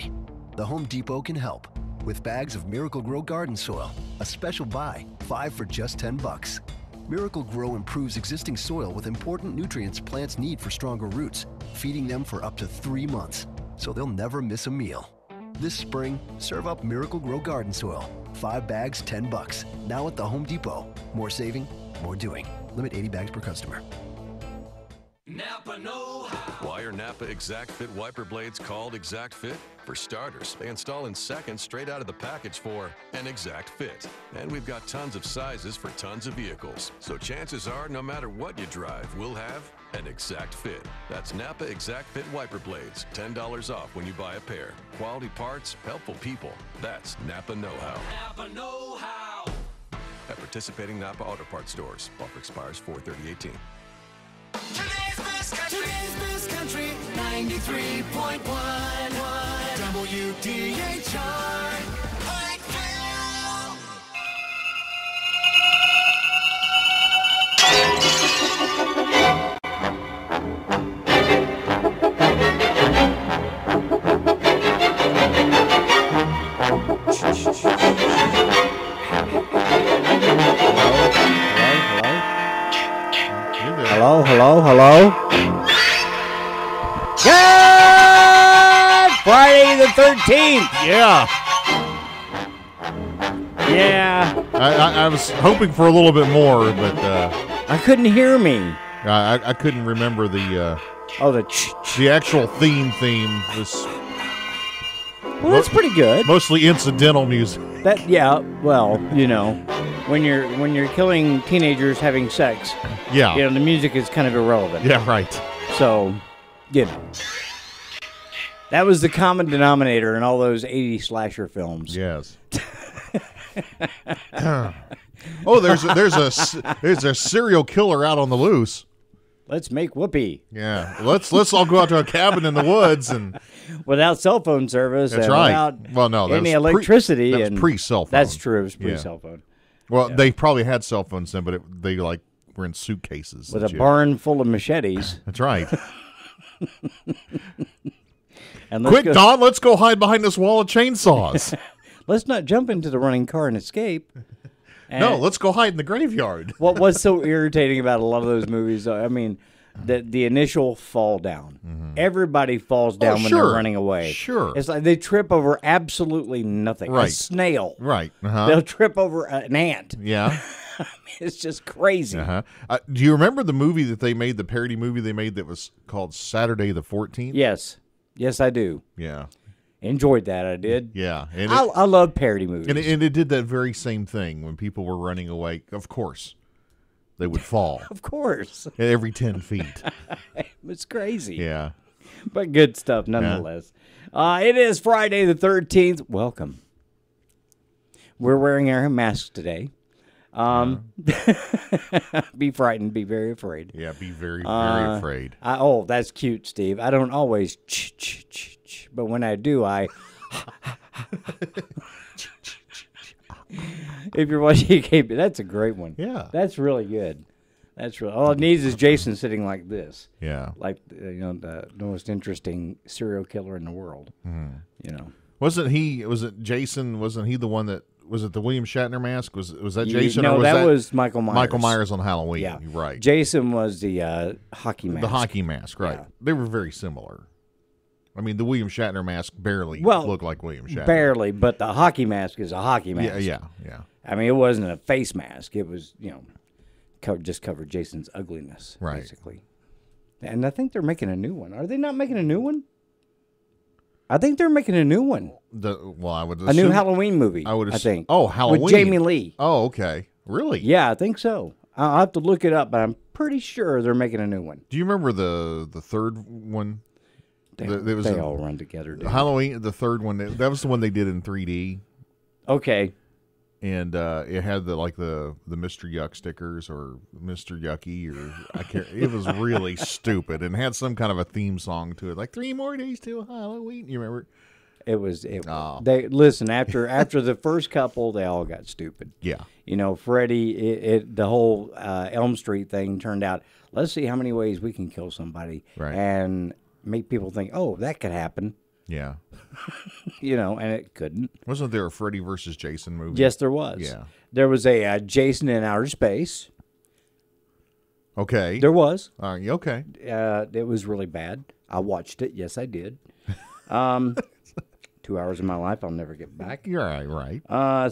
country. The Home Depot can help with bags of Miracle Grow garden soil, a special buy, 5 for just $10. Miracle Grow improves existing soil with important nutrients plants need for stronger roots, feeding them for up to 3 months, so they'll never miss a meal. This spring, serve up Miracle Grow garden soil. 5 bags, $10. Now at the Home Depot. More saving, more doing. Limit 80 bags per customer. Napa know-how. Why are Napa Exact Fit wiper blades called Exact Fit? For starters, they install in seconds straight out of the package for an exact fit. And we've got tons of sizes for tons of vehicles. So chances are, no matter what you drive, we'll have an exact fit. That's Napa Exact Fit wiper blades. $10 off when you buy a pair. Quality parts, helpful people. That's Napa know-how. Napa know-how. At participating Napa Auto Parts stores. Offer expires 4/30/18. Today's best country, 93.1 WDHR. Pikeville. Hello, hello, hello. Good Friday the 13th. Yeah. Yeah. I was hoping for a little bit more, but I couldn't hear me. I couldn't remember the the actual theme was. Well, that's pretty good. Mostly incidental music. Well, you know, when you're killing teenagers having sex, yeah, you know, the music is kind of irrelevant. Yeah, right. So, you know, that was the common denominator in all those 80s slasher films. Yes. Oh, there's a serial killer out on the loose. Let's make whoopee. Yeah, let's all go out to a cabin in the woods and without cell phone service. That's and right. Without any electricity. That was pre-cell phone. That's true. It was pre-cell phone. Well, they probably had cell phones then, but they were in suitcases with a barn full of machetes. That's right. And Quick, Don, let's go hide behind this wall of chainsaws. Let's not jump into the running car and escape. No, let's go hide in the graveyard. What was so irritating about a lot of those movies, I mean, the initial fall down. Mm-hmm. Everybody falls down when they're running away. Sure. It's like they trip over absolutely nothing. Right. A snail. Right. Uh-huh. They'll trip over an ant. Yeah. I mean, it's just crazy. Uh-huh. Do you remember the movie that they made, the parody movie they made that was called Saturday the 14th? Yes. Yes, I do. Yeah. Enjoyed that, I did. Yeah. And I love parody movies. And it did that very same thing when people were running away. Of course, they would fall. Of course. Every 10 feet. It's crazy. Yeah. But good stuff nonetheless. Yeah. It is Friday the 13th. Welcome. We're wearing our masks today. Be frightened, be very afraid. Yeah, be very, very afraid. That's cute, Steve. I don't always but when I do, I if you're watching KB, that's a great one. Yeah. That's really good. That's really all it needs is Jason sitting like this. Yeah. Like the most interesting serial killer in the world. Mm. You know. Wasn't he the one that was it the William Shatner mask? Was that Jason? No, or that was Michael Myers. Michael Myers on Halloween. Yeah. You're right. Jason was the hockey mask. The hockey mask, right. Yeah. They were very similar. I mean, the William Shatner mask barely looked like William Shatner. Barely, but the hockey mask is a hockey mask. Yeah. I mean, it wasn't a face mask. It was, just covered Jason's ugliness, basically. And I think they're making a new one. Are they not making a new one? I think they're making a new one. I would assume, a new Halloween movie. I think. Oh, Halloween with Jamie Lee. Oh, okay. Really? Yeah, I think so. I'll have to look it up, but I'm pretty sure they're making a new one. Do you remember the third one? They all run together. Halloween, the third one. That was the one they did in 3D. Okay. And it had the Mr. Yuck stickers or Mr. Yucky or I can't. It was really stupid and had some kind of a theme song to it, like 3 more days till Halloween. You remember? It was. They listen after the first couple, they all got stupid. Yeah. Freddy. The whole Elm Street thing turned out. Let's see how many ways we can kill somebody, right? And make people think, oh, that could happen. Yeah. And it couldn't. Wasn't there a Freddy versus Jason movie? Yes, there was. Yeah. There was a Jason in Outer Space. Okay. There was. Okay. It was really bad. I watched it. Yes, I did. 2 hours of my life I'll never get back. You're right.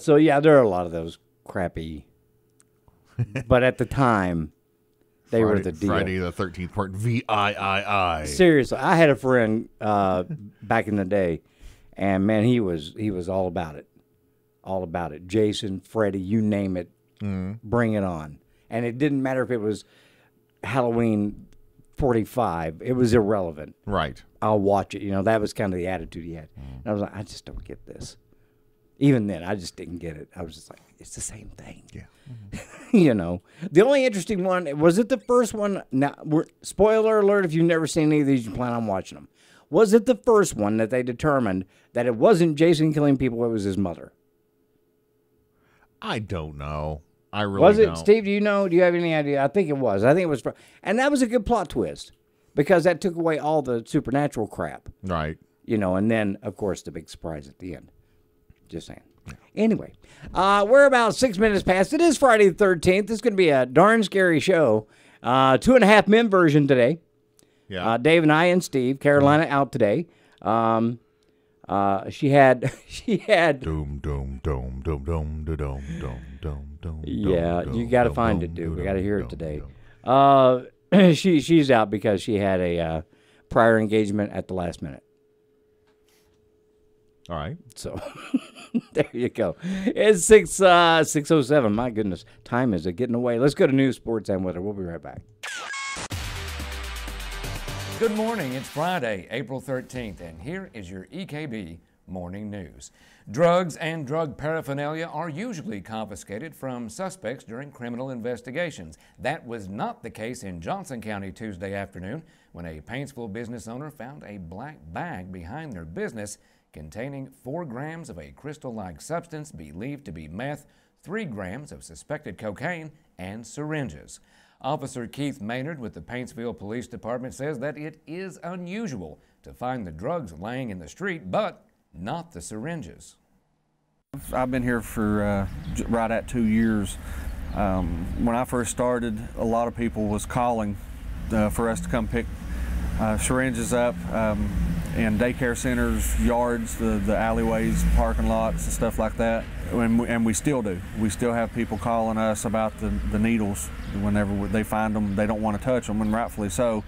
So, yeah, there are a lot of those crappy. But at the time, they were the deal. Friday the 13th part, VIII. Seriously, I had a friend back in the day, and, man, he was all about it. All about it. Jason, Freddy, you name it, bring it on. And it didn't matter if it was Halloween 45. It was irrelevant. Right. I'll watch it. That was kind of the attitude he had. And I was like, I just don't get this. Even then, I just didn't get it. I was just like, it's the same thing. Yeah. The only interesting one, was it the first one? Now, spoiler alert, if you've never seen any of these, you plan on watching them. Was it the first one that they determined that it wasn't Jason killing people, it was his mother? I don't know. I really was it, don't. Steve, do you know? Do you have any idea? I think it was. And that was a good plot twist because that took away all the supernatural crap. Right. And then, of course, the big surprise at the end. Just saying. Yeah. Anyway, we're about 6 minutes past. It is Friday the 13th. It's going to be a darn scary show. 2.5 Men version today. Yeah. Dave and I and Steve. Carolina out today. She had. Doom, doom, doom, doom, doom, doom, doom, doom, doom. Yeah, you got to find it, dude. We got to hear it today. She's out because she had a prior engagement at the last minute. All right. So there you go. It's 6:07. My goodness, time is getting away. Let's go to news, sports, and weather. We'll be right back. Good morning. It's Friday, April 13th, and here is your EKB Morning News. Drugs and drug paraphernalia are usually confiscated from suspects during criminal investigations. That was not the case in Johnson County Tuesday afternoon when a Paintsville business owner found a black bag behind their business containing 4 grams of a crystal-like substance believed to be meth, 3 grams of suspected cocaine, and syringes. Officer Keith Maynard with the Paintsville Police Department says that it is unusual to find the drugs laying in the street, but not the syringes. I've been here for right at 2 years. When I first started, a lot of people was calling for us to come pick syringes up in daycare centers, yards, the alleyways, parking lots, and stuff like that. And we still do. We still have people calling us about the needles. Whenever they find them, they don't want to touch them, and rightfully so.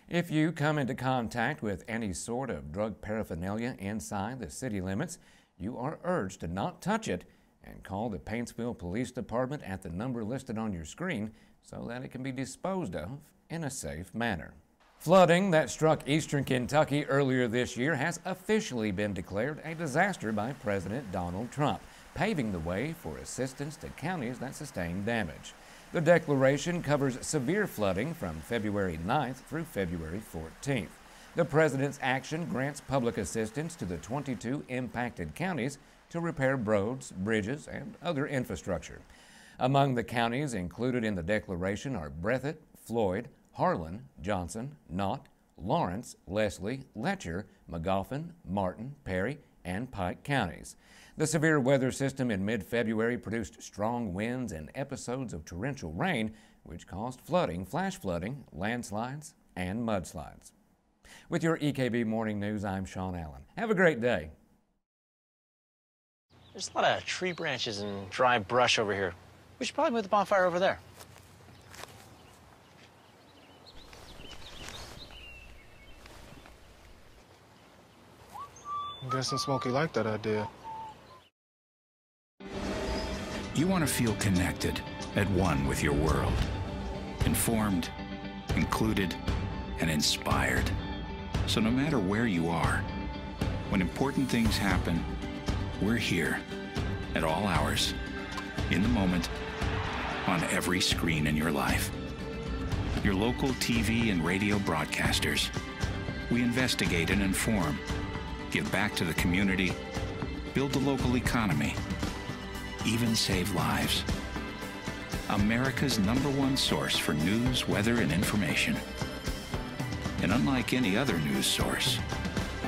If you come into contact with any sort of drug paraphernalia inside the city limits, you are urged to not touch it and call the Paintsville Police Department at the number listed on your screen so that it can be disposed of in a safe manner. Flooding that struck eastern Kentucky earlier this year has officially been declared a disaster by President Donald Trump, paving the way for assistance to counties that sustained damage. The declaration covers severe flooding from February 9th through February 14th. The president's action grants public assistance to the 22 impacted counties to repair roads, bridges, and other infrastructure. Among the counties included in the declaration are Breathitt, Floyd, Harlan, Johnson, Knott, Lawrence, Leslie, Letcher, Magoffin, Martin, Perry, and Pike counties. The severe weather system in mid-February produced strong winds and episodes of torrential rain, which caused flooding, flash flooding, landslides, and mudslides. With your EKB Morning News, I'm Sean Allen. Have a great day. There's a lot of tree branches and dry brush over here. We should probably move the bonfire over there. I'm guessing Smokey liked that idea. You want to feel connected, at one with your world. Informed, included, and inspired. So no matter where you are, when important things happen, we're here at all hours, in the moment, on every screen in your life. Your local TV and radio broadcasters. We investigate and inform, give back to the community, build the local economy, even save lives. America's #1 source for news, weather, and information. And unlike any other news source,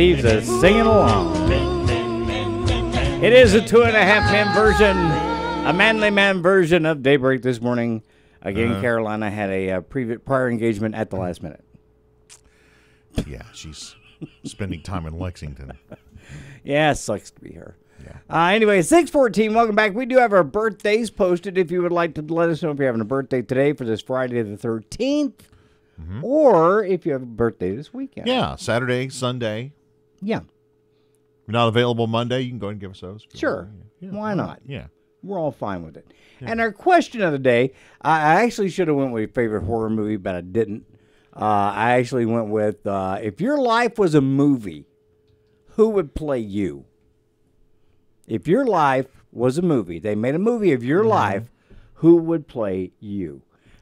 Steve's singing along. It is a 2.5-man version, a manly man version of Daybreak this morning. Again, Carolina had a prior engagement at the last minute. Yeah, she's spending time in Lexington. Yeah, it sucks to be her. Yeah. Anyway, 6:14, welcome back. We do have our birthdays posted if you would like to let us know if you're having a birthday today for this Friday the 13th, or if you have a birthday this weekend. Yeah, Saturday, Sunday. Yeah. If you're not available Monday, you can go ahead and give us those. Sure. Why not? Yeah. We're all fine with it. Yeah. And our question of the day, I actually should have went with favorite horror movie, but I didn't. I actually went with, if your life was a movie, who would play you? If your life was a movie, they made a movie of your life, who would play you?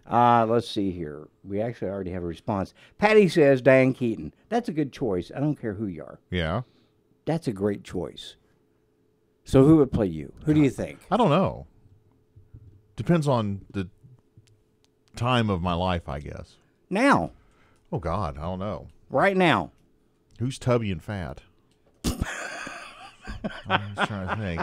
Let's see here. We actually already have a response. Patty says Diane Keaton. That's a good choice. I don't care who you are. Yeah. That's a great choice. So who would play you? Who do you think? I don't know. Depends on the time of my life, I guess. Now. Oh, God, I don't know. Right now. Who's tubby and fat? I'm just trying to think.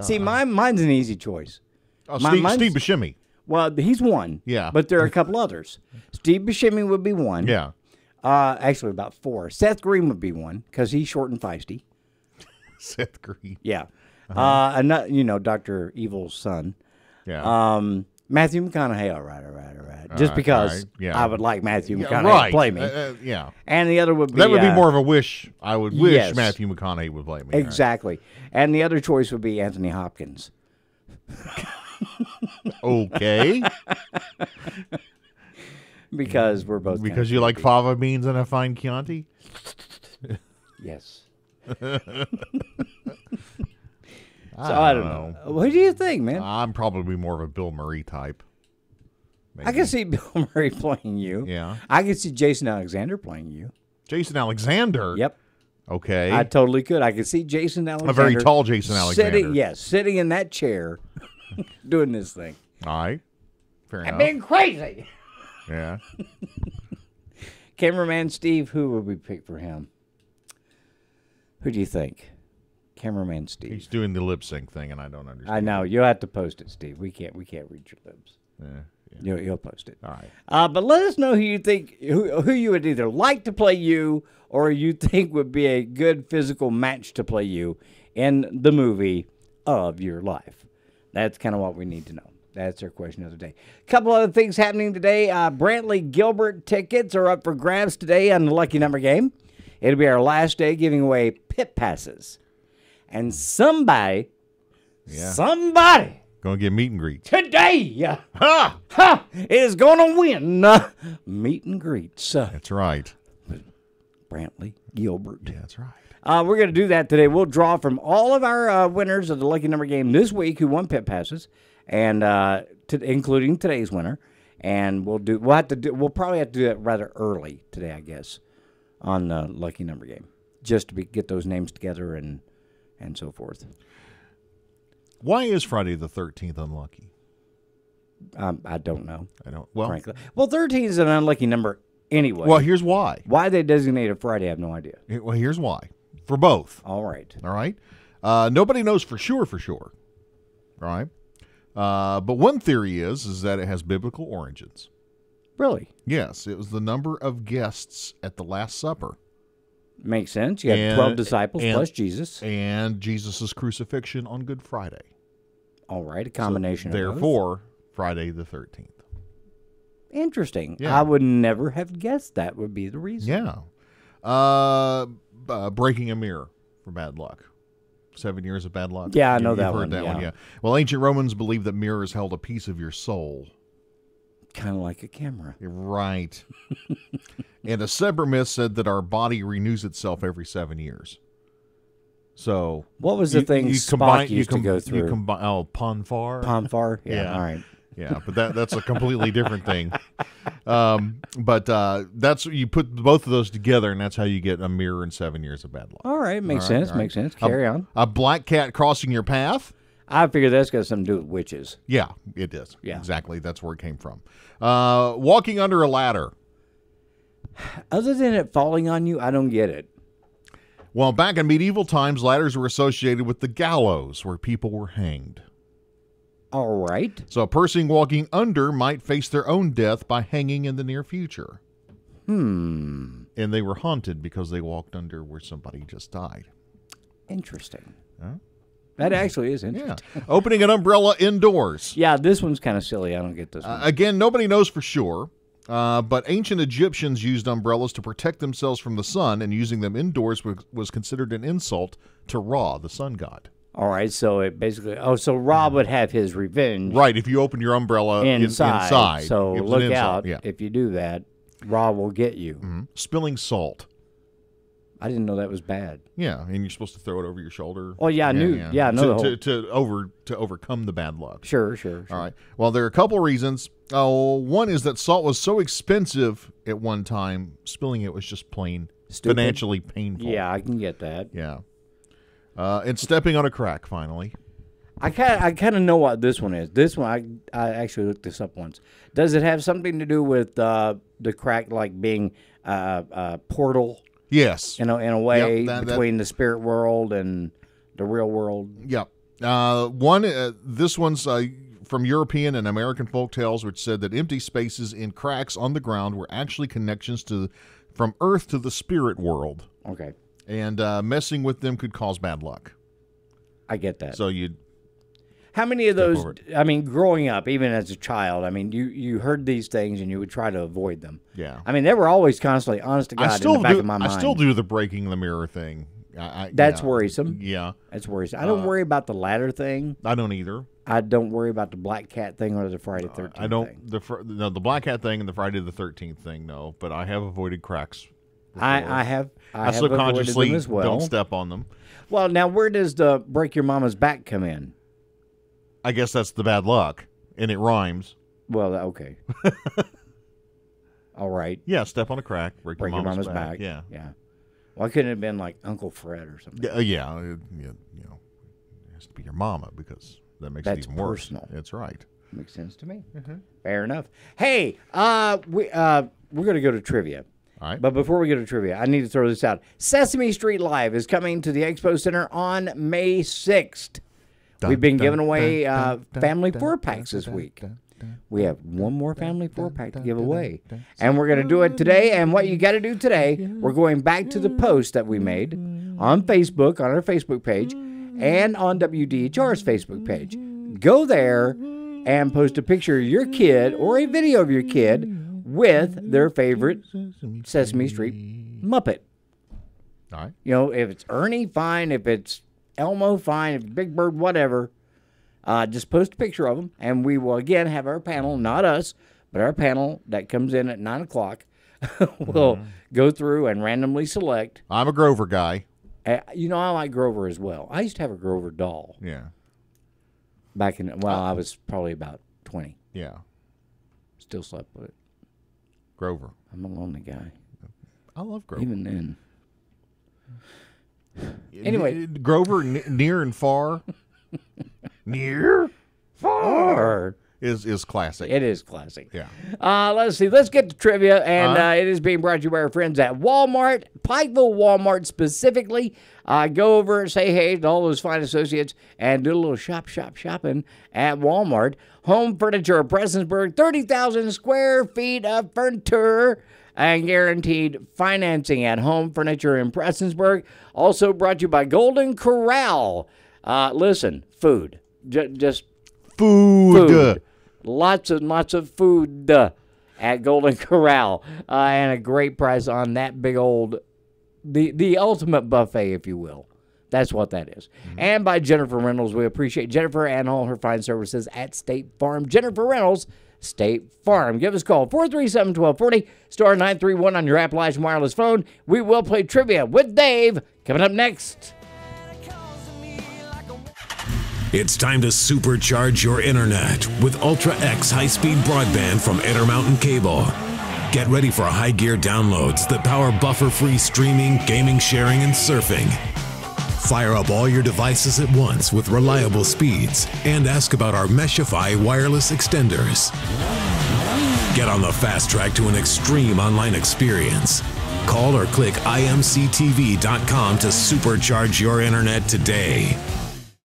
See, mine's an easy choice. Oh, Steve Buscemi. Well, he's one. Yeah. But there are a couple others. Steve Buscemi would be one. Yeah. Actually, about 4. Seth Green would be one because he's short and feisty. Seth Green. Yeah. And Dr. Evil's son. Yeah. Matthew McConaughey. All right. Just because yeah. I would like Matthew McConaughey to play me. Yeah. And the other would be... That would be more of a wish. I would wish yes. Matthew McConaughey would play me. Exactly. Right. And the other choice would be Anthony Hopkins. Okay. Because we're both... Because you like fava beans and a fine Chianti? Yes. I don't know. What do you think, man? I'm probably more of a Bill Murray type. Maybe. I can see Bill Murray playing you. Yeah. I can see Jason Alexander playing you. Jason Alexander? Yep. Okay. I totally could. I could see Jason Alexander. A very tall Jason Alexander. Sitting in that chair doing this thing. All right. Fair enough. I'm being crazy. Yeah. Cameraman Steve, who would we pick for him? Who do you think? Cameraman Steve. He's doing the lip sync thing, and I don't understand. I know. You'll have to post it, Steve. We can't read your lips. Yeah. You'll post it. All right. But let us know who you think, who you would either like to play you, or you think would be a good physical match to play you in the movie of your life. That's kind of what we need to know. That's our question of the day. A couple other things happening today. Brantley Gilbert tickets are up for grabs today on the Lucky Number Game. It'll be our last day giving away pit passes. And somebody gonna get meet and greet today is gonna win meet and greets. That's right. Brantley Gilbert. Yeah, that's right. We're gonna do that today. We'll draw from all of our winners of the Lucky Number Game this week who won pit passes, and including today's winner. And we'll probably have to do that rather early today, I guess, on the Lucky Number Game, just to get those names together and so forth. Why is Friday the 13th unlucky? I don't know. Frankly. Well, 13 is an unlucky number anyway. Well, here's why. Why they designated Friday, I have no idea. Well, here's why. For both. All right. Nobody knows for sure. All right. But one theory is that it has biblical origins. Really? Yes. It was the number of guests at the Last Supper. Makes sense. You have 12 disciples plus Jesus. And Jesus' crucifixion on Good Friday. All right, a combination of both. Therefore, Friday the 13th. Interesting. Yeah. I would never have guessed that would be the reason. Yeah. Breaking a mirror for bad luck. 7 years of bad luck. Yeah, I know that You've one. heard that one, yeah. Well, ancient Romans believed that mirrors held a piece of your soul. Kind of like a camera. Right. And a separate myth said that our body renews itself every 7 years. So what was the thing Spock used to go through? Ponfar? Ponfar? Yeah, all right. Yeah, but that's a completely different thing. But that's you put both of those together, and that's how you get a mirror and 7 years of bad luck. All right, makes sense. Makes sense. Carry on. A black cat crossing your path. I figure that's got something to do with witches. Yeah, it is. Yeah, exactly. That's where it came from. Walking under a ladder. Other than it falling on you, I don't get it. Well, back in medieval times, ladders were associated with the gallows, where people were hanged. All right. So a person walking under might face their own death by hanging in the near future. And they were haunted because they walked under where somebody just died. Interesting. Huh? That actually is interesting. Yeah. Opening an umbrella indoors. Yeah, this one's kind of silly. I don't get this one. Again, nobody knows for sure. But ancient Egyptians used umbrellas to protect themselves from the sun, and using them indoors was considered an insult to Ra, the sun god. All right, so it basically... Oh, so Ra would have his revenge. Right, if you open your umbrella inside. So it was look an insult. out. Yeah. If you do that, Ra will get you. Mm-hmm. Spilling salt. I didn't know that was bad. Yeah, and you're supposed to throw it over your shoulder. Oh, yeah, I knew. Yeah, I know to overcome the bad luck. Sure. All right. Well, there are a couple reasons. One is that salt was so expensive at one time, spilling it was just plain Stupid. financially painful. Yeah, I can get that. Yeah. And stepping on a crack, finally. I kind of know what this one is. This one, I actually looked this up once. Does it have something to do with the crack, like being a portal? Yes. In a way, between the spirit world and the real world. Yep. This one's from European and American folktales, which said that empty spaces in cracks on the ground were actually connections from Earth to the spirit world. Okay. And messing with them could cause bad luck. I get that. So you'd... How many of those, I mean, growing up, even as a child, I mean, you heard these things and you would try to avoid them. Yeah. I mean, they were always constantly, honest to God, in the back of my mind. I still do the breaking the mirror thing. That's worrisome. Yeah. That's worrisome. I don't worry about the ladder thing. I don't either. I don't worry about the black cat thing or the Friday the 13th I don't. thing. The black cat thing and the Friday the 13th thing, no. But I have avoided cracks before. I have subconsciously avoided them as well. don't step on them. Well, now where does the break your mama's back come in? I guess that's the bad luck, and it rhymes. Well, okay. All right. Yeah, step on a crack, break your mama's back. Yeah. Why couldn't it have been like Uncle Fred or something? Yeah, it has to be your mama because that makes it even worse. Personal. That's right. Makes sense to me. Fair enough. Hey, we're going to go to trivia. All right. But before we go to trivia, I need to throw this out. Sesame Street Live is coming to the Expo Center on May 6th. We've been giving away family 4-packs this week. We have one more family 4-pack to give away. And we're going to do it today. And what you got to do today, we're going back to the post that we made on Facebook, on our Facebook page, and on WDHR's Facebook page. Go there and post a picture of your kid or a video of your kid with their favorite Sesame Street Muppet. All right. You know, if it's Ernie, fine. If it's Elmo, fine. If it's Big Bird, whatever. Just post a picture of them, and we will again have our panel, not us, but our panel that comes in at 9 o'clock will go through and randomly select. I'm a Grover guy. I like Grover as well. I used to have a Grover doll. Yeah. Back in, I was probably about 20. Yeah. Still slept with it. Grover. I'm a lonely guy. I love Grover. Even then. Anyway. Grover, near and far. Near, far is classic. It is classic. Yeah. Let's see. Let's get to trivia, and it is being brought to you by our friends at Walmart, Pikeville Walmart specifically. Go over, say hey to all those fine associates, and do a little shopping at Walmart. Home Furniture of Prestonsburg, 30,000 square feet of furniture and guaranteed financing at Home Furniture in Prestonsburg. Also brought to you by Golden Corral. Listen, food. Just food. Lots of food at Golden Corral. And a great price on that big old, the ultimate buffet, if you will. That's what that is. And by Jennifer Reynolds. We appreciate Jennifer and all her fine services at State Farm. Jennifer Reynolds, State Farm. Give us a call, 437-1240, star 931 on your Appalachian Wireless phone. We will play trivia with Dave coming up next. It's time to supercharge your internet with Ultra X high-speed broadband from Intermountain Cable. Get ready for high-gear downloads that power buffer-free streaming, gaming, sharing, and surfing. Fire up all your devices at once with reliable speeds and ask about our Meshify wireless extenders. Get on the fast track to an extreme online experience. Call or click imctv.com to supercharge your internet today.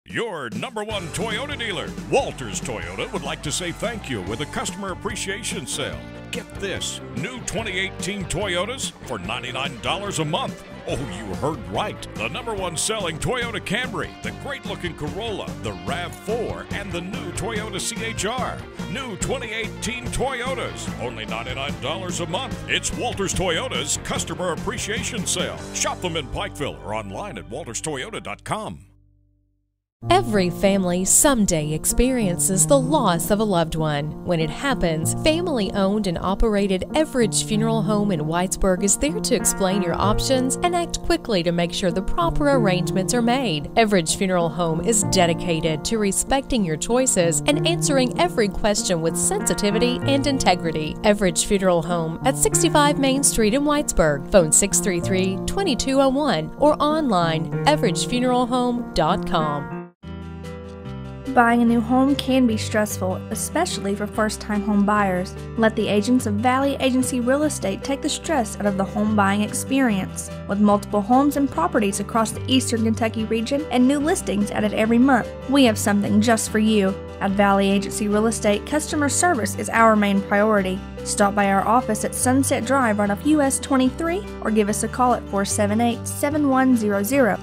Your #1 Toyota dealer, Walters Toyota, would like to say thank you with a customer appreciation sale. Get this, new 2018 Toyotas for $99 a month. Oh, you heard right. The #1 selling Toyota Camry, the great-looking Corolla, the RAV4, and the new Toyota CHR. New 2018 Toyotas, only $99 a month. It's Walters Toyota's Customer Appreciation Sale. Shop them in Pikeville or online at walterstoyota.com. Every family someday experiences the loss of a loved one. When it happens, family-owned and operated Everidge Funeral Home in Whitesburg is there to explain your options and act quickly to make sure the proper arrangements are made. Everidge Funeral Home is dedicated to respecting your choices and answering every question with sensitivity and integrity. Everidge Funeral Home at 65 Main Street in Whitesburg. Phone 633-2201 or online everidgefuneralhome.com. Buying a new home can be stressful, especially for first-time home buyers. Let the agents of Valley Agency Real Estate take the stress out of the home buying experience. With multiple homes and properties across the Eastern Kentucky region and new listings added every month, we have something just for you. At Valley Agency Real Estate, customer service is our main priority. Stop by our office at Sunset Drive right off US 23 or give us a call at 478-7100.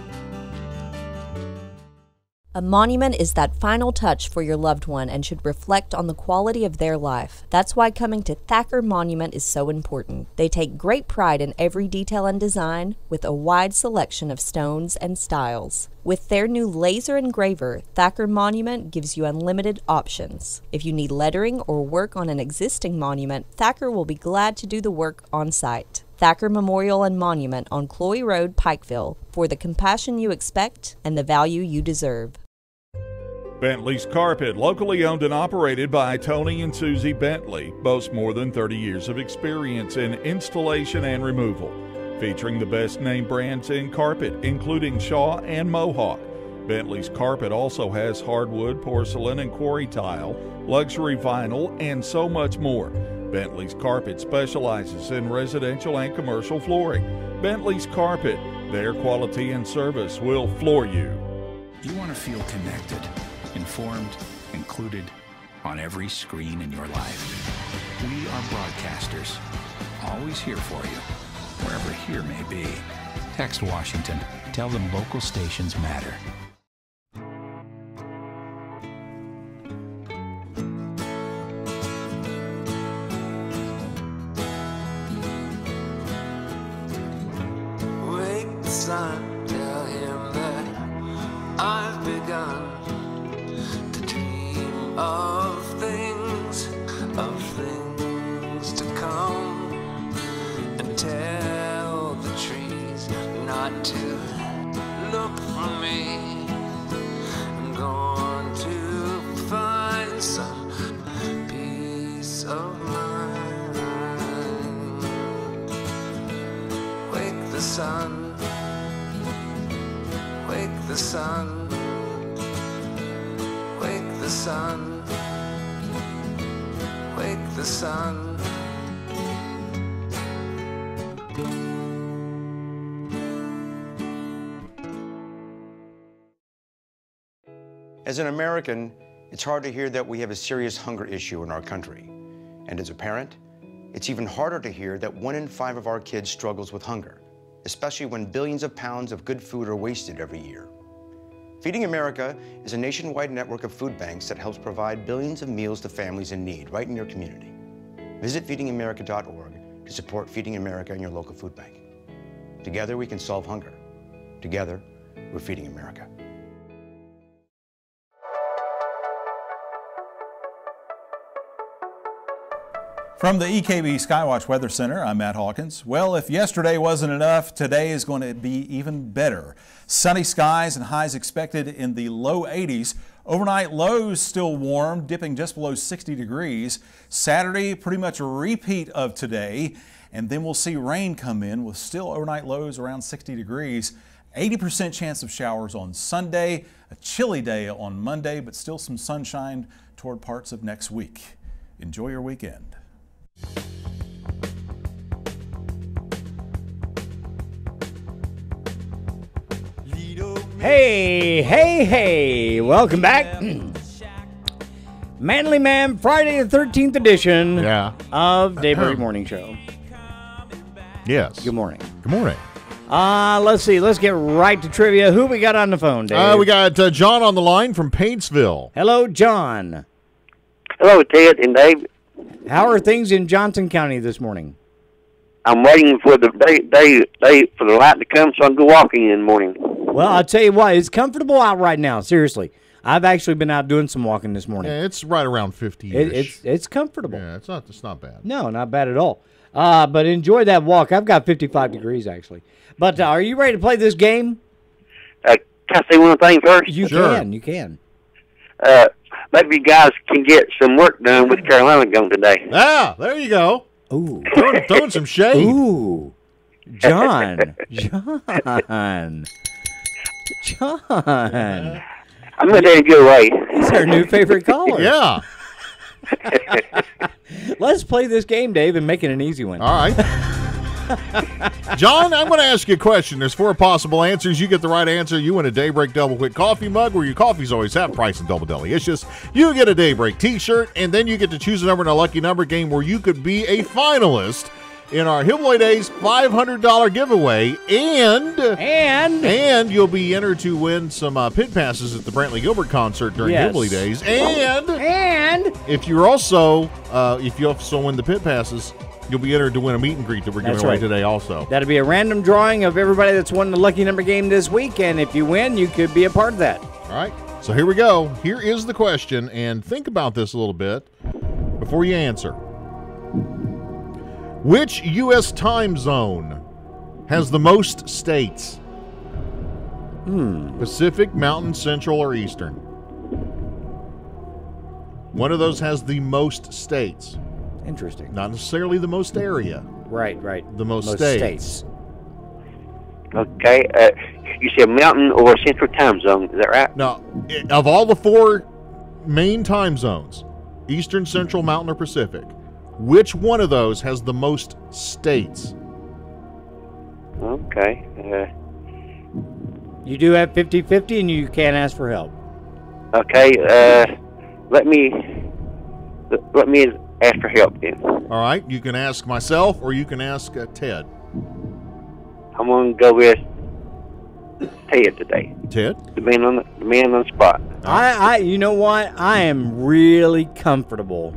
A monument is that final touch for your loved one and should reflect on the quality of their life. That's why coming to Thacker Monument is so important. They take great pride in every detail and design with a wide selection of stones and styles. With their new laser engraver, Thacker Monument gives you unlimited options. If you need lettering or work on an existing monument, Thacker will be glad to do the work on site. Thacker Memorial and Monument on Chloe Road, Pikeville, for the compassion you expect and the value you deserve. Bentley's Carpet, locally owned and operated by Tony and Susie Bentley, boasts more than 30 years of experience in installation and removal, featuring the best name brands in carpet, including Shaw and Mohawk. Bentley's Carpet also has hardwood, porcelain, and quarry tile, luxury vinyl, and so much more. Bentley's Carpet specializes in residential and commercial flooring. Bentley's Carpet, their quality and service will floor you. You want to feel connected, informed, included on every screen in your life. We are broadcasters, always here for you, wherever here may be. Text Washington. Tell them local stations matter. Wake the sun, tell him that I've begun to dream of things to come, and tell the trees not to look for me. I'm going to find some peace of mind. Wake the sun, wake the sun, wake the sun, wake the sun. As an American, it's hard to hear that we have a serious hunger issue in our country. And as a parent, it's even harder to hear that 1 in 5 of our kids struggles with hunger, especially when billions of pounds of good food are wasted every year. Feeding America is a nationwide network of food banks that helps provide billions of meals to families in need right in your community. Visit feedingamerica.org to support Feeding America in your local food bank. Together we can solve hunger. Together, we're Feeding America. From the EKB Skywatch Weather Center, I'm Matt Hawkins. Well, if yesterday wasn't enough, today is going to be even better. Sunny skies and highs expected in the low 80s. Overnight lows still warm, dipping just below 60 degrees. Saturday, pretty much a repeat of today. And then we'll see rain come in with still overnight lows around 60 degrees. 80% chance of showers on Sunday, a chilly day on Monday, but still some sunshine toward parts of next week. Enjoy your weekend. Hey, hey, hey. Welcome back. Manly Man, Friday the 13th edition of Daybreak Morning Show. Yes. Good morning. Good morning. Let's see. Let's get right to trivia. Who we got on the phone, Dave? We got John on the line from Paintsville. Hello, John. Hello, Ted and Dave. How are things in Johnson County this morning? I'm waiting for the day for the light to come so I can go walking in the morning. Well, I'll tell you what. It's comfortable out right now. Seriously. I've actually been out doing some walking this morning. Yeah, it's right around 50-ish. It's comfortable. Yeah, it's not bad. No, not bad at all. But enjoy that walk. I've got 55 degrees, actually. But are you ready to play this game? Can I say one thing first? You can. Maybe you guys can get some work done with Carolina going today. Ah, there you go. Ooh. Throwing some shade. Ooh. John. I'm in a good way. He's our new favorite caller. Yeah. Let's play this game, Dave, and make it an easy one. All right. John, I'm going to ask you a question. There's 4 possible answers. You get the right answer, you win a Daybreak Double Quick coffee mug where your coffees always have price and double delicious. You get a Daybreak t-shirt, and then you get to choose a number in a lucky number game where you could be a finalist in our Hillbilly Days $500 giveaway, and you'll be entered to win some pit passes at the Brantley Gilbert concert during Hillbilly Days, and if you also win the pit passes, you'll be entered to win a meet and greet that we're giving away today also. That'll be a random drawing of everybody that's won the lucky number game this week, and if you win, you could be a part of that. All right, so here we go. Here is the question, and think about this a little bit before you answer. Which U.S. time zone has the most states? Pacific, Mountain, Central, or Eastern? One of those has the most states. Interesting. Not necessarily the most area. Right. The most states. Okay. You said Mountain or Central time zone. Is that right? No. Of all the 4 main time zones, Eastern, Central, Mountain, or Pacific, which one of those has the most states? Okay. You do have 50-50, and you can't ask for help. Okay. Let me ask for help then. All right. You can ask myself, or you can ask Ted. I'm going to go with Ted today. Ted? The man on the spot. You know what? I am really comfortable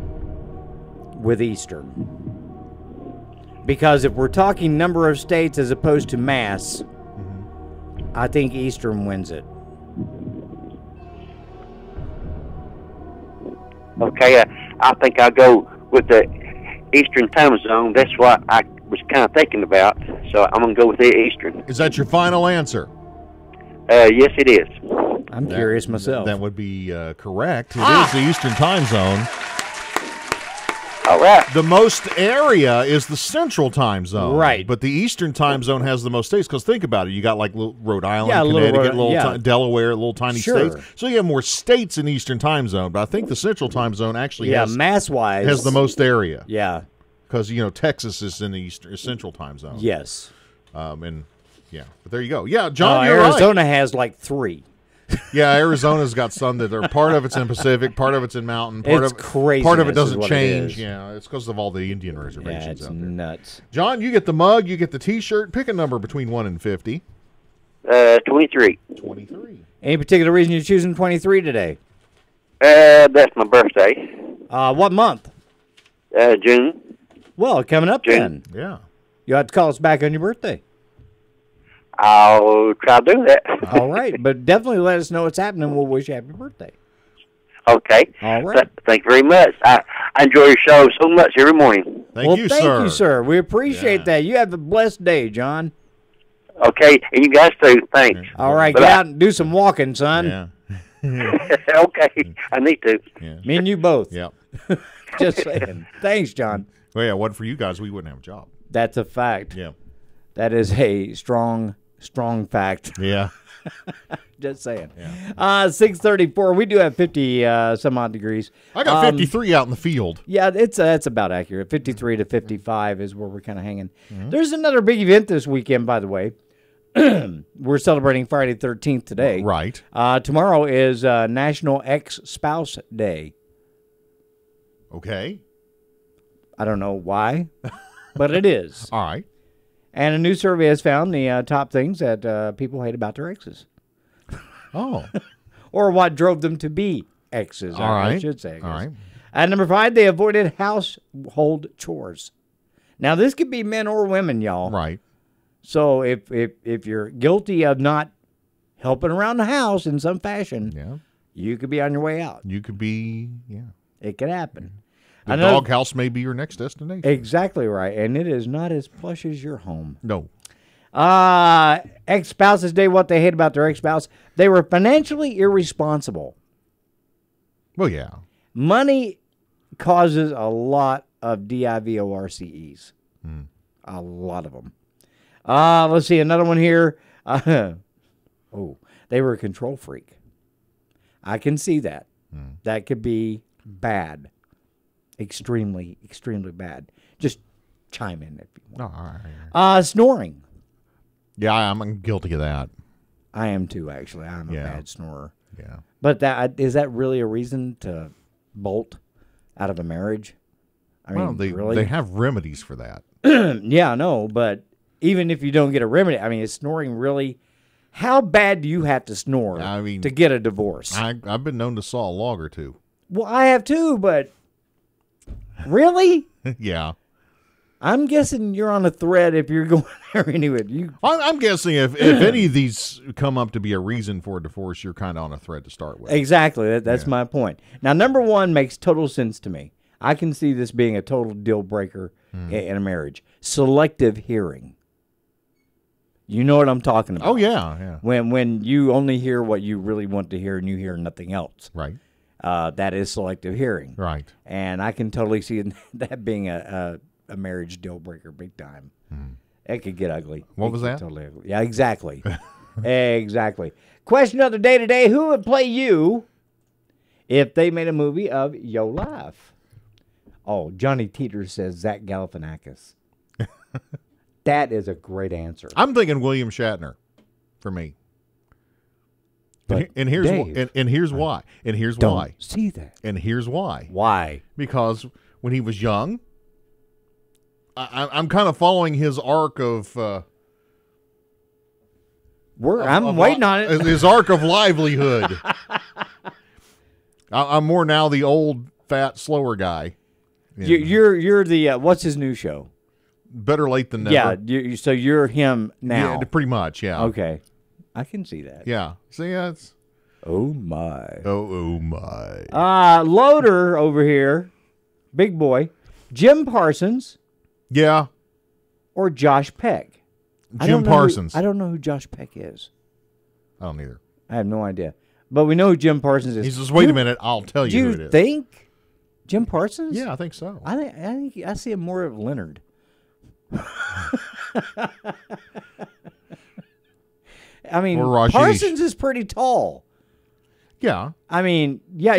with Eastern, because if we're talking number of states as opposed to mass, I think Eastern wins it. Okay, I think I'll go with the Eastern time zone. That's what I was kind of thinking about, so I'm going to go with the Eastern. Is that your final answer? Yes, it is. I'm curious myself. That would be correct. It is the Eastern time zone. All right. The most area is the Central time zone. Right. But the Eastern time zone has the most states, because think about it. You got like little Rhode Island, Connecticut, Delaware, little tiny states. So you have more states in the Eastern time zone. But I think the Central time zone actually has, mass-wise, has the most area. Yeah. Because, Texas is in the Central time zone. Yes. But there you go. Yeah, John, you're Arizona right. has like 3. Yeah, Arizona's got some that are part of it's in Pacific, part of it's in Mountain, part of it doesn't change. It's because of all the Indian reservations out there. Nuts. John, you get the mug, you get the T-shirt. Pick a number between 1 and 50. 23. 23. Any particular reason you're choosing 23 today? That's my birthday. What month? June. Well, coming up June. then. Yeah. You'll have to call us back on your birthday. I'll try to do that. All right, but definitely let us know what's happening. We'll wish you happy birthday. Okay. All right. Thank you very much. I enjoy your show so much every morning. Thank you, sir. We appreciate that. You have a blessed day, John. Okay, and you guys too. Thanks. All right, get out and do some walking, son. Yeah. Okay, I need to. Yeah. Me and you both. Yep. Just saying. Thanks, John. Well, yeah, wasn't for you guys, we wouldn't have a job. That's a fact. Yeah. That is a strong fact. Yeah. Just saying. 634. We do have 50 some odd degrees. I got 53 out in the field. Yeah, that's about accurate. 53 to 55 is where we're kind of hanging. There's another big event this weekend, by the way. We're celebrating Friday the 13th today. Right. Tomorrow is National Ex-Spouse Day. Okay. I don't know why, but it is. All right. And a new survey has found the top things that people hate about their exes. Oh. Or what drove them to be exes, All right. I should say. I guess. All right. At number 5, they avoided household chores. Now, this could be men or women, y'all. Right. So if you're guilty of not helping around the house in some fashion, you could be on your way out. You could be, It could happen. The doghouse may be your next destination. Exactly right. And it is not as plush as your home. No. Ex-spouses day, what they hate about their ex-spouse. They were financially irresponsible. Well, yeah. Money causes a lot of DIVORCEs. A lot of them. Let's see, another one here. They were a control freak. I can see that. That could be bad. Extremely, extremely bad. Just chime in if you want. All right. Snoring. Yeah, I'm guilty of that. I am too, actually. I'm a bad snorer. Yeah. But is that really a reason to bolt out of a marriage? I mean, they have remedies for that. Yeah, I know, but even if you don't get a remedy, I mean, is snoring really... How bad do you have to snore to get a divorce? I've been known to saw a log or two. Well, I have too, but... Really? Yeah. I'm guessing you're on a thread if you're going there anyway. I'm guessing if any of these come up to be a reason for a divorce, you're kind of on a thread to start with. Exactly. That's my point. Now, number 1 makes total sense to me. I can see this being a total deal breaker in a marriage. Selective hearing. You know what I'm talking about. Oh, yeah. When you only hear what you really want to hear and you hear nothing else. Right. That is selective hearing. Right. And I can totally see that being a marriage deal breaker big time. It could get ugly. What was that? Totally ugly. Yeah, exactly. Exactly. Question of the day today, who would play you if they made a movie of your life? Oh, Johnny Teeter says Zach Galifianakis. That is a great answer. I'm thinking William Shatner for me. But and here's Dave, and here's why. And here's don't why. see that. And here's why. Why? Because when he was young, I'm kind of following his arc of. I'm waiting on it. His arc of livelihood. I'm more now the old, fat, slower guy. You're the what's his new show? Better late than never. Yeah, so you're him now. Yeah, pretty much. Yeah. Okay, I can see that. Yeah. See, that's. Oh my. Oh my. Loader over here, big boy, Jim Parsons. Yeah. Or Josh Peck. Jim Parsons. I don't know who Josh Peck is. I don't either. I have no idea. But we know who Jim Parsons is. He says, "Wait a minute, I'll tell you who it is." Do you think Jim Parsons? Yeah, I think so. I think I see him more of Leonard. I mean, Parsons is pretty tall. Yeah. I mean, yeah,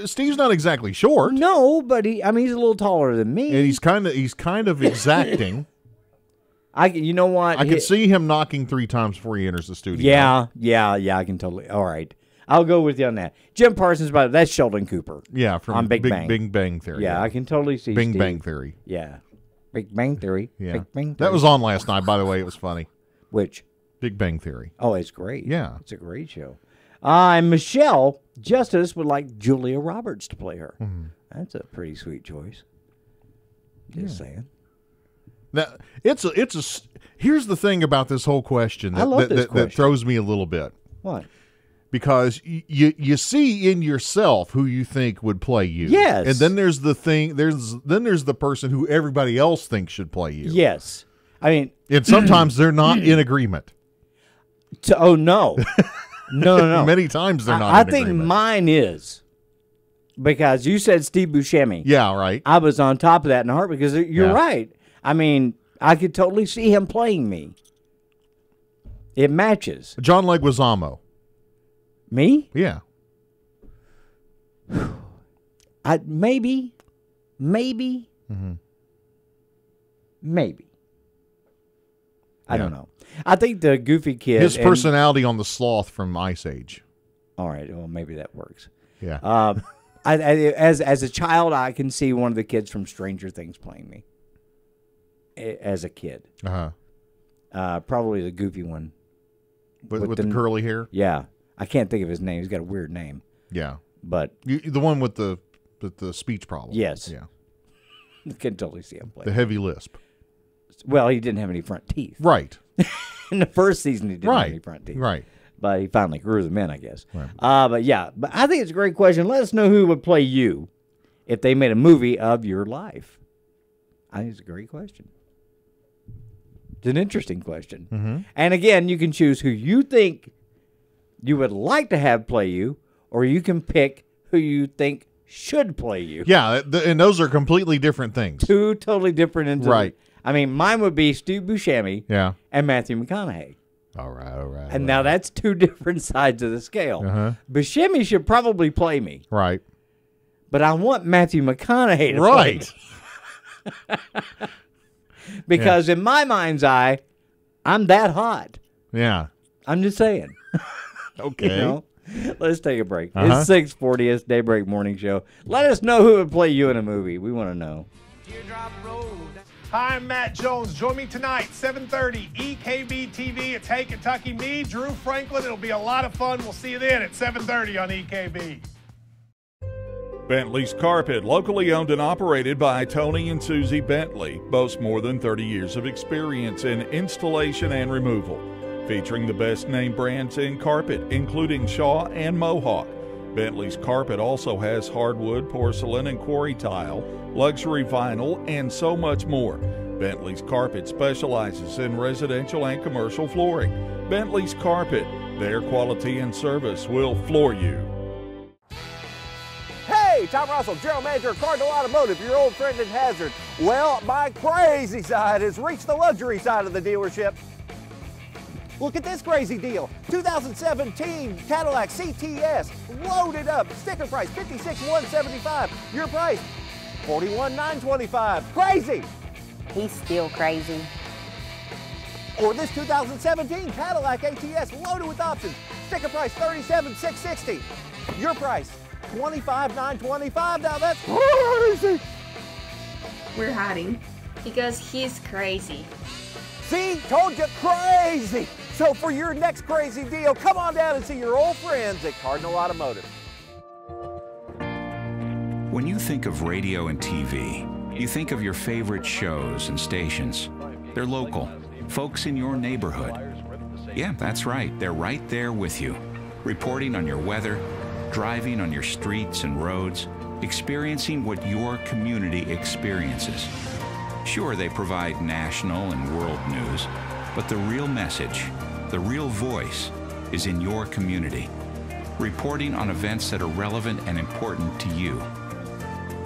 Steve's not exactly short. No, but he's a little taller than me. And he's kind of exacting. You know what? I can see him knocking 3 times before he enters the studio. Yeah, I can totally. All right. I'll go with you on that. Jim Parsons, that's Sheldon Cooper. Yeah, from on Big Bang. Big Bang Theory. Yeah, I can totally see Bing Steve. Bang Theory. Yeah. Big Bang Theory. Yeah. Big Bang Theory. That was on last night, by the way. It was funny. Which? Big Bang Theory. Oh, it's great. Yeah. It's a great show. And Michelle Justice would like Julia Roberts to play her. Mm-hmm. That's a pretty sweet choice. Just saying. Now, here's the thing about this whole question that throws me a little bit. What? Because you see in yourself who you think would play you. Yes. And then there's the person who everybody else thinks should play you. Yes. I mean, and sometimes they're not in agreement. Oh no. No. Many times they're not I in think agreement. mine is. Because you said Steve Buscemi. Yeah, right. I was on top of that in a heart because you're right. I mean, I could totally see him playing me. It matches. John Leguizamo. Me? Yeah. Maybe. Mm-hmm. Maybe. I don't know. I think the goofy kid. His personality on the sloth from Ice Age. All right. Well, maybe that works. Yeah. As a child, I can see one of the kids from Stranger Things playing me. As a kid. Uh-huh. Probably the goofy one. With the curly hair? Yeah. I can't think of his name. He's got a weird name. Yeah. But the one with the speech problem. Yes. Yeah. You can totally see him play. The heavy lisp. Well, he didn't have any front teeth. Right. In the first season, he didn't have any front teeth. Right. But he finally grew them in, I guess. Right. But I think it's a great question. Let us know who would play you if they made a movie of your life. I think it's a great question. It's an interesting question. Mm-hmm. And again, you can choose who you think you would like to have play you, or you can pick who you think should play you. Yeah, and those are completely different things. Two totally different. Right. I mean, mine would be Stu Buscemi and Matthew McConaughey. All right. And now that's two different sides of the scale. Uh-huh. Buscemi should probably play me. Right. But I want Matthew McConaughey to play me. Because in my mind's eye, I'm that hot. Yeah. I'm just saying. Okay. You know? Let's take a break. Uh-huh. It's 6:40. It's Daybreak Morning Show. Let us know who would play you in a movie. We want to know. Hi, I'm Matt Jones. Join me tonight, 7:30, EKB TV at Hey Kentucky. Me, Drew Franklin. It'll be a lot of fun. We'll see you then at 7:30 on EKB. Bentley's Carpet, locally owned and operated by Tony and Susie Bentley, boasts more than 30 years of experience in installation and removal, featuring the best name brands in carpet, including Shaw and Mohawk. Bentley's Carpet also has hardwood, porcelain, and quarry tile, luxury vinyl, and so much more. Bentley's Carpet specializes in residential and commercial flooring. Bentley's Carpet, their quality and service will floor you. Hey, Tom Russell, General Manager of Cardinal Automotive, your old friend at Hazard. Well, my crazy side has reached the luxury side of the dealership. Look at this crazy deal. 2017 Cadillac CTS, loaded up, sticker price $56,175. Your price, $41,925. Crazy! He's still crazy. Or this 2017 Cadillac ATS, loaded with options, sticker price $37,660. Your price, $25,925. Now that's crazy. We're hiding because he's crazy. See, told you, crazy. So for your next crazy deal, come on down and see your old friends at Cardinal Automotive. When you think of radio and TV, you think of your favorite shows and stations. They're local, folks in your neighborhood. Yeah, that's right. They're right there with you, reporting on your weather, driving on your streets and roads, experiencing what your community experiences. Sure, they provide national and world news, but the real message, the real voice, is in your community, reporting on events that are relevant and important to you.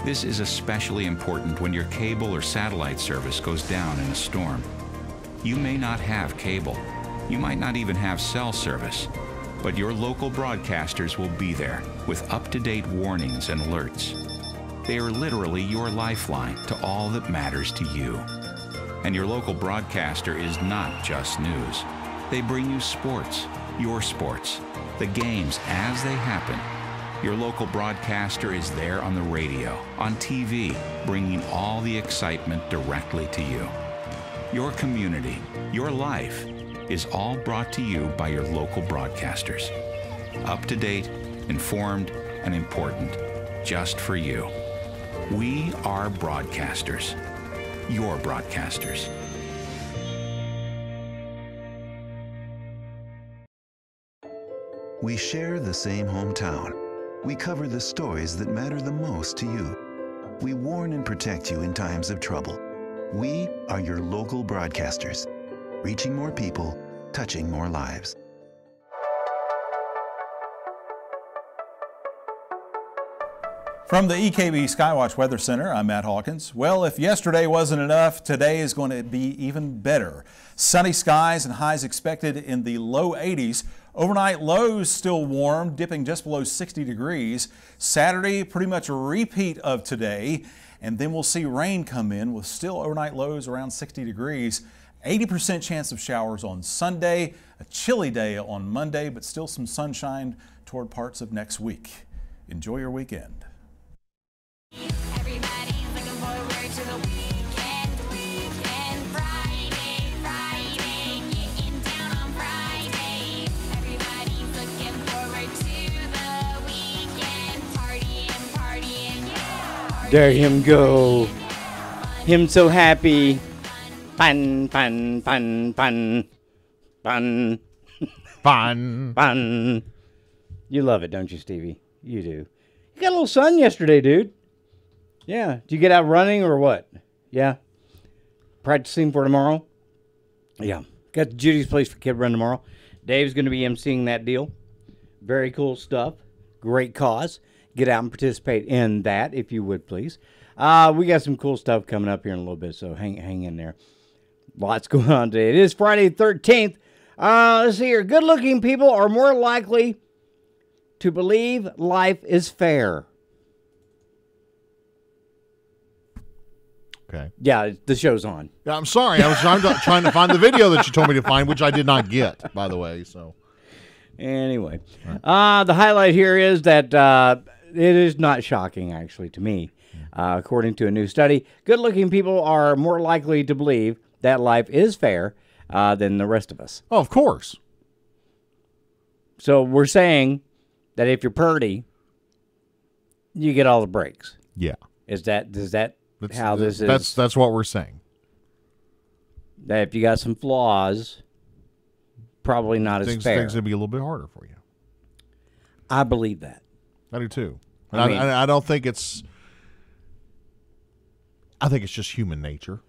This is especially important when your cable or satellite service goes down in a storm. You may not have cable. You might not even have cell service, but your local broadcasters will be there with up-to-date warnings and alerts. They are literally your lifeline to all that matters to you. And your local broadcaster is not just news. They bring you sports, your sports, the games as they happen. Your local broadcaster is there on the radio, on TV, bringing all the excitement directly to you. Your community, your life, is all brought to you by your local broadcasters. Up to date, informed, and important, just for you. We are broadcasters, your broadcasters. We share the same hometown. We cover the stories that matter the most to you. We warn and protect you in times of trouble. We are your local broadcasters, reaching more people, touching more lives. From the EKB Skywatch Weather Center, I'm Matt Hawkins. Well, if yesterday wasn't enough, today is going to be even better. Sunny skies and highs expected in the low 80s. Overnight lows still warm, dipping just below 60 degrees. Saturday, pretty much a repeat of today. And then we'll see rain come in with still overnight lows around 60 degrees. 80% chance of showers on Sunday, a chilly day on Monday, but still some sunshine toward parts of next week. Enjoy your weekend. Everybody's looking forward to the weekend, Friday, getting down on Friday. Everybody's looking forward to the weekend, partying, yeah. There him go. Him so happy. Fun. Fun. You love it, don't you, Stevie? You do. You got a little sun yesterday, dude. Yeah. Did you get out running or what? Yeah. Practicing for tomorrow? Yeah. Got the Judy's Place for Kid Run tomorrow. Dave's going to be emceeing that deal. Very cool stuff. Great cause. Get out and participate in that, if you would, please. We got some cool stuff coming up here in a little bit, so hang in there. Lots going on today. It is Friday the 13th. Let's see here. Good-looking people are more likely to believe life is fair. Okay. Yeah, the show's on. Yeah, I'm sorry. I was trying to find the video that you told me to find, which I did not get, by the way. So, anyway, the highlight here is that it is not shocking, actually, to me. According to a new study, good-looking people are more likely to believe that life is fair than the rest of us. Oh, of course. So we're saying that if you're purty, you get all the breaks. Yeah. Is that how this is? That's what we're saying. That if you got some flaws, probably not as fair. Things would be a little bit harder for you. I believe that. I do too. And I don't think it's. I think it's just human nature.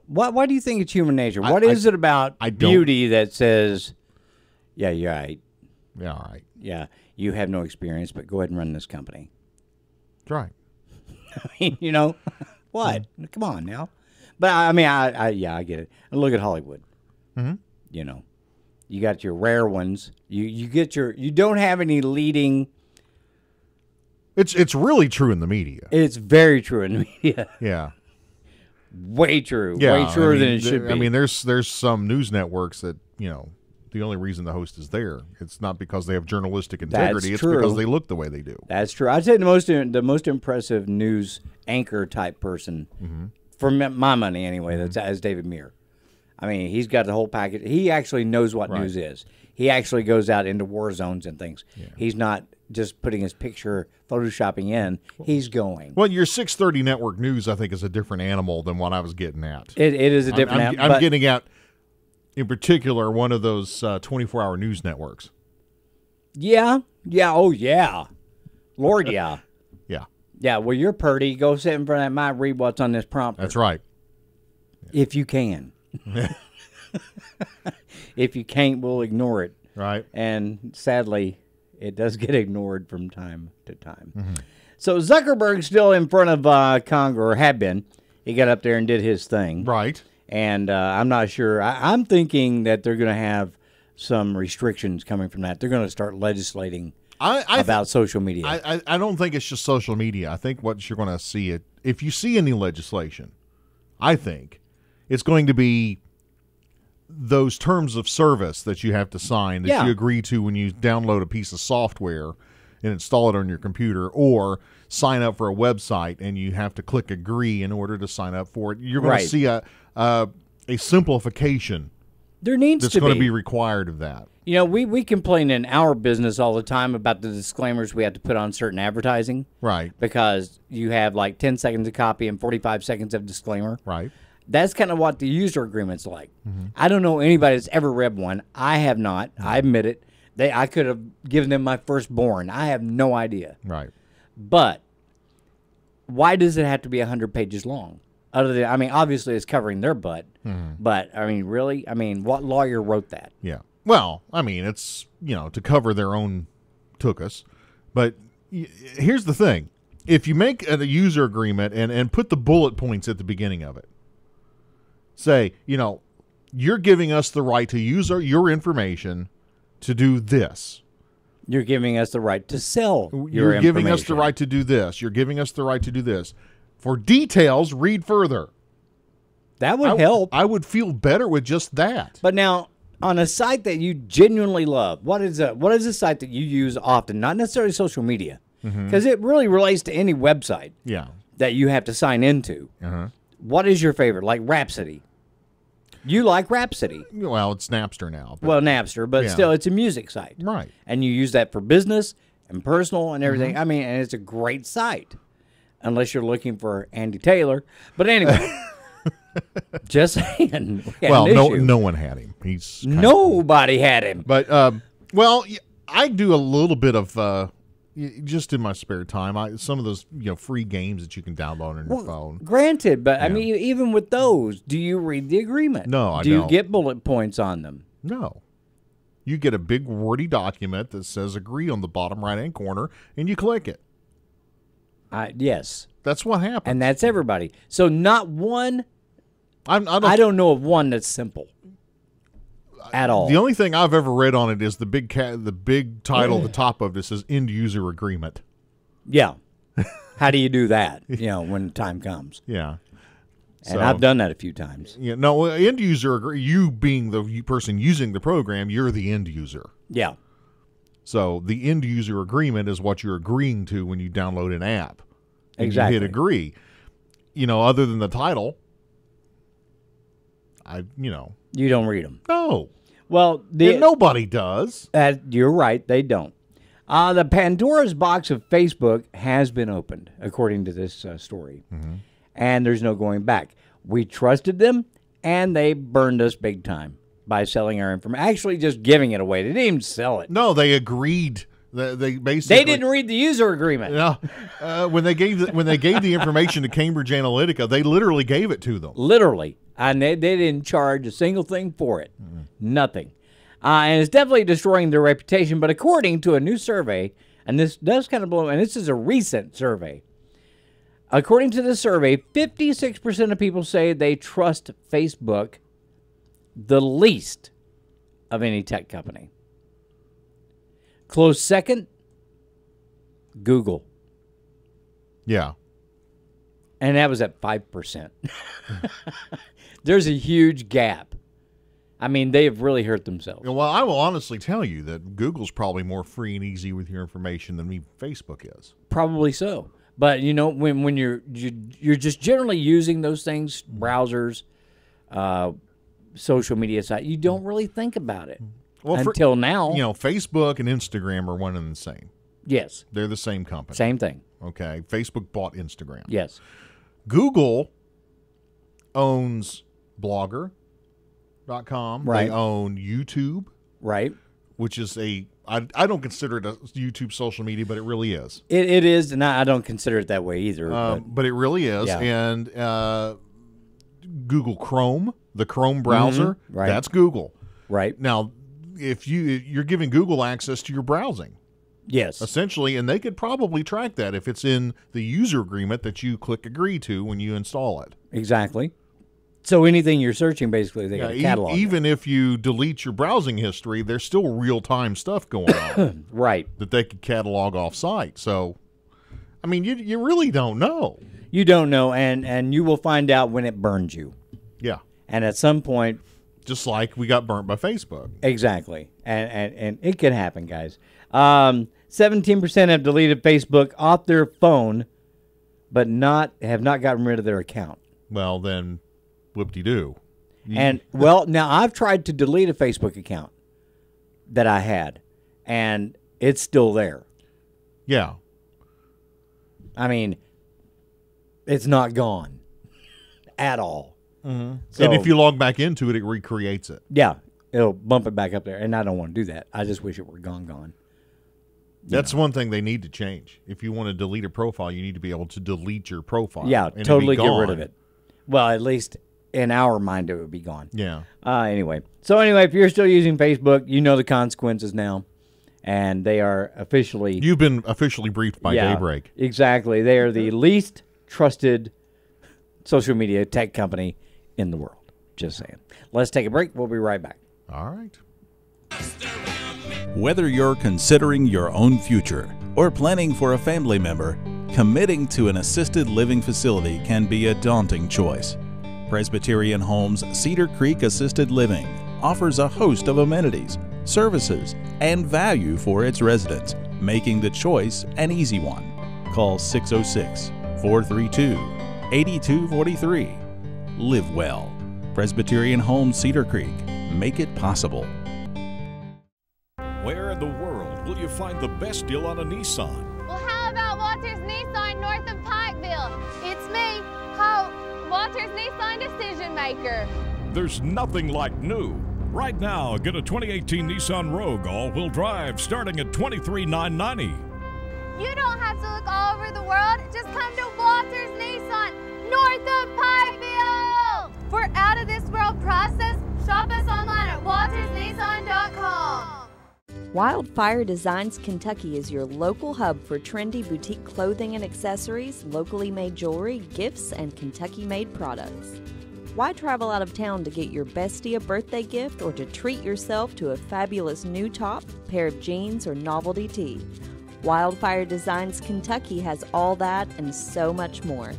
Why do you think it's human nature? What is it about beauty that says, yeah, you're right. Yeah, all right. Yeah, you have no experience, but go ahead and run this company. That's right. I mean, you know, what? Come on now. But I mean, I get it. And look at Hollywood. Mm-hmm. You know, you got your rare ones. You don't have any leading. It's really true in the media. It's very true in the media. Yeah. Way true. Yeah, way truer than it should be. I mean, there's some news networks that, you know, the only reason the host is there, it's not because they have journalistic integrity. That's it's true. because they look the way they do. That's true. I'd say the most impressive news anchor type person, for my money anyway, that's David Muir. I mean, he's got the whole package. He actually knows what news is. He actually goes out into war zones and things. Yeah. He's not just putting his picture, photoshopping in. He's going. Well, your 630 network news, I think, is a different animal than what I was getting at. It is a different animal. I'm getting at, in particular, one of those 24-hour news networks. Yeah. Yeah. Oh, yeah. Lord, yeah. Yeah. Yeah. Well, you're purty. Go sit in front of that mic, read what's on this prompter. That's right. If you can. If you can't, we'll ignore it. Right. And sadly, it does get ignored from time to time. So Zuckerberg's still in front of Congress, or had been. He got up there and did his thing. Right. And I'm not sure. I'm thinking that they're going to have some restrictions coming from that. They're going to start legislating about social media. I don't think it's just social media. I think what you're going to see, if you see any legislation, I think it's going to be those terms of service that you have to sign, that you agree to when you download a piece of software and install it on your computer, or sign up for a website and you have to click agree in order to sign up for it. You're going to see a simplification. There needs that's to going to be required of that. You know, we complain in our business all the time about the disclaimers we have to put on certain advertising. Right. Because you have like 10 seconds of copy and 45 seconds of disclaimer. Right. That's kind of what the user agreement's like. I don't know anybody that's ever read one. I have not. I admit it. I could have given them my firstborn. I have no idea. Right. But why does it have to be 100 pages long? Other than, I mean, obviously it's covering their butt. But, I mean, really? I mean, what lawyer wrote that? Yeah. Well, I mean, it's, to cover their own tuchus. But here's the thing. if you make a user agreement and put the bullet points at the beginning of it, say, you're giving us the right to use your information to do this. You're giving us the right to sell your You're giving us the right to do this. You're giving us the right to do this. For details, read further. That would help. I would feel better with just that. But now, on a site that you genuinely love, what is a site that you use often? Not necessarily social media, because it really relates to any website. Yeah. That you have to sign into. What is your favorite? Like Rhapsody. You like Rhapsody. Well, it's Napster now. Well, Napster, but still, it's a music site. Right. And you use that for business and personal and everything. I mean, and it's a great site, unless you're looking for Andy Taylor. But anyway, just saying. Well, no one had him. Nobody had him. But, I do a little bit of... just in my spare time, some of those free games that you can download on your phone. Granted, but I mean, even with those, do you read the agreement? No, I don't. Do you get bullet points on them? No. You get a big wordy document that says agree on the bottom right-hand corner, and you click it. Yes. That's what happens. And that's everybody. So not one... I don't know of one that's simple. At all. The only thing I've ever read on it is the big title at the top of this is end user agreement. Yeah. How do you do that? When time comes. Yeah. And I've done that a few times. Yeah. No, end user. You being the person using the program, you're the end user. Yeah. So the end user agreement is what you're agreeing to when you download an app. And exactly. You hit agree. Other than the title, You don't read them. No. Well, nobody does. You're right. They don't. The Pandora's box of Facebook has been opened, according to this story. And there's no going back. We trusted them, and they burned us big time by selling our information. Actually, just giving it away. They didn't even sell it. No, they agreed. They basically they didn't read the user agreement. No, when they gave the information to Cambridge Analytica, they literally gave it to them. Literally, and they didn't charge a single thing for it. Nothing. And it's definitely destroying their reputation. But according to a new survey, and this does kind of blow, and this is a recent survey. According to the survey, 56% of people say they trust Facebook the least of any tech company. Close second, Google. Yeah. And that was at 5%. There's a huge gap. I mean, they have really hurt themselves. Well, I will honestly tell you that Google's probably more free and easy with your information than Facebook is. Probably so. But, when you're just generally using those things, browsers, social media sites, you don't really think about it. Well, until now. Facebook and Instagram are one and the same. Yes. They're the same company. Same thing. Okay. Facebook bought Instagram. Yes. Google owns Blogger.com. Right. They own YouTube. Right. Which is I don't consider it a YouTube social media, but it really is. It is, and I don't consider it that way either. But it really is. Yeah. And Google Chrome, the Chrome browser, Right. that's Google. Right. Now, if you're giving Google access to your browsing. Yes. Essentially, and they could probably track that if it's in the user agreement that you click agree to when you install it. Exactly. So anything you're searching, basically, they got a catalog. Even if you delete your browsing history, there's still real-time stuff going on. Right. That they could catalog off-site. So, I mean, you really don't know. You don't know, and you will find out when it burns you. Yeah. And at some point... Just like we got burnt by Facebook. Exactly. And it can happen, guys. 17% have deleted Facebook off their phone, but have not gotten rid of their account. Well, then, whoop-de-doo. And, well, now I've tried to delete a Facebook account that I had, and it's still there. Yeah. I mean, it's not gone at all. Mm-hmm. So, and if you log back into it, it recreates it. Yeah. It'll bump it back up there, and I don't want to do that. I just wish it were gone. That's one thing they need to change. If you want to delete a profile, you need to be able to delete your profile. Yeah, totally get rid of it. Well, at least in our mind, it would be gone. Yeah. Anyway, if you're still using Facebook, you know the consequences now. and they are officially... You've been officially briefed by Daybreak. Exactly. They are the least trusted social media tech company in the world. Just saying. Let's take a break. We'll be right back. All right. Whether you're considering your own future or planning for a family member, committing to an assisted living facility can be a daunting choice. Presbyterian Homes Cedar Creek Assisted Living offers a host of amenities, services, and value for its residents, making the choice an easy one. Call 606-432-8243. Live well. Presbyterian Homes Cedar Creek. Make it possible. Where in the world will you find the best deal on a Nissan? Well, how about Walters Nissan north of Pikeville? It's me, Hope, Walters Nissan decision maker. There's nothing like new. Right now, get a 2018 Nissan Rogue all-wheel drive starting at $23,990. You don't have to look all over the world. Just come to Walters Nissan north of Pikeville. For out-of-this-world process, shop us online at waltersnissan.com. Wildfire Designs Kentucky is your local hub for trendy boutique clothing and accessories, locally made jewelry, gifts, and Kentucky-made products. Why travel out of town to get your bestie a birthday gift or to treat yourself to a fabulous new top, pair of jeans, or novelty tee? Wildfire Designs Kentucky has all that and so much more.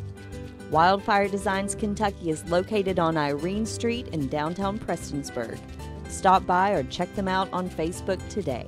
Wildfire Designs Kentucky is located on Irene Street in downtown Prestonsburg. Stop by or check them out on Facebook today.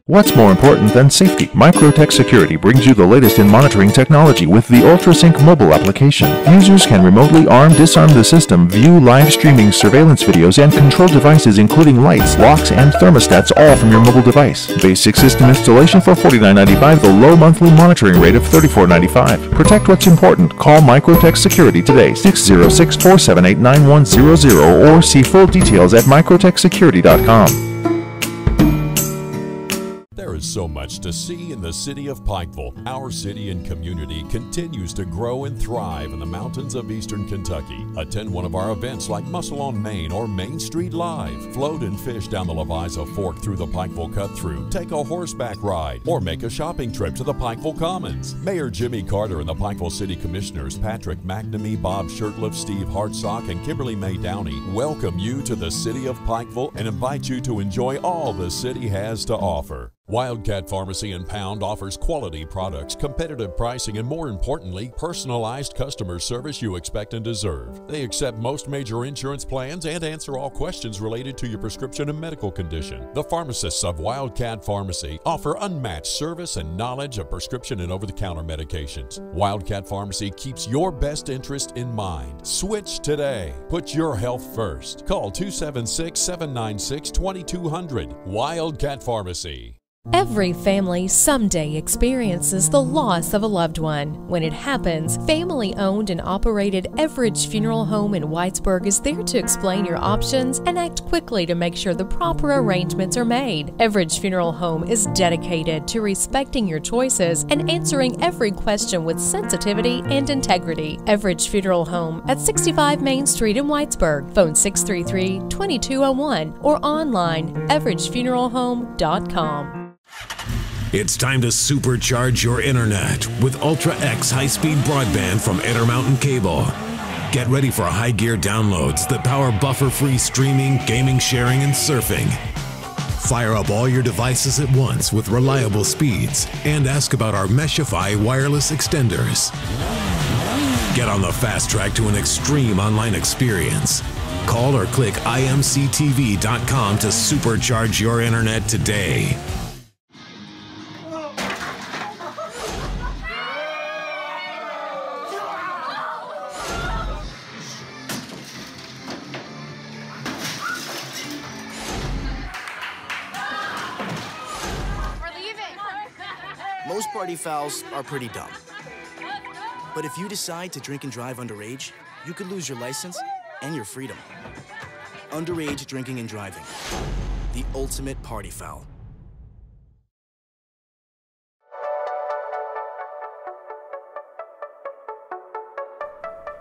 What's more important than safety? Microtech Security brings you the latest in monitoring technology with the UltraSync mobile application. Users can remotely disarm the system, view live streaming surveillance videos, and control devices including lights, locks, and thermostats all from your mobile device. Basic system installation for $49.95, the low monthly monitoring rate of $34.95. Protect what's important. Call Microtech Security today, 606-478-9100, or see full details at microtechsecurity.com. There is so much to see in the city of Pikeville. Our city and community continues to grow and thrive in the mountains of eastern Kentucky. Attend one of our events like Muscle on Main or Main Street Live. Float and fish down the Leviza Fork through the Pikeville Cut-Through. Take a horseback ride or make a shopping trip to the Pikeville Commons. Mayor Jimmy Carter and the Pikeville City Commissioners Patrick McNamee, Bob Shirtliff, Steve Hartsock, and Kimberly May Downey welcome you to the city of Pikeville and invite you to enjoy all the city has to offer. Wildcat Pharmacy and Pound offers quality products, competitive pricing, and more importantly, personalized customer service you expect and deserve. They accept most major insurance plans and answer all questions related to your prescription and medical condition. The pharmacists of Wildcat Pharmacy offer unmatched service and knowledge of prescription and over-the-counter medications. Wildcat Pharmacy keeps your best interest in mind. Switch today. Put your health first. Call 276-796-2200. Wildcat Pharmacy. Every family someday experiences the loss of a loved one. When it happens, family-owned and operated Everidge Funeral Home in Whitesburg is there to explain your options and act quickly to make sure the proper arrangements are made. Everidge Funeral Home is dedicated to respecting your choices and answering every question with sensitivity and integrity. Everidge Funeral Home at 65 Main Street in Whitesburg. Phone 633-2201 or online everidgefuneralhome.com. It's time to supercharge your internet with Ultra X high-speed broadband from Intermountain Cable. Get ready for high gear downloads that power buffer-free streaming, gaming, sharing, and surfing. Fire up all your devices at once with reliable speeds and ask about our Meshify wireless extenders. Get on the fast track to an extreme online experience. Call or click imctv.com to supercharge your internet today. Most party fouls are pretty dumb. But if you decide to drink and drive underage, you could lose your license and your freedom. Underage drinking and driving. The ultimate party foul.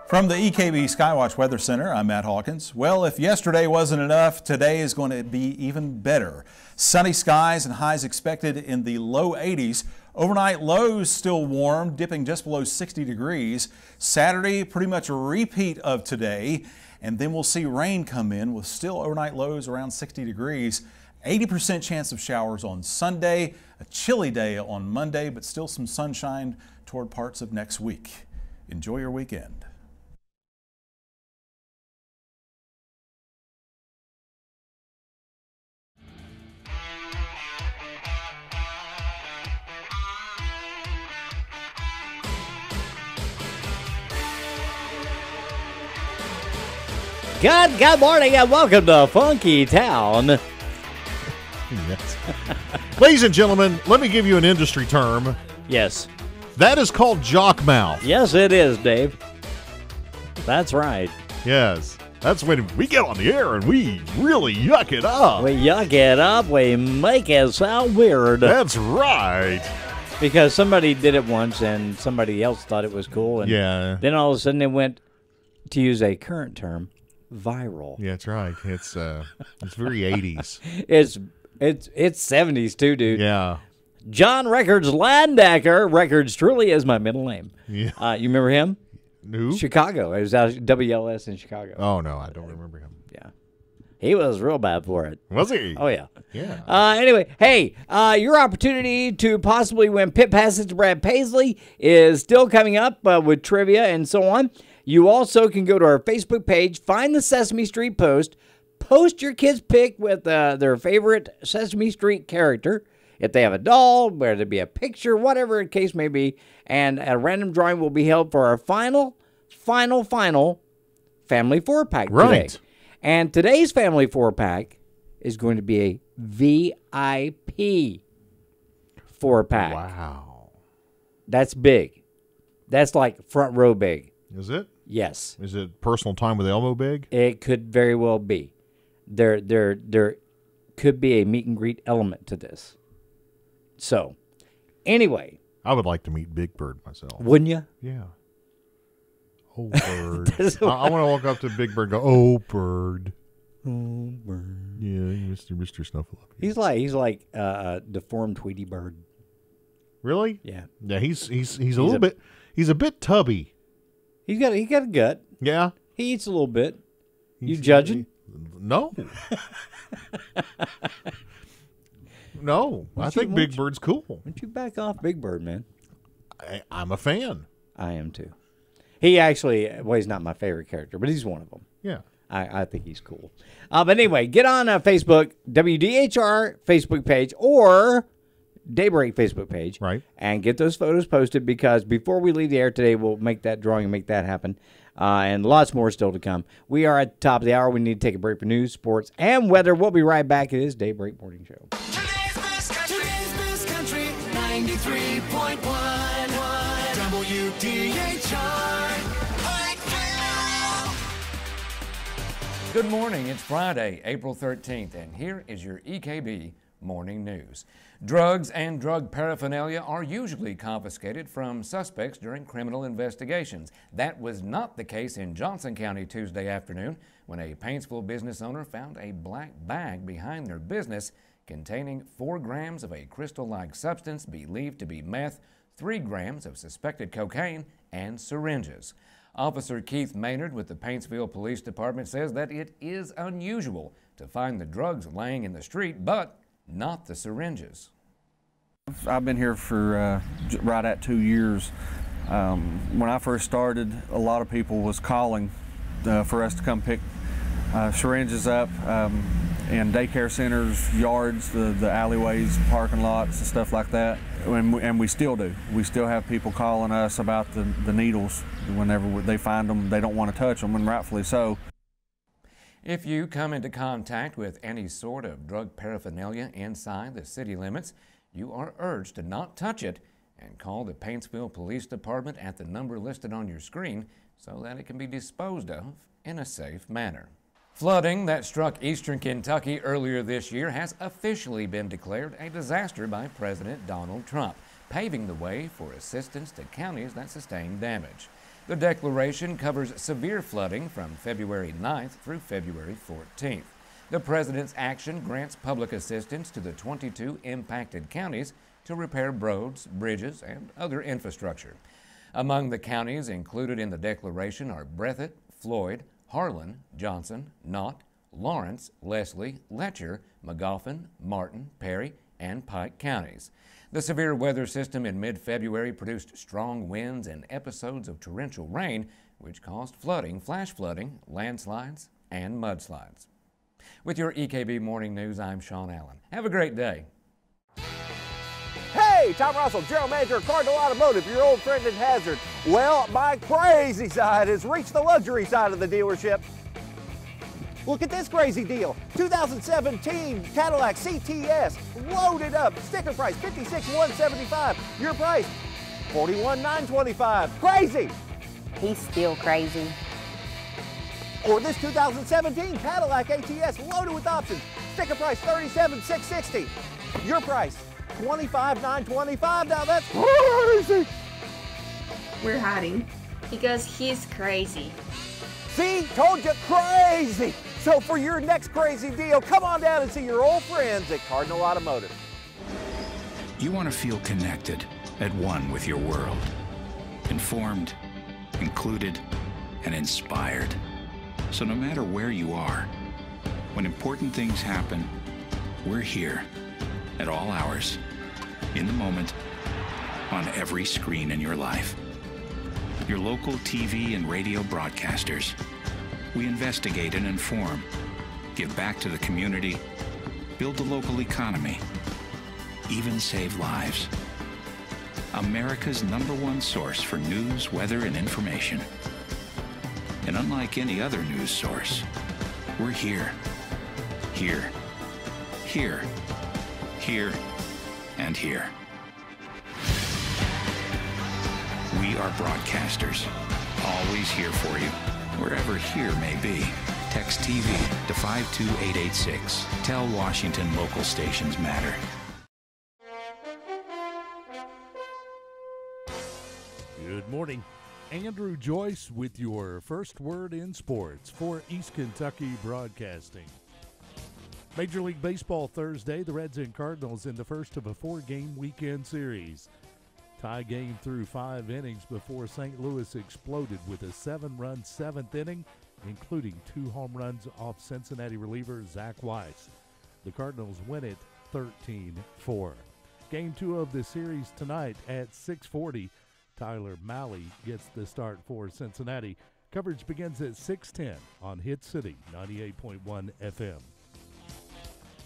From the EKB Skywatch Weather Center, I'm Matt Hawkins. Well, if yesterday wasn't enough, today is going to be even better. Sunny skies and highs expected in the low 80s. Overnight lows still warm, dipping just below 60 degrees. Saturday, pretty much a repeat of today. And then we'll see rain come in with still overnight lows around 60 degrees. 80% chance of showers on Sunday, a chilly day on Monday, but still some sunshine toward parts of next week. Enjoy your weekend. Good morning and welcome to Funky Town. Yes. Ladies and gentlemen, let me give you an industry term. Yes. That is called jock mouth. Yes, it is, Dave. That's right. Yes. That's when we get on the air and we really yuck it up. We yuck it up. We make it sound weird. That's right. Because somebody did it once and somebody else thought it was cool. And yeah. Then all of a sudden it went, to use a current term, viral. Yeah, that's right. It's very 80s. It's 70s too, dude. Yeah. John Records Landacker. Records truly is my middle name. Yeah. You remember him? Who? Chicago. It was out of WLS in Chicago. Oh, no, I don't remember him. Yeah. He was real bad for it. Was he? Oh, yeah. Yeah. Anyway, hey, your opportunity to possibly win pit passes to Brad Paisley is still coming up with trivia and so on. You also can go to our Facebook page, find the Sesame Street post your kid's pick with their favorite Sesame Street character. If they have a doll, whether it be a picture, whatever the case may be, and a random drawing will be held for our final Family 4-Pack right. today. And today's Family 4-Pack is going to be a VIP 4-Pack. Wow. That's big. That's like front row big. Is it? Yes. Is it personal time with Elmo big? It could very well be. There could be a meet and greet element to this. So, anyway. I would like to meet Big Bird myself. Wouldn't you? Yeah. Oh, Bird. I want to walk up to Big Bird and go, oh, Bird. Oh, Bird. Yeah, Mr. Snuffleupagus. He's like a deformed Tweety Bird. Really? Yeah. Yeah, he's a bit tubby. He's got a gut. Yeah. He eats a little bit. You judging? No. No. I think Big Bird's cool. Why don't you back off Big Bird, man? I'm a fan. I am too. He actually, well, he's not my favorite character, but he's one of them. Yeah. I think he's cool. But anyway, get on Facebook, WDHR Facebook page, or Daybreak Facebook page. Right. And get those photos posted, because before we leave the air today, we'll make that drawing and make that happen. And lots more still to come. We are at the top of the hour. We need to take a break for news, sports, and weather. We'll be right back. It is Daybreak Morning Show. Today's best country, 93.1 WDHR. Good morning. It's Friday, April 13th, and here is your EKB Morning News. Drugs and drug paraphernalia are usually confiscated from suspects during criminal investigations. That was not the case in Johnson County Tuesday afternoon, when a Paintsville business owner found a black bag behind their business containing 4 grams of a crystal-like substance believed to be meth, 3 grams of suspected cocaine, and syringes. Officer Keith Maynard with the Paintsville Police Department says that it is unusual to find the drugs laying in the street, but not the syringes. I've been here for right at 2 years. When I first started, a lot of people was calling for us to come pick syringes up in daycare centers, yards, the alleyways, parking lots, and stuff like that. And we still do. We still have people calling us about the needles. Whenever they find them, they don't want to touch them, and rightfully so. If you come into contact with any sort of drug paraphernalia inside the city limits, you are urged to not touch it and call the Paintsville Police Department at the number listed on your screen so that it can be disposed of in a safe manner. Flooding that struck eastern Kentucky earlier this year has officially been declared a disaster by President Donald Trump, paving the way for assistance to counties that sustained damage. The declaration covers severe flooding from February 9th through February 14th. The President's action grants public assistance to the 22 impacted counties to repair roads, bridges, and other infrastructure. Among the counties included in the declaration are Breathitt, Floyd, Harlan, Johnson, Knott, Lawrence, Leslie, Letcher, Magoffin, Martin, Perry, and Pike counties. The severe weather system in mid-February produced strong winds and episodes of torrential rain, which caused flooding, flash flooding, landslides, and mudslides. With your EKB Morning News, I'm Sean Allen. Have a great day. Hey, Tom Russell, General Manager of Cardinal Automotive, your old friend at Hazard. Well, my crazy side has reached the luxury side of the dealership. Look at this crazy deal. 2017 Cadillac CTS, loaded up, sticker price $56,175. Your price, $41,925. Crazy! He's still crazy. Or this 2017 Cadillac ATS, loaded with options, sticker price $37,660. Your price, $25,925. Now that's crazy! We're hiding because he's crazy. See, told you, crazy! So for your next crazy deal, come on down and see your old friends at Cardinal Automotive. You want to feel connected, at one with your world. Informed, included, and inspired. So no matter where you are, when important things happen, we're here at all hours, in the moment, on every screen in your life. Your local TV and radio broadcasters. We investigate and inform, give back to the community, build the local economy, even save lives. America's #1 source for news, weather, and information. And unlike any other news source, we're here, here, here, here, and here. We are broadcasters, always here for you, wherever here may be. Text TV to 52886. Tell Washington local stations matter. Good morning. Andrew Joyce with your first word in sports for East Kentucky Broadcasting. Major League Baseball Thursday, the Reds and Cardinals in the first of a 4-game weekend series. Tie game through 5 innings before St. Louis exploded with a 7-run 7th inning, including 2 home runs off Cincinnati reliever Zach Weiss. The Cardinals win it 13-4. Game 2 of the series tonight at 6:40. Tyler Mahle gets the start for Cincinnati. Coverage begins at 6:10 on Hit City 98.1 FM.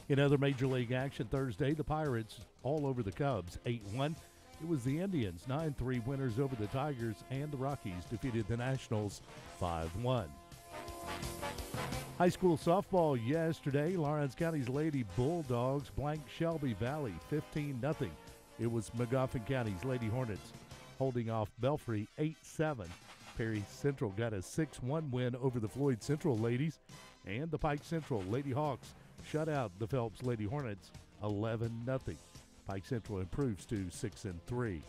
In other Major League action Thursday, the Pirates all over the Cubs 8-1. It was the Indians 9-3 winners over the Tigers, and the Rockies defeated the Nationals 5-1. High school softball yesterday, Lawrence County's Lady Bulldogs blanked Shelby Valley 15-0. It was Magoffin County's Lady Hornets holding off Belfry 8-7. Perry Central got a 6-1 win over the Floyd Central Ladies, and the Pike Central Lady Hawks shut out the Phelps Lady Hornets 11-0. Pike Central improves to 6-3.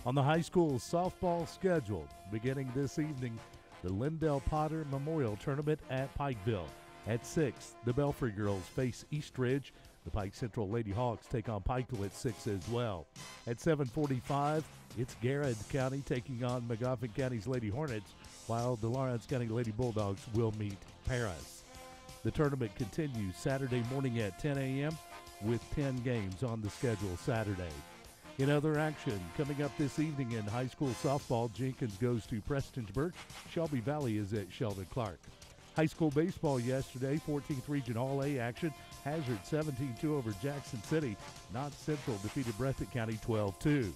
On the high school softball schedule, beginning this evening, the Lindell Potter Memorial Tournament at Pikeville. At 6, the Belfry girls face East Ridge. The Pike Central Lady Hawks take on Pikeville at 6 as well. At 7:45, it's Garrett County taking on Magoffin County's Lady Hornets, while the Lawrence County Lady Bulldogs will meet Paris. The tournament continues Saturday morning at 10 a.m. with 10 games on the schedule Saturday. In other action, coming up this evening in high school softball, Jenkins goes to Prestonsburg. Shelby Valley is at Sheldon Clark. High school baseball yesterday, 14th Region All-A action. Hazard 17-2 over Jackson City. Knott Central defeated Breathitt County 12-2.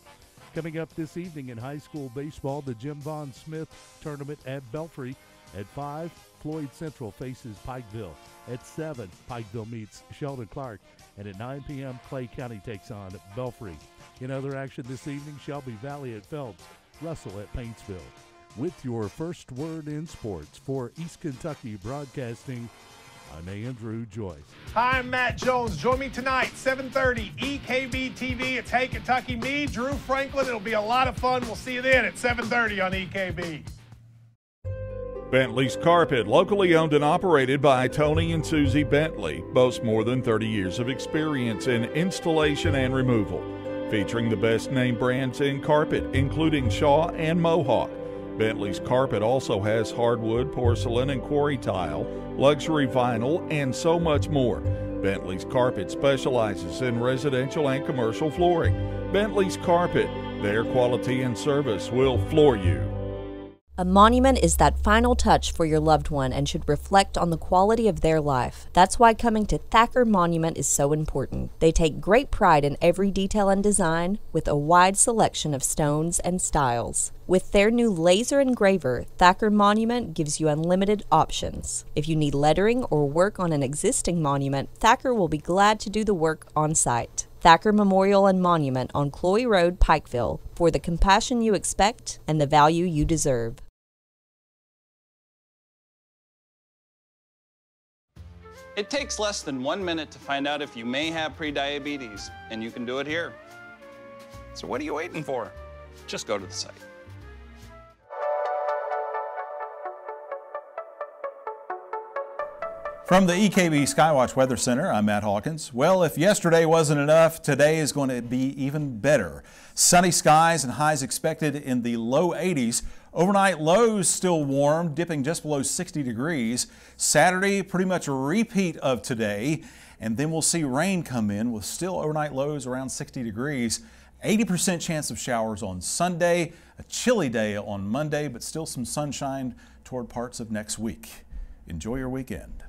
Coming up this evening in high school baseball, the Jim Vaughn Smith tournament at Belfry. At 5, Floyd Central faces Pikeville. At 7, Pikeville meets Sheldon Clark. And at 9 p.m., Clay County takes on Belfry. In other action this evening, Shelby Valley at Phelps, Russell at Paintsville. With your first word in sports for East Kentucky Broadcasting, I'm Andrew Joyce. Hi, I'm Matt Jones. Join me tonight, 7:30, EKB TV. It's Hey Kentucky. Me, Drew Franklin. It'll be a lot of fun. We'll see you then at 7:30 on EKB. Bentley's Carpet, locally owned and operated by Tony and Susie Bentley, boasts more than 30 years of experience in installation and removal, featuring the best name brands in carpet, including Shaw and Mohawk. Bentley's Carpet also has hardwood, porcelain, and quarry tile, luxury vinyl, and so much more. Bentley's Carpet specializes in residential and commercial flooring. Bentley's Carpet, their quality and service will floor you. A monument is that final touch for your loved one and should reflect on the quality of their life. That's why coming to Thacker Monument is so important. They take great pride in every detail and design with a wide selection of stones and styles. With their new laser engraver, Thacker Monument gives you unlimited options. If you need lettering or work on an existing monument, Thacker will be glad to do the work on site. Thacker Memorial and Monument on Cloy Road, Pikeville, for the compassion you expect and the value you deserve. It takes less than 1 minute to find out if you may have prediabetes, and you can do it here. So what are you waiting for? Just go to the site. From the EKB Skywatch Weather Center, I'm Matt Hawkins. Well, if yesterday wasn't enough, today is going to be even better. Sunny skies and highs expected in the low 80s. Overnight lows still warm, dipping just below 60 degrees. Saturday, pretty much a repeat of today. And then we'll see rain come in with still overnight lows around 60 degrees. 80% chance of showers on Sunday, a chilly day on Monday, but still some sunshine toward parts of next week. Enjoy your weekend.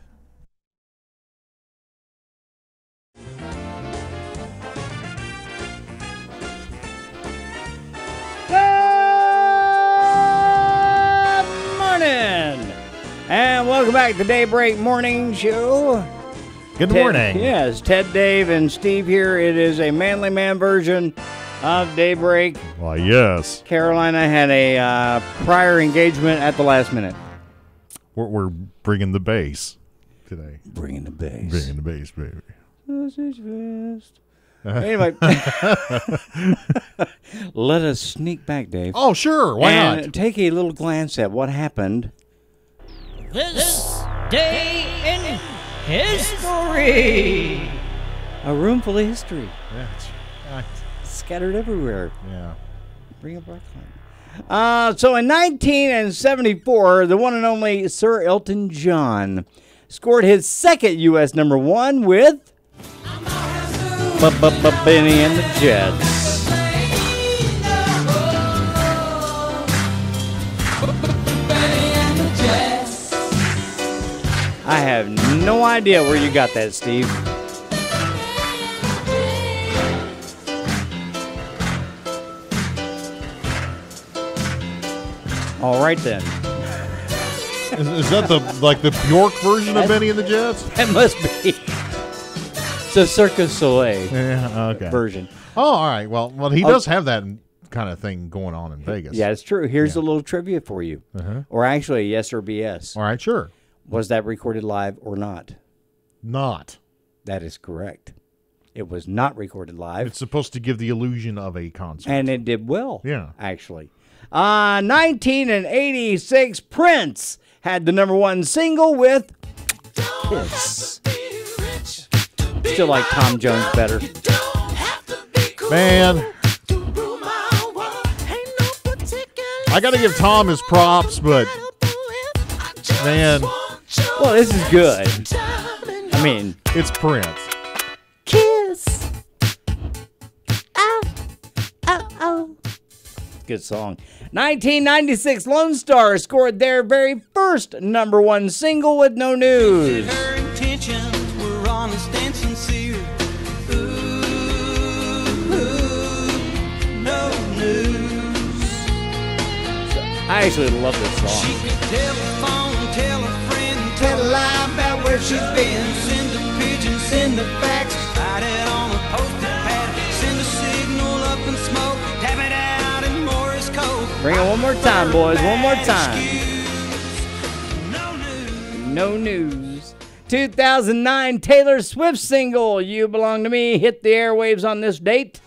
And welcome back to Daybreak Morning Show. Good morning. Yes, Ted, Dave, and Steve here. It is a manly man version of Daybreak. Why, yes. Carolina had a prior engagement at the last minute. We're bringing the bass today. Bringing the bass. Bringing the bass, baby. Anyway, let us sneak back, Dave. Oh, sure. Why and not? Take a little glance at what happened. This day in history. A room full of history. Yeah, scattered everywhere. Yeah. Bring it back home. So in 1974, the one and only Sir Elton John scored his second U.S. #1 with Benny and the Jets. I have no idea where you got that, Steve. All right then. Is that the Bjork version of Benny and the Jets? That must be. It's a Cirque du Soleil version. Oh, all right. Well, he does have that kind of thing going on in Vegas. Yeah, it's true. Here's a little trivia for you. Or actually, yes or BS. All right, sure. Was that recorded live or not? Not. That is correct. It was not recorded live. It's supposed to give the illusion of a concert. And it did well. Yeah. Actually. 1986, Prince had the #1 single with Kiss. Still like Tom Jones better. Man. I got to give Tom his props, but man. Well, this is good. I mean, it's Prince. Kiss. Oh, oh, oh. Good song. 1996, Lone Star scored their very first #1 single with No News. Her intentions were honest and sincere. No news. I actually love this song. She could telephone, tell a friend, tell a lie about where she's been. Send a pigeon, send a fax, write it on a post-it pad, send a signal up in smoke, tap it out in Morse code. Bring it one more time, boys. One more time. No news. 2009 Taylor Swift single, You Belong to Me, hit the airwaves on this date.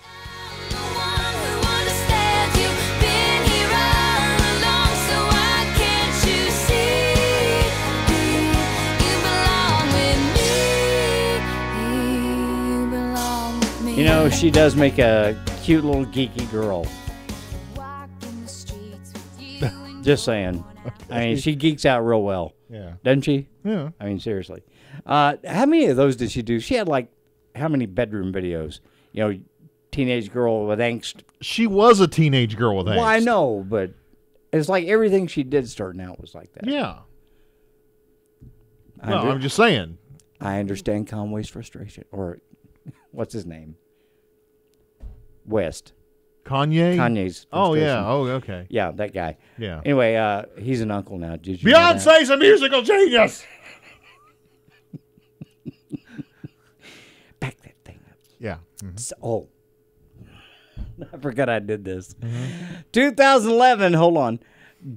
You know, she does make a cute little geeky girl. Just saying. I mean, she geeks out real well. Yeah. Doesn't she? Yeah. I mean, seriously. How many of those did she do? She had, like, how many bedroom videos? You know, teenage girl with angst. She was a teenage girl with angst. Well, I know, but it's like everything she did starting out was like that. Yeah. No, I'm just saying. I understand Conway's frustration. Or, what's his name? West. Kanye? Kanye's. Oh, yeah. frustration. Oh, okay. Yeah, that guy. Yeah. Anyway, he's an uncle now. Did you know that? Beyonce's a musical genius. Back that thing up. Yeah. Mm-hmm. So, I forgot I did this. 2011, hold on.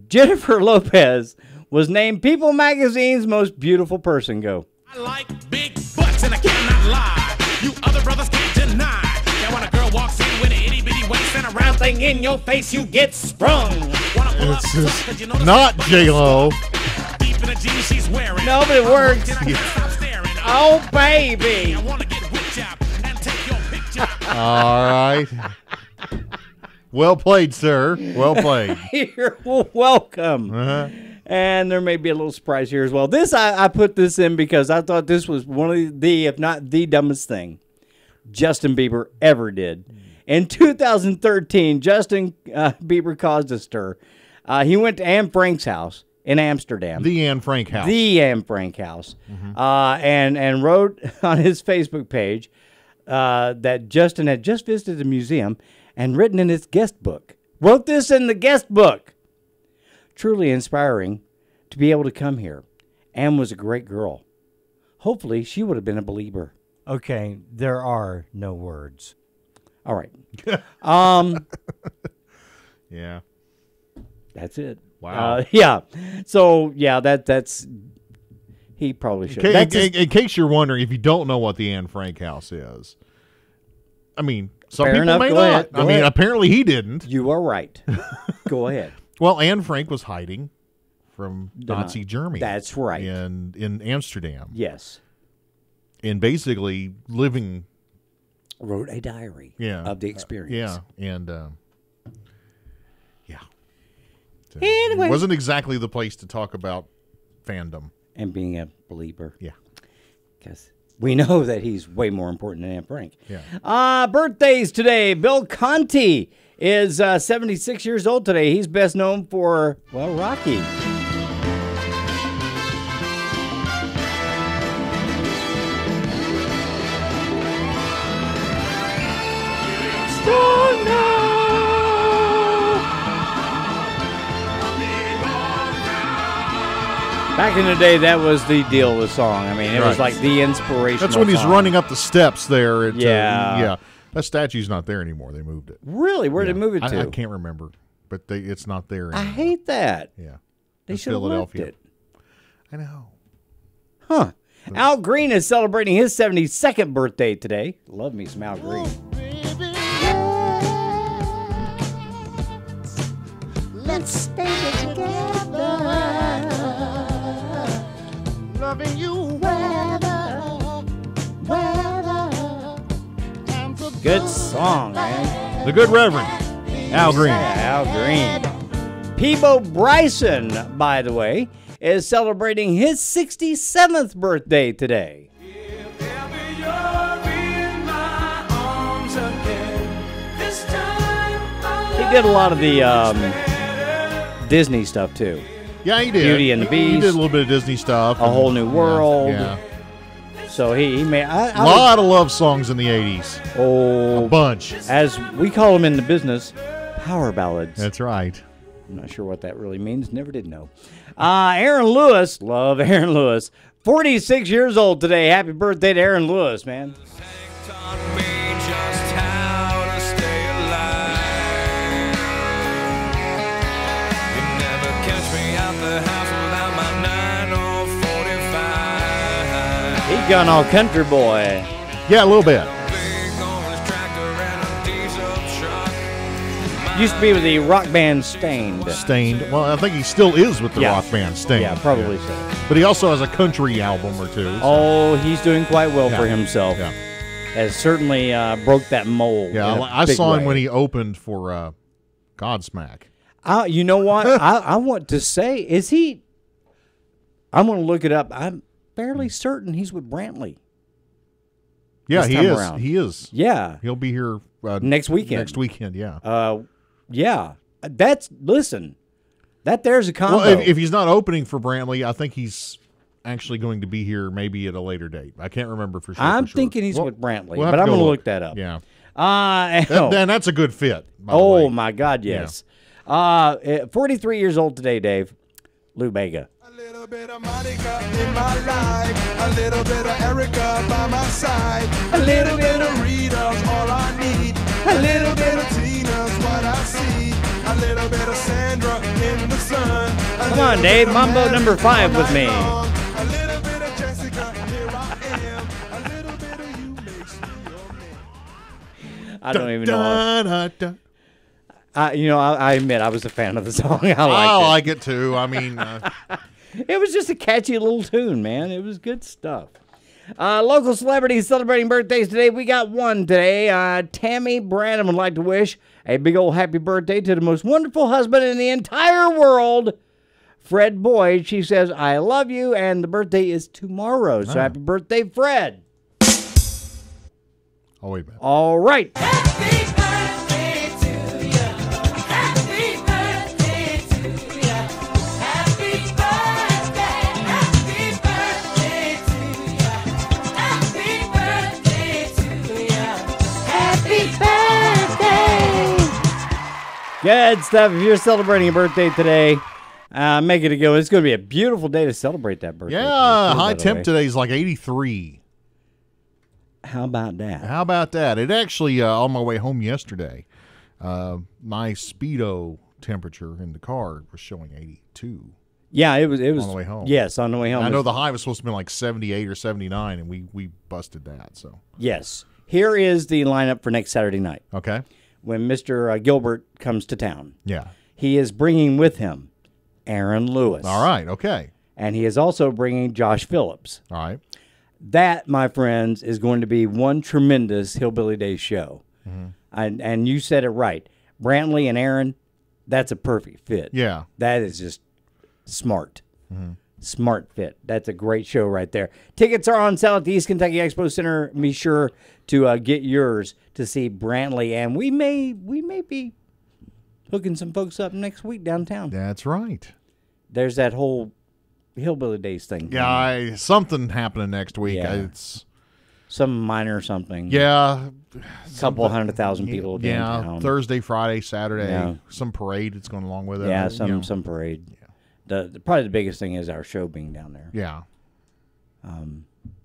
Jennifer Lopez was named People Magazine's most beautiful person. Go. I like big butts and I cannot lie. You other brothers can't deny. That when a girl walks in with an itty bitty waist and a round thing in your face, you get sprung. It's just not J-Lo. Deep in the jeans she's wearing. No, but it works. Oh, baby. All right. Well played, sir. Well played. You're welcome. And there may be a little surprise here as well. This, I put this in because I thought this was one of the, if not the dumbest thing Justin Bieber ever did. In 2013, Justin Bieber caused a stir. He went to Anne Frank's house in Amsterdam. The Anne Frank house. The Anne Frank house. And wrote on his Facebook page that Justin had just visited the museum and written in his guest book. Wrote this in the guest book. Truly inspiring to be able to come here. Anne was a great girl. Hopefully, she would have been a believer. Okay, there are no words. All right. Yeah. That's it. Wow. Yeah. So, yeah, that's... He probably should. In case you're wondering, if you don't know what the Anne Frank house is, I mean, some Fair people enough. may Go not. ahead. Go I mean, ahead. apparently he didn't. You are right. Go ahead. Well, Anne Frank was hiding from Nazi Germany. That's right. In Amsterdam. Yes. And basically living... Wrote a diary of the experience. Yeah. And, yeah. So Anyway. It wasn't exactly the place to talk about fandom. And being a believer. Yeah. Because we know that he's way more important than Anne Frank. Yeah. Birthdays today. Bill Conti is 76 years old today. He's best known for, well, Rocky. Back in the day, that was the deal with the song. I mean, it was like the inspiration. That's when he's running up the steps there. Yeah. That statue's not there anymore. They moved it. Really? Where did they move it to? I can't remember, but it's not there anymore. I hate that. Yeah. They In should have left Philadelphia. it. I know. Huh. Al Green is celebrating his 72nd birthday today. Love me some Al Green. Let's stay together. Loving you Good song, man. The Good Reverend Al Green. Yeah, Al Green. Peebo Bryson, by the way, is celebrating his 67th birthday today. He did a lot of the Disney stuff too. Yeah, he did. Beauty and the Beast. He did a little bit of Disney stuff. A Whole New World. Yeah. So he made A lot of love songs in the 80s. Oh, a bunch. As we call them in the business, power ballads. That's right. I'm not sure what that really means. Never did know. Aaron Lewis, love Aaron Lewis. 46 years old today. Happy birthday to Aaron Lewis, man. You've gone all country boy. Yeah, a little bit. Used to be with the rock band Stained. Stained. Well, I think he still is with the rock band Stained. Yeah, probably so. But he also has a country album or two. So. Oh, he's doing quite well for himself. Yeah. Has certainly broke that mold. Yeah, I saw him when he opened for Godsmack. You know what? I want to say, is he? I'm going to look it up. I'm fairly certain he's with Brantley. Yeah, he is. Around. He is. Yeah. He'll be here next weekend. Next weekend, yeah. Yeah. Listen, that there's a combo. Well, if he's not opening for Brantley, I think he's actually going to be here maybe at a later date. I can't remember for sure. I'm thinking he's with Brantley, we'll but I'm going to look that up. Yeah. Then that's a good fit. Oh, my God, yes. 43 years old today, Dave. Lou Bega. A little bit of Monica in my life, a little bit of Erica by my side, a little bit of Rita's all I need, a little bit of Tina's what I see, a little bit of Sandra in the sun. Come on, Dave, Mambo number 5 with me. A little bit of Jessica, here I am, a little bit of you makes me your man. I don't even know. I admit I was a fan of the song. I like it too. I mean, it was just a catchy little tune, man. It was good stuff. Local celebrities celebrating birthdays today. We got one today. Tammy Branham would like to wish a big old happy birthday to the most wonderful husband in the entire world, Fred Boyd. She says, I love you, and the birthday is tomorrow. So happy birthday, Fred. Oh, wait a minute. All right. Good stuff. If you're celebrating a birthday today, make it a go. It's going to be a beautiful day to celebrate that birthday. Yeah, high temp today is like 83. How about that? How about that? It actually, on my way home yesterday, my Speedo temperature in the car was showing 82. Yeah, it was on the way home. Yes, on the way home. I know the high was supposed to be like 78 or 79, and we busted that. So yes, here is the lineup for next Saturday night. Okay. When Mr. Gilbert comes to town. Yeah. He is bringing with him Aaron Lewis. All right, okay. And he is also bringing Josh Phillips. All right. That, my friends, is going to be one tremendous Hillbilly Days show. Mm-hmm. And you said it right. Brantley and Aaron, that's a perfect fit. Yeah. That is just smart. Mm-hmm. Smart fit. That's a great show right there. Tickets are on sale at the East Kentucky Expo Center. Be sure to get yours to see Brantley, and we may be hooking some folks up next week downtown. That's right. There's that whole Hillbilly Days thing. Yeah, something happening next week. Yeah. It's some minor something. Yeah, a couple 100,000 people downtown. Yeah, Thursday, Friday, Saturday, Yeah. some parade that's going along with it. Yeah, you know. some parade. Probably the biggest thing is our show being down there. Yeah.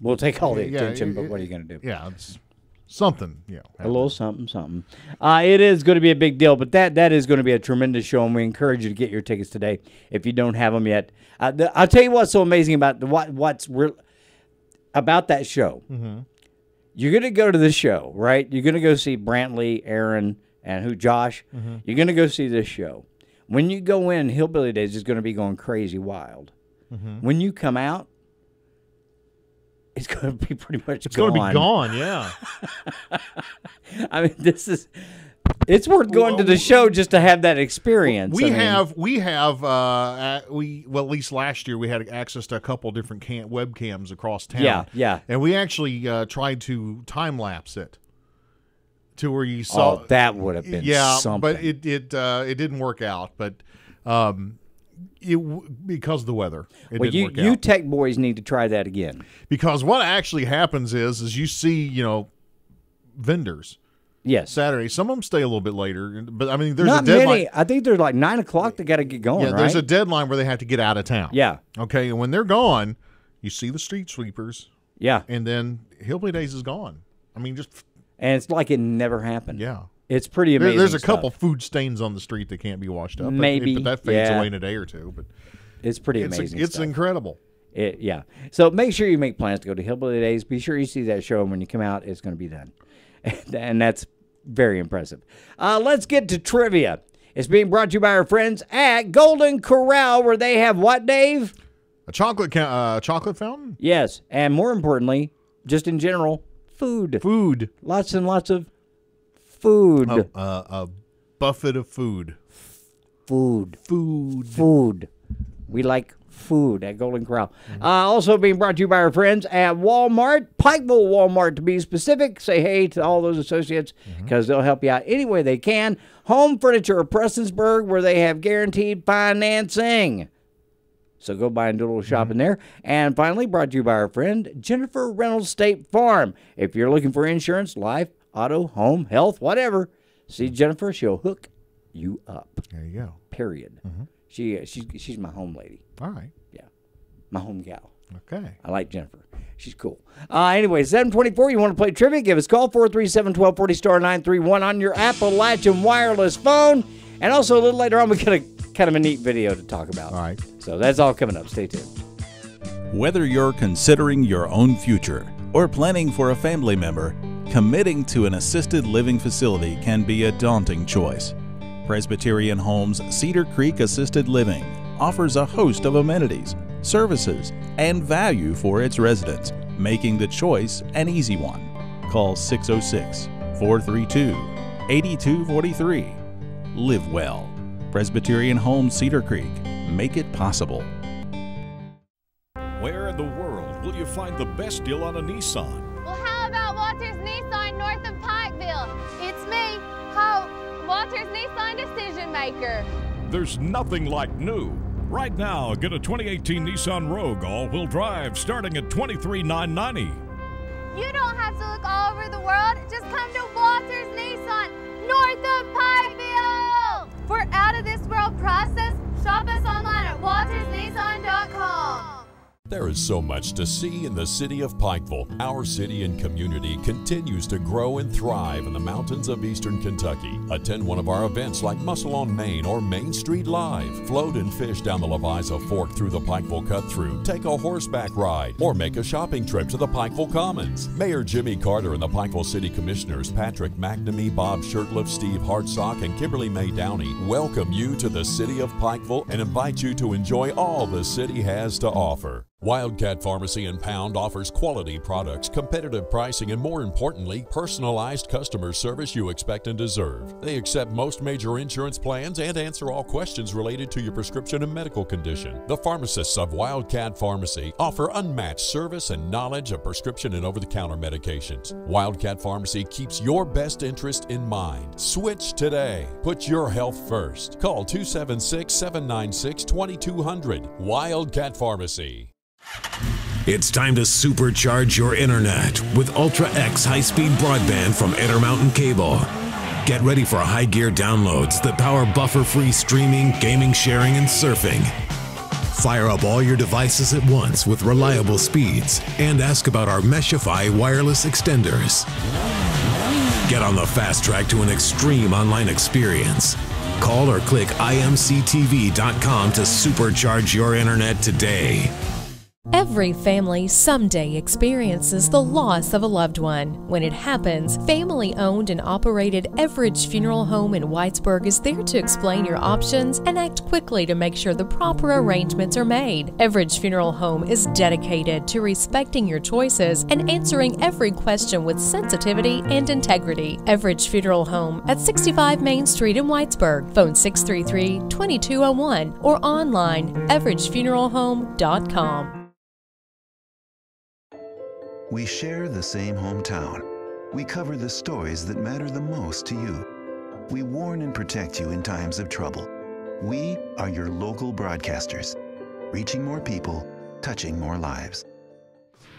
We'll take all the attention, but what are you going to do? Yeah, it's something. Yeah, a little something. It is going to be a big deal, but that is going to be a tremendous show, and we encourage you to get your tickets today if you don't have them yet. I'll tell you what's so amazing about what's real about that show. Mm-hmm. You're going to go to the show, right? You're going to go see Brantley, Aaron, and Josh. Mm-hmm. You're going to go see this show. When you go in, Hillbilly Days is going to be going crazy wild. Mm-hmm. When you come out, it's going to be pretty much It's gone. going to be gone, yeah. I mean, it's worth going to the show just to have that experience. We at least last year we had access to a couple different webcams across town. Yeah. And we actually tried to time lapse it to where you saw. Oh, that would have been something. But it didn't work out. But because of the weather, it didn't work out. You tech boys need to try that again. Because what actually happens is you see, vendors. Yes. Saturday. Some of them stay a little bit later, but I mean, there's Not a deadline. many. I think there's like 9 o'clock. They got to get going. Yeah, right? there's a deadline where they have to get out of town. Yeah. Okay, and when they're gone, you see the street sweepers. Yeah. And then Hillbilly Days is gone. I mean, and it's like it never happened. Yeah. It's pretty amazing. There's a stuff. couple food stains on the street that can't be washed up. Maybe, but that fades yeah. away in a day or two. But it's pretty amazing. It's stuff. incredible. Yeah. So make sure you make plans to go to Hillbilly Days. Be sure you see that show, and when you come out, it's going to be done. And that's very impressive. Let's get to trivia. It's being brought to you by our friends at Golden Corral, where they have what, Dave? A chocolate fountain? Yes. And more importantly, just in general, food. Food. Lots and lots of food. A buffet of food. Food. We like food at Golden Corral. Also being brought to you by our friends at Walmart, Pikeville Walmart to be specific. Say hey to all those associates because they'll help you out any way they can. Home Furniture of Prestonsburg, where they have guaranteed financing. So go by and do a little shopping there. And finally, brought to you by our friend Jennifer Reynolds State Farm. If you're looking for insurance, life, auto, home, health, whatever, see Jennifer. She'll hook you up. There you go. Period. She's my home lady. All right. Yeah. My home gal. Okay. I like Jennifer. She's cool. Anyway, 724, you want to play trivia? Give us a call, 437-1240, star 931 on your Appalachian wireless phone. And also a little later on, we got a kind of a neat video to talk about. All right. So that's all coming up. Stay tuned. Whether you're considering your own future or planning for a family member, committing to an assisted living facility can be a daunting choice. Presbyterian Homes Cedar Creek Assisted Living offers a host of amenities, services, and value for its residents, making the choice an easy one. Call 606-432-8243. Live well. Presbyterian Homes Cedar Creek. Make it possible. Where in the world will you find the best deal on a Nissan? Well, how about Walters Nissan north of Pikeville? It's me, Walters Nissan Decision Maker. There's nothing like new. Right now, get a 2018 Nissan Rogue all-wheel drive starting at $23,990. You don't have to look all over the world. Just come to Walters Nissan north of Pikeville. For out-of-this-world process, shop us online at waltersnissan.com. There is so much to see in the city of Pikeville. Our city and community continues to grow and thrive in the mountains of eastern Kentucky. Attend one of our events like Muscle on Main or Main Street Live. Float and fish down the Leviza Fork through the Pikeville Cut-Through. Take a horseback ride or make a shopping trip to the Pikeville Commons. Mayor Jimmy Carter and the Pikeville City Commissioners Patrick McNamee, Bob Shirtliff, Steve Hartsock, and Kimberly May Downey welcome you to the city of Pikeville and invite you to enjoy all the city has to offer. Wildcat Pharmacy and Pound offers quality products, competitive pricing, and more importantly, personalized customer service you expect and deserve. They accept most major insurance plans and answer all questions related to your prescription and medical condition. The pharmacists of Wildcat Pharmacy offer unmatched service and knowledge of prescription and over-the-counter medications. Wildcat Pharmacy keeps your best interest in mind. Switch today. Put your health first. Call 276-796-2200. Wildcat Pharmacy. It's time to supercharge your internet with Ultra X high-speed broadband from Intermountain Cable. Get ready for high gear downloads that power buffer-free streaming, gaming, sharing, and surfing. Fire up all your devices at once with reliable speeds and ask about our Meshify wireless extenders. Get on the fast track to an extreme online experience. Call or click imctv.com to supercharge your internet today. Every family someday experiences the loss of a loved one. When it happens, family-owned and operated Everidge Funeral Home in Whitesburg is there to explain your options and act quickly to make sure the proper arrangements are made. Everidge Funeral Home is dedicated to respecting your choices and answering every question with sensitivity and integrity. Everidge Funeral Home at 65 Main Street in Whitesburg. Phone 633-2201 or online everidgefuneralhome.com. We share the same hometown. We cover the stories that matter the most to you. We warn and protect you in times of trouble. We are your local broadcasters, reaching more people, touching more lives.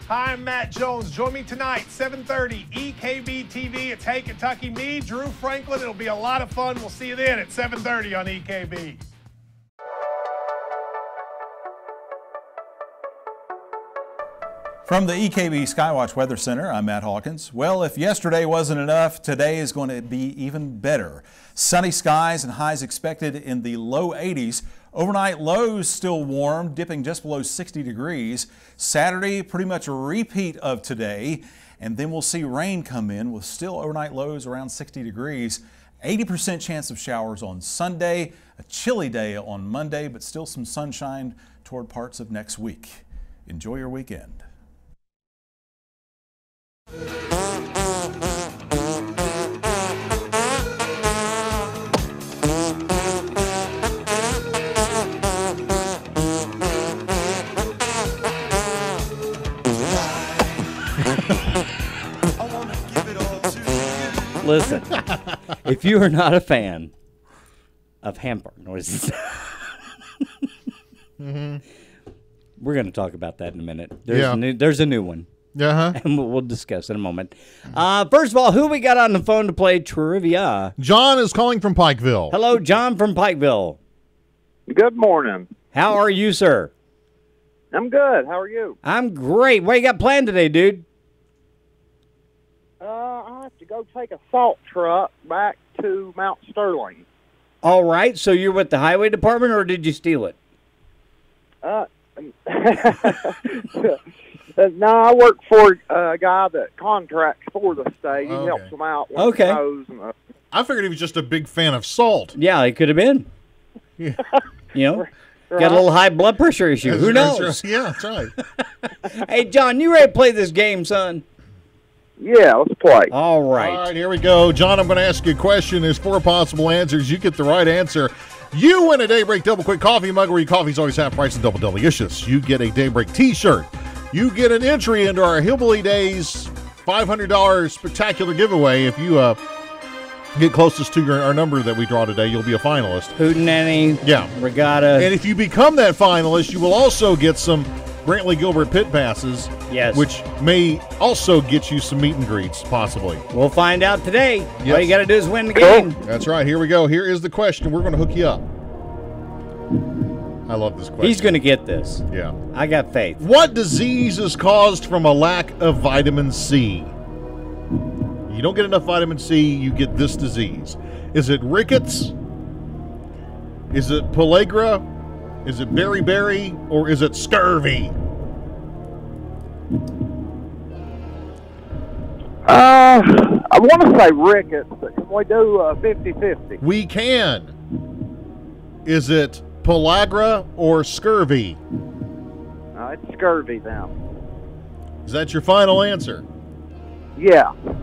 Hi, I'm Matt Jones. Join me tonight, 7:30, EKB TV. It's Hey Kentucky. Me, Drew Franklin. It'll be a lot of fun. We'll see you then at 7:30 on EKB. From the EKB Skywatch Weather Center, I'm Matt Hawkins. Well, if yesterday wasn't enough, today is going to be even better. Sunny skies and highs expected in the low 80s. Overnight lows still warm, dipping just below 60 degrees. Saturday, pretty much a repeat of today. And then we'll see rain come in with still overnight lows around 60 degrees. 80% chance of showers on Sunday, a chilly day on Monday, but still some sunshine toward parts of next week. Enjoy your weekend. Listen, if you are not a fan of hamper noises, we're going to talk about that in a minute. There's a new one. And we'll discuss in a moment. First of all, who we got on the phone to play trivia? John is calling from Pikeville. Hello, John from Pikeville. Good morning. How are you, sir? I'm good. How are you? I'm great. What you got planned today, dude? I have to go take a salt truck back to Mount Sterling. All right. So you're with the highway department, or did you steal it? No, I work for a guy that contracts for the state. He helps them out with the hose and I figured he was just a big fan of salt. Yeah, he could have been. Yeah. You know, got a little high blood pressure issue. Who knows? Right. Yeah, that's right. Hey, John, you ready to play this game, son? Yeah, let's play. All right. All right, here we go. John, I'm going to ask you a question. There's 4 possible answers. You get the right answer. You win a Daybreak Double Quick coffee mug where your coffee's always half price and double delicious. You get a Daybreak t-shirt. You get an entry into our Hillbilly Days $500 spectacular giveaway. If you get closest to our number that we draw today, you'll be a finalist. Hootenanny. Yeah. Regatta. And if you become that finalist, you will also get some Brantley Gilbert pit passes. Yes. Which may also get you some meet and greets, possibly. We'll find out today. Yes. All you got to do is win the game. That's right. Here we go. Here is the question. We're going to hook you up. I love this question. He's going to get this. Yeah. I got faith. What disease is caused from a lack of vitamin C? You don't get enough vitamin C, you get this disease. Is it rickets? Is it pellagra? Is it beriberi? Or is it scurvy? I want to say rickets, but can we do 50-50? We can. Is it pellagra or scurvy? It's scurvy now. Is that your final answer? Yeah. Good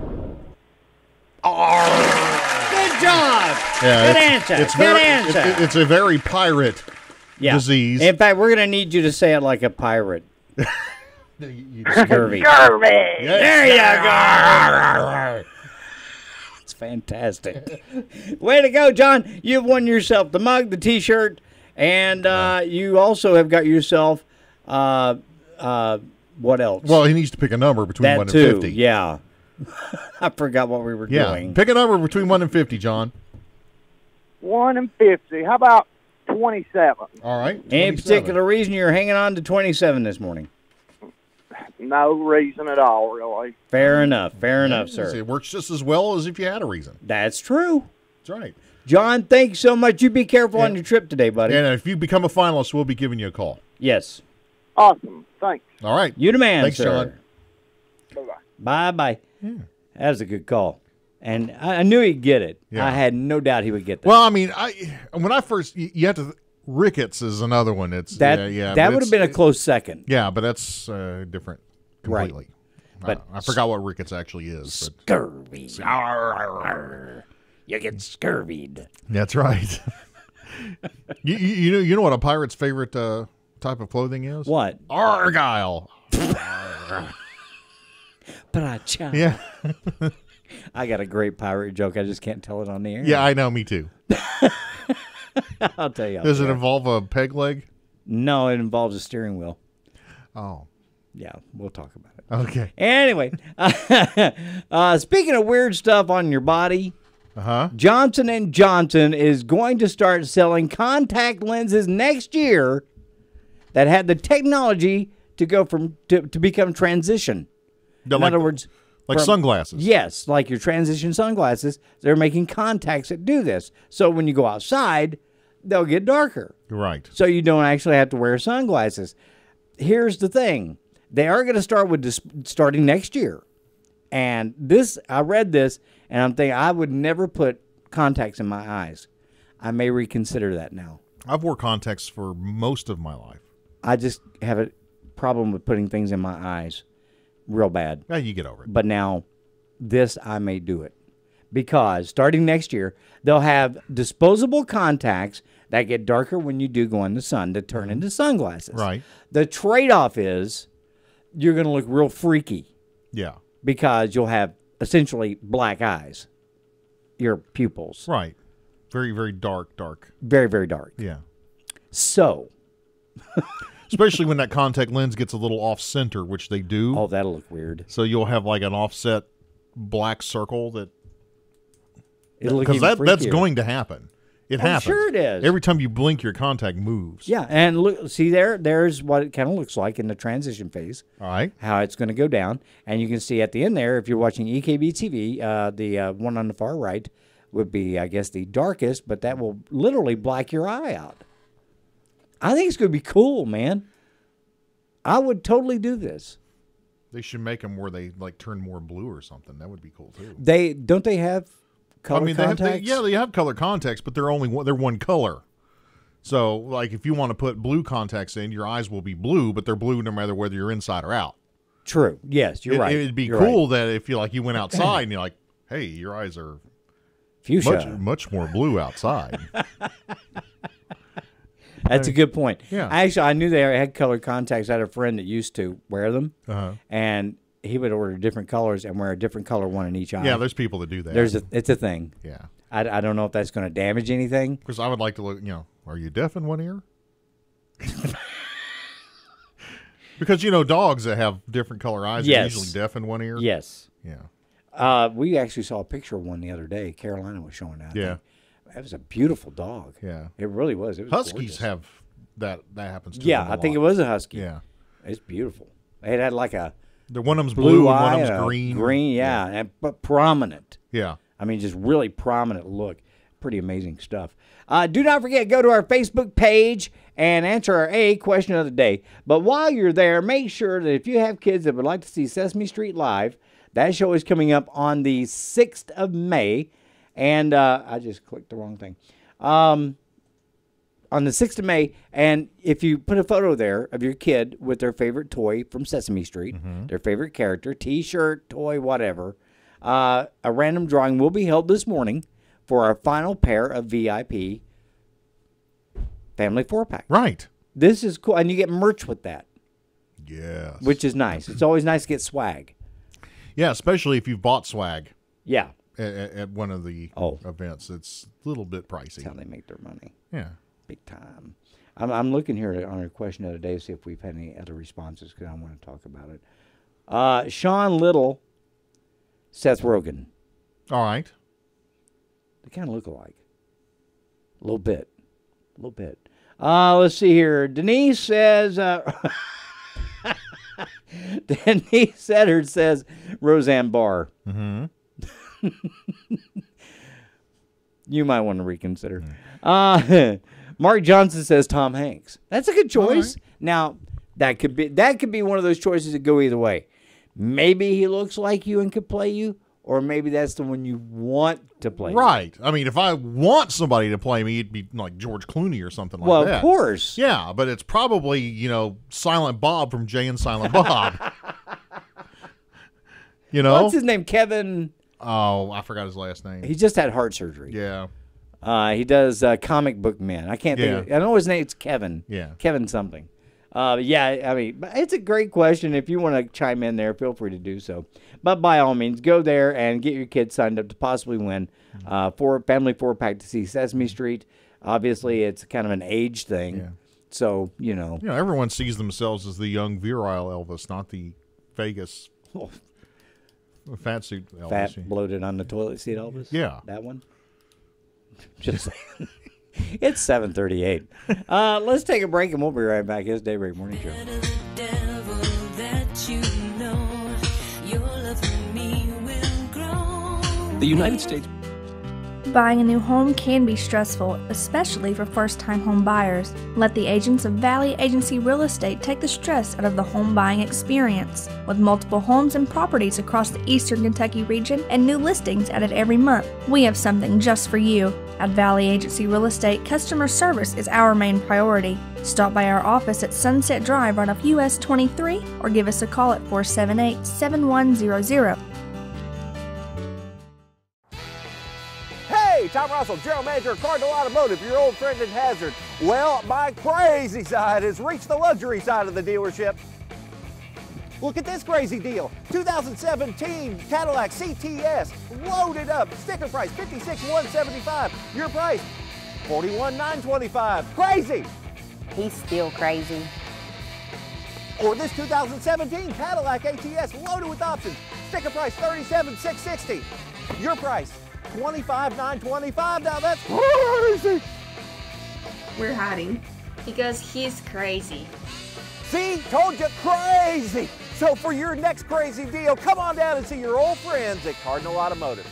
job. Yeah, Good answer. It's Good very, answer. It's a very pirate disease. In fact, we're going to need you to say it like a pirate. Scurvy. Scurvy. There you go. It's fantastic. Way to go, John. You've won yourself the mug, the T-shirt, and you also have got yourself, what else? Well, he needs to pick a number between that 1 and too. 50. Yeah. I forgot what we were doing. Pick a number between 1 and 50, John. 1 and 50. How about 27? All right. Any particular reason you're hanging on to 27 this morning? No reason at all, really. Fair enough. Fair enough, sir. It works just as well as if you had a reason. That's true. That's right. John, thanks so much. You be careful on your trip today, buddy. And if you become a finalist, we'll be giving you a call. Yes. Awesome. Thanks. All right. You the man, Thanks, sir. John. Bye-bye. Bye-bye. That was a good call. And I knew he'd get it. Yeah. I had no doubt he would get that. Well, I mean, when I first, you have to, rickets is another one. It's that would have been a close second. Yeah, but that's different completely. Right. But I forgot what rickets actually is. Scurvy. You get scurvied. That's right. you know what a pirate's favorite type of clothing is? What? Argyle. Yeah. I got a great pirate joke. I just can't tell it on the air. Yeah, I know. Me too. I'll tell you. Does it involve a peg leg? No, it involves a steering wheel. Oh. Yeah, we'll talk about it. Okay. Anyway, speaking of weird stuff on your body, Johnson & Johnson is going to start selling contact lenses next year that had the technology to go to become transition. In other words, like sunglasses. Yes, like your transition sunglasses. They're making contacts that do this. So when you go outside, they'll get darker. Right. So you don't actually have to wear sunglasses. Here's the thing. They are going to start with this starting next year. And I read this, and I'm thinking I would never put contacts in my eyes. I may reconsider that now. I've wore contacts for most of my life. I just have a problem with putting things in my eyes real bad. Yeah, you get over it. But now, this I may do it. Because starting next year, they'll have disposable contacts that get darker when you do go in the sun to turn into sunglasses. Right. The trade-off is you're going to look real freaky. Yeah. Because you'll have essentially black eyes, your pupils. Right. Very, very dark. Very, very dark. Yeah. So. Especially when that contact lens gets a little off-center, which they do. Oh, that'll look weird. So you'll have like an offset black circle that. It'll look because even that's freakier. going to happen. It happens. Sure it is. Every time you blink, your contact moves. Yeah, and look, see there's what it kind of looks like in the transition phase. All right. How it's going to go down. And you can see at the end there, if you're watching EKB TV, the one on the far right would be, I guess, the darkest, but that will literally black your eye out. I think it's going to be cool, man. I would totally do this. They should make them where they like turn more blue or something. That would be cool too. Don't they have color contacts? They have color contacts, but they're one color. So, like, if you want to put blue contacts in, your eyes will be blue, but they're blue no matter whether you're inside or out. True. Yes, you're right. It'd be You're cool right. that if you went outside and you're like, hey, your eyes are fuchsia, much more blue outside. That's a good point. Yeah. Actually, I knew they had color contacts. I had a friend that used to wear them, Uh-huh. and he would order different colors and wear a different color one in each eye. Yeah, there's people that do that. It's a thing. Yeah. I don't know if that's going to damage anything. Because I would like to look, are you deaf in one ear? Because, dogs that have different color eyes are usually deaf in one ear. Yes. Yeah. We actually saw a picture of one the other day. Carolina was showing that. Yeah. That was a beautiful dog. Yeah. It really was. It was Huskies gorgeous. have that happens to Yeah, them a I think it lot. was a husky. Yeah. It's beautiful. It had like a one of them's blue, and eye one of and them's a green. Green, yeah. But prominent. Yeah. I mean, just really prominent look. Pretty amazing stuff. Do not forget, go to our Facebook page and answer our A question of the day. But while you're there, make sure that if you have kids that would like to see Sesame Street live, that show is coming up on the 6th of May. And I just clicked the wrong thing. On the 6th of May, and if you put a photo there of your kid with their favorite toy from Sesame Street, their favorite character, T-shirt, toy, whatever, a random drawing will be held this morning for our final pair of VIP family 4-pack. Right. This is cool, and you get merch with that. Yes. Which is nice. It's always nice to get swag. Yeah, especially if you've bought swag. Yeah. At one of the events. It's a little bit pricey. That's how they make their money. Yeah. Big time. I'm looking here on our question of the day to see if we've had any other responses because I want to talk about it. Sean Little, Seth Rogen. All right. They kind of look alike. A little bit. Let's see here. Denise says, Denise Setter says Roseanne Barr. Mm-hmm. You might want to reconsider. Mark Johnson says Tom Hanks. That's a good choice. Right. Now, that could be one of those choices that go either way. Maybe he looks like you and could play you, or maybe that's the one you want to play. Right. I mean, if I want somebody to play me, it'd be like George Clooney or something like that. Well, of course. Yeah, but it's probably, Silent Bob from Jay and Silent Bob. What's his name? Kevin. Oh, I forgot his last name. He just had heart surgery. Yeah. He does Comic Book Man. I can't think of, I know his name's Kevin. Yeah. Kevin something. Yeah, I mean, it's a great question. If you want to chime in there, feel free to do so. But by all means, go there and get your kids signed up to possibly win for family 4-pack to see Sesame Street. Obviously, it's kind of an age thing. Yeah. So, everyone sees themselves as the young, virile Elvis, not the Vegas fat suit Elvis. Fat, bloated on the toilet seat Elvis? Yeah. That one? Just saying. It's 7:38. Let's take a break and we'll be right back. It's Daybreak Morning Show. The United States. Buying a new home can be stressful, especially for first-time home buyers. Let the agents of Valley Agency Real Estate take the stress out of the home buying experience. With multiple homes and properties across the Eastern Kentucky region and new listings added every month, we have something just for you. At Valley Agency Real Estate, customer service is our main priority. Stop by our office at Sunset Drive right off US 23 or give us a call at 478-7100. Hey, Tom Russell, General Manager of Cardinal Automotive, your old friend and hazard. Well, my crazy side has reached the luxury side of the dealership. Look at this crazy deal. 2017 Cadillac CTS, loaded up, sticker price $56,175. Your price, $41,925. Crazy! He's still crazy. Or this 2017 Cadillac ATS, loaded with options, sticker price $37,660. Your price, $25,925. Now that's crazy! We're hiding because he's crazy. See, told you, crazy! So for your next crazy deal, come on down and see your old friends at Cardinal Automotive.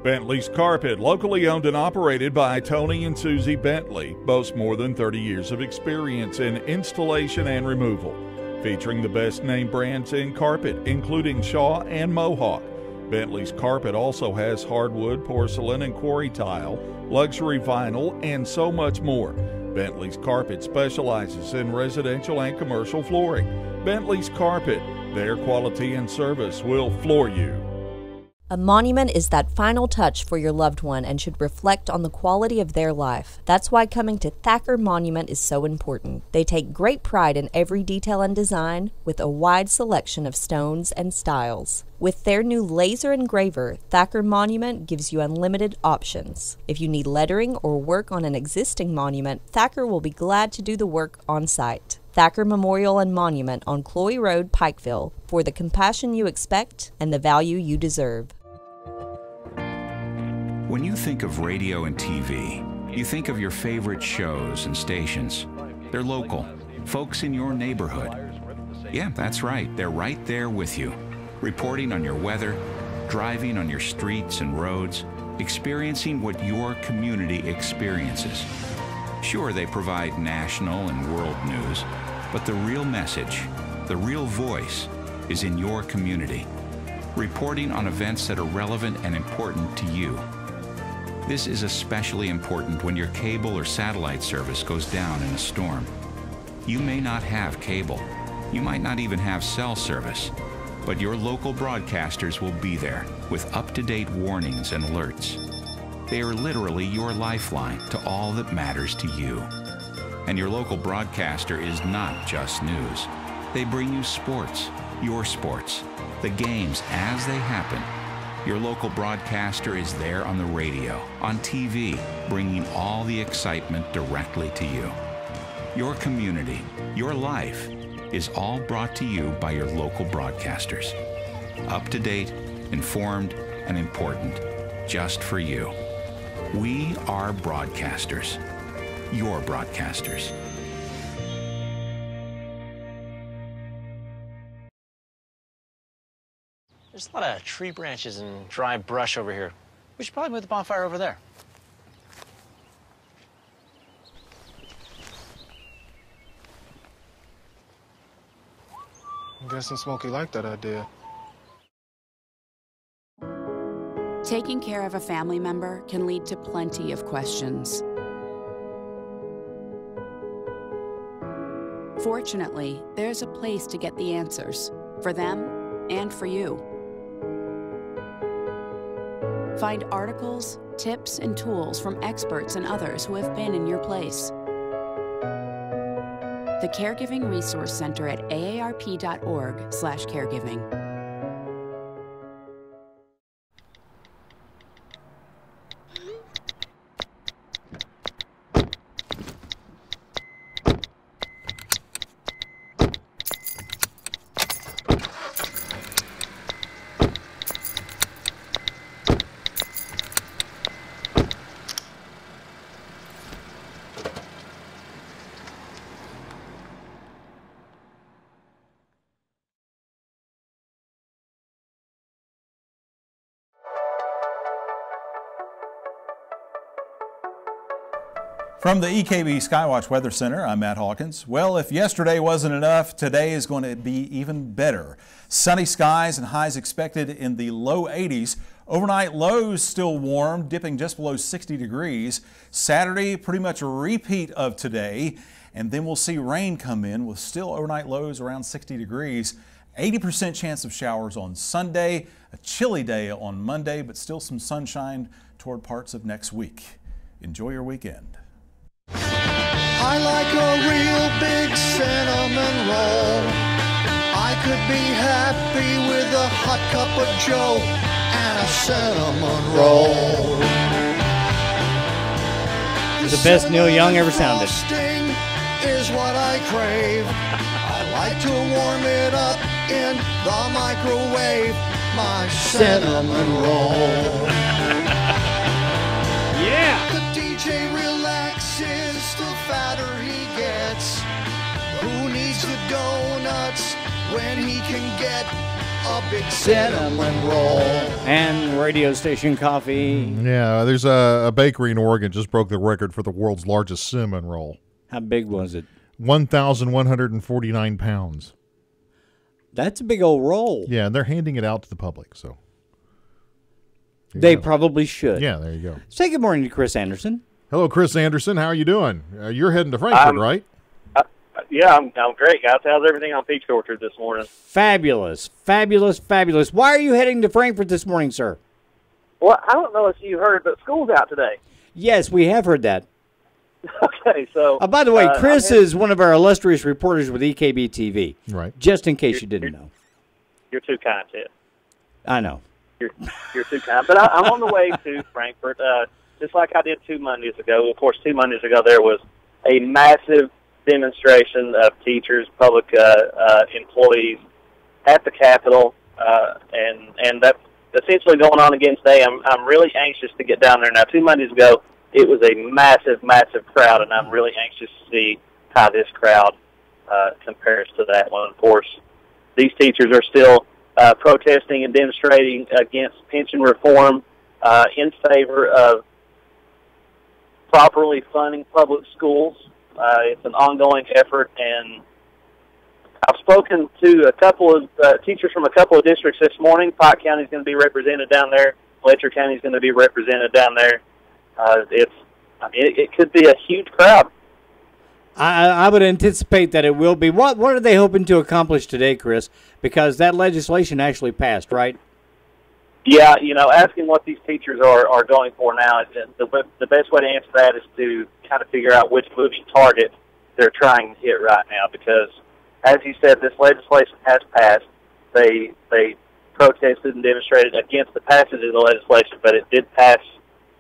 Bentley's Carpet, locally owned and operated by Tony and Susie Bentley, boasts more than 30 years of experience in installation and removal, featuring the best name brands in carpet, including Shaw and Mohawk. Bentley's Carpet also has hardwood, porcelain, and quarry tile, luxury vinyl, and so much more. Bentley's Carpet specializes in residential and commercial flooring. Bentley's Carpet, their quality and service will floor you. A monument is that final touch for your loved one and should reflect on the quality of their life. That's why coming to Thacker Monument is so important. They take great pride in every detail and design with a wide selection of stones and styles. With their new laser engraver, Thacker Monument gives you unlimited options. If you need lettering or work on an existing monument, Thacker will be glad to do the work on site. Thacker Memorial and Monument on Cloy Road, Pikeville, for the compassion you expect and the value you deserve. When you think of radio and TV, you think of your favorite shows and stations. They're local, folks in your neighborhood. Yeah, that's right, they're right there with you, reporting on your weather, driving on your streets and roads, experiencing what your community experiences. Sure, they provide national and world news, but the real message, the real voice, is in your community, reporting on events that are relevant and important to you. This is especially important when your cable or satellite service goes down in a storm. You may not have cable. You might not even have cell service, but your local broadcasters will be there with up-to-date warnings and alerts. They are literally your lifeline to all that matters to you. And your local broadcaster is not just news. They bring you sports, your sports, the games as they happen. Your local broadcaster is there on the radio, on TV, bringing all the excitement directly to you. Your community, your life, is all brought to you by your local broadcasters. Up to date, informed, and important, just for you. We are broadcasters, your broadcasters. There's a lot of tree branches and dry brush over here. We should probably move the bonfire over there. I'm guessing Smokey liked that idea. Taking care of a family member can lead to plenty of questions. Fortunately, there's a place to get the answers, for them and for you. Find articles, tips, and tools from experts and others who have been in your place. The Caregiving Resource Center at aarp.org/caregiving. From the EKB Skywatch Weather Center, I'm Matt Hawkins. Well, if yesterday wasn't enough, today is going to be even better. Sunny skies and highs expected in the low 80s. Overnight lows still warm, dipping just below 60 degrees. Saturday, pretty much a repeat of today. And then we'll see rain come in with still overnight lows around 60 degrees. 80% chance of showers on Sunday, a chilly day on Monday, but still some sunshine toward parts of next week. Enjoy your weekend. I like a real big cinnamon roll. I could be happy with a hot cup of joe and a cinnamon roll. The best Neil Young ever sounded. Frosting is what I crave. I like to warm it up in the microwave. My cinnamon roll. Yeah. The DJ relaxes, the fatter he gets. Who needs the donuts when he can get a big cinnamon roll? And radio station coffee. Yeah, there's a bakery in Oregon just broke the record for the world's largest cinnamon roll. How big was it? 1,149 pounds. That's a big old roll. Yeah, and they're handing it out to the public, so. They probably should. Yeah, there you go. Say good morning to Chris Anderson. Hello, Chris Anderson. How are you doing? You're heading to Frankfurt, right? Yeah, I'm great, guys. How's everything on Peach Orchard this morning? Fabulous. Fabulous, fabulous. Why are you heading to Frankfurt this morning, sir? Well, I don't know if you heard, but school's out today. Yes, we have heard that. Okay, so... by the way, Chris is one of our illustrious reporters with EKB TV. Right. Just in case you didn't know. You're too kind, Ted. I know. You're too kind. But I'm on the way to Frankfurt, just like I did 2 Mondays ago. Of course, 2 Mondays ago, there was a massive demonstration of teachers, public employees at the Capitol, and that's essentially going on again today. I'm really anxious to get down there. Now, 2 Mondays ago, it was a massive, massive crowd, and I'm really anxious to see how this crowd compares to that one. Of course, these teachers are still protesting and demonstrating against pension reform in favor of properly funding public schools. It's an ongoing effort, and I've spoken to a couple of teachers from a couple of districts this morning. Pike County is going to be represented down there. Fletcher County is going to be represented down there. It could be a huge crowd. I would anticipate that it will be. What are they hoping to accomplish today, Chris? Because that legislation actually passed, right? Yeah, asking what these teachers are going for now, the best way to answer that is to kind of figure out which moving target they're trying to hit right now. Because, as you said, this legislation has passed. They protested and demonstrated against the passage of the legislation, but it did pass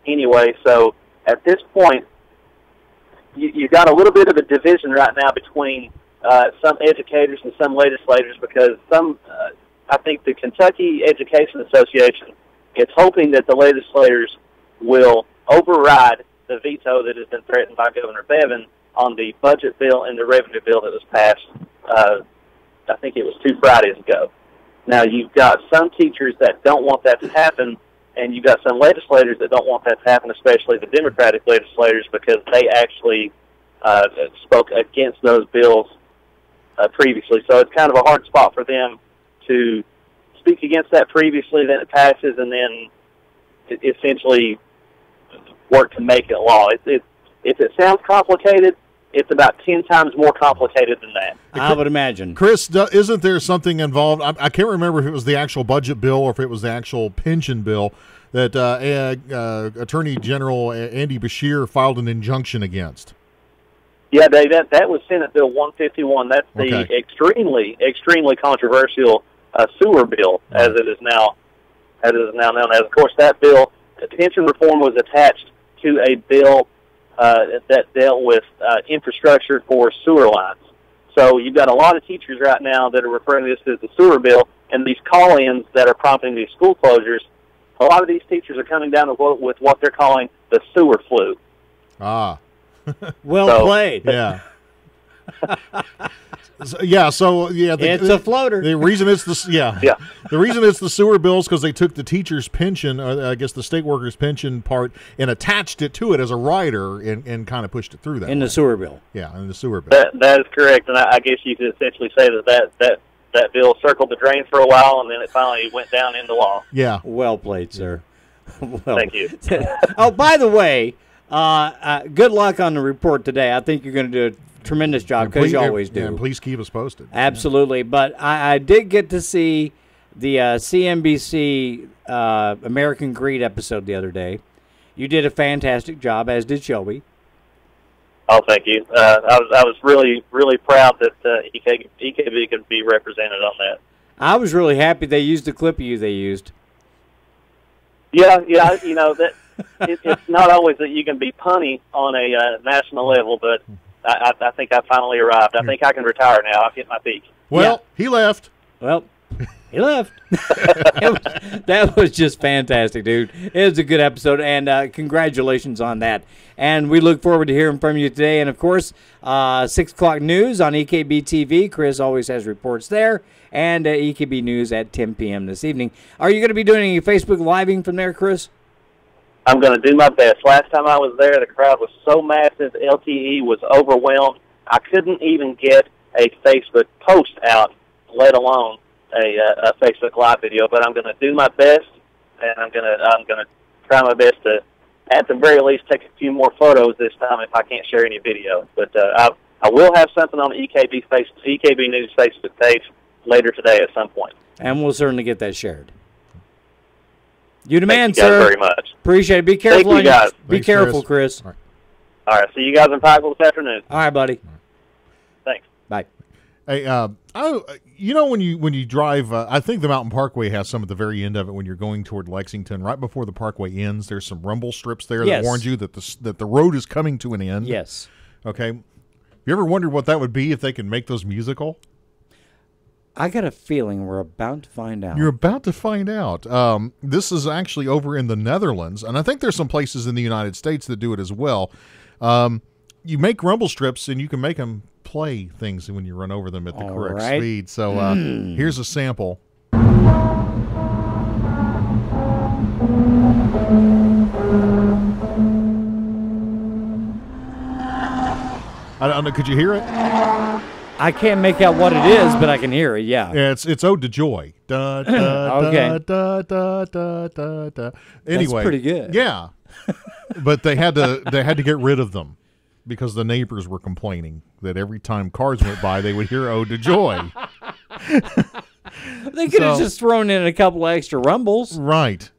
anyway. So at this point, you got a little bit of a division right now between some educators and some legislators, because I think the Kentucky Education Association is hoping that the legislators will override the veto that has been threatened by Governor Bevin on the budget bill and the revenue bill that was passed, I think it was 2 Fridays ago. Now, you've got some teachers that don't want that to happen, and you've got some legislators that don't want that to happen, especially the Democratic legislators, because they actually spoke against those bills previously. So it's kind of a hard spot for them to speak against that previously, then it passes, and then essentially work to make it law. If it sounds complicated, it's about 10 times more complicated than that. I would imagine. Chris, isn't there something involved? I can't remember if it was the actual budget bill or if it was the actual pension bill that Attorney General Andy Beshear filed an injunction against. Yeah, Dave, that was Senate Bill 151. That's the extremely, extremely controversial sewer bill, as it is now known as. Of course, that bill, pension reform, was attached to a bill that dealt with infrastructure for sewer lines. So you've got a lot of teachers right now that are referring to this as the sewer bill, and these call-ins that are prompting these school closures. A lot of these teachers are coming down with what they're calling the sewer flu. Ah. Well played. Yeah. It's a floater. The reason it's the the reason it's the sewer bills because they took the teacher's pension, or I guess the state workers' pension part, and attached it to it as a rider and kind of pushed it through that in the sewer bill. Yeah, in the sewer bill. That is correct, and I guess you could essentially say that bill circled the drain for a while, and then it finally went down into law. Yeah. Well played, sir. Thank you. Oh, by the way, good luck on the report today. I think you're going to do a tremendous job because you always do. And please keep us posted. Absolutely. But I did get to see the CNBC American Greed episode the other day. You did a fantastic job, as did Shelby. Oh, thank you. I was really, really proud that EKB could be represented on that. I was really happy they used the clip of you they used. Yeah, you know, that it's not always that you can be punny on a national level, but I think I finally arrived. I think I can retire now. I've hit my peak. Well, he left. Well, he left. That was just fantastic, dude. It was a good episode, and congratulations on that. And we look forward to hearing from you today. And, of course, 6 o'clock news on EKB TV. Chris always has reports there. And EKB News at 10 p.m. this evening. Are you going to be doing any Facebook Living from there, Chris? I'm going to do my best. Last time I was there, the crowd was so massive, LTE was overwhelmed. I couldn't even get a Facebook post out, let alone a Facebook Live video. But I'm going to do my best, and I'm going to try my best to, at the very least, take a few more photos this time if I can't share any video. But I will have something on the EKB News Facebook page later today at some point. And we'll certainly get that shared. You the man, Thank you guys sir. very much. Appreciate it. Be careful. Thank you, guys. Be Thanks, careful, Chris. All right, see you guys in Pikeville this afternoon. All right, buddy. Thanks. Bye. Hey, when you drive, I think the Mountain Parkway has some at the very end of it when you're going toward Lexington. Right before the parkway ends, there's some rumble strips there that warns you that the road is coming to an end. Yes. Okay. Have you ever wondered what that would be if they could make those musical? I got a feeling we're about to find out. You're about to find out. This is actually over in the Netherlands, and I think there's some places in the United States that do it as well. You make rumble strips, and you can make them play things when you run over them at the correct speed. So here's a sample. I don't know. Could you hear it? I can't make out what it is, but I can hear it. Yeah. It's Ode to Joy. Da, da, Okay. Da, da, da, da, da. Anyway, That's pretty good. Yeah, but they had to get rid of them because the neighbors were complaining that every time cars went by, they would hear Ode to Joy. They could have just thrown in a couple of extra rumbles. Right.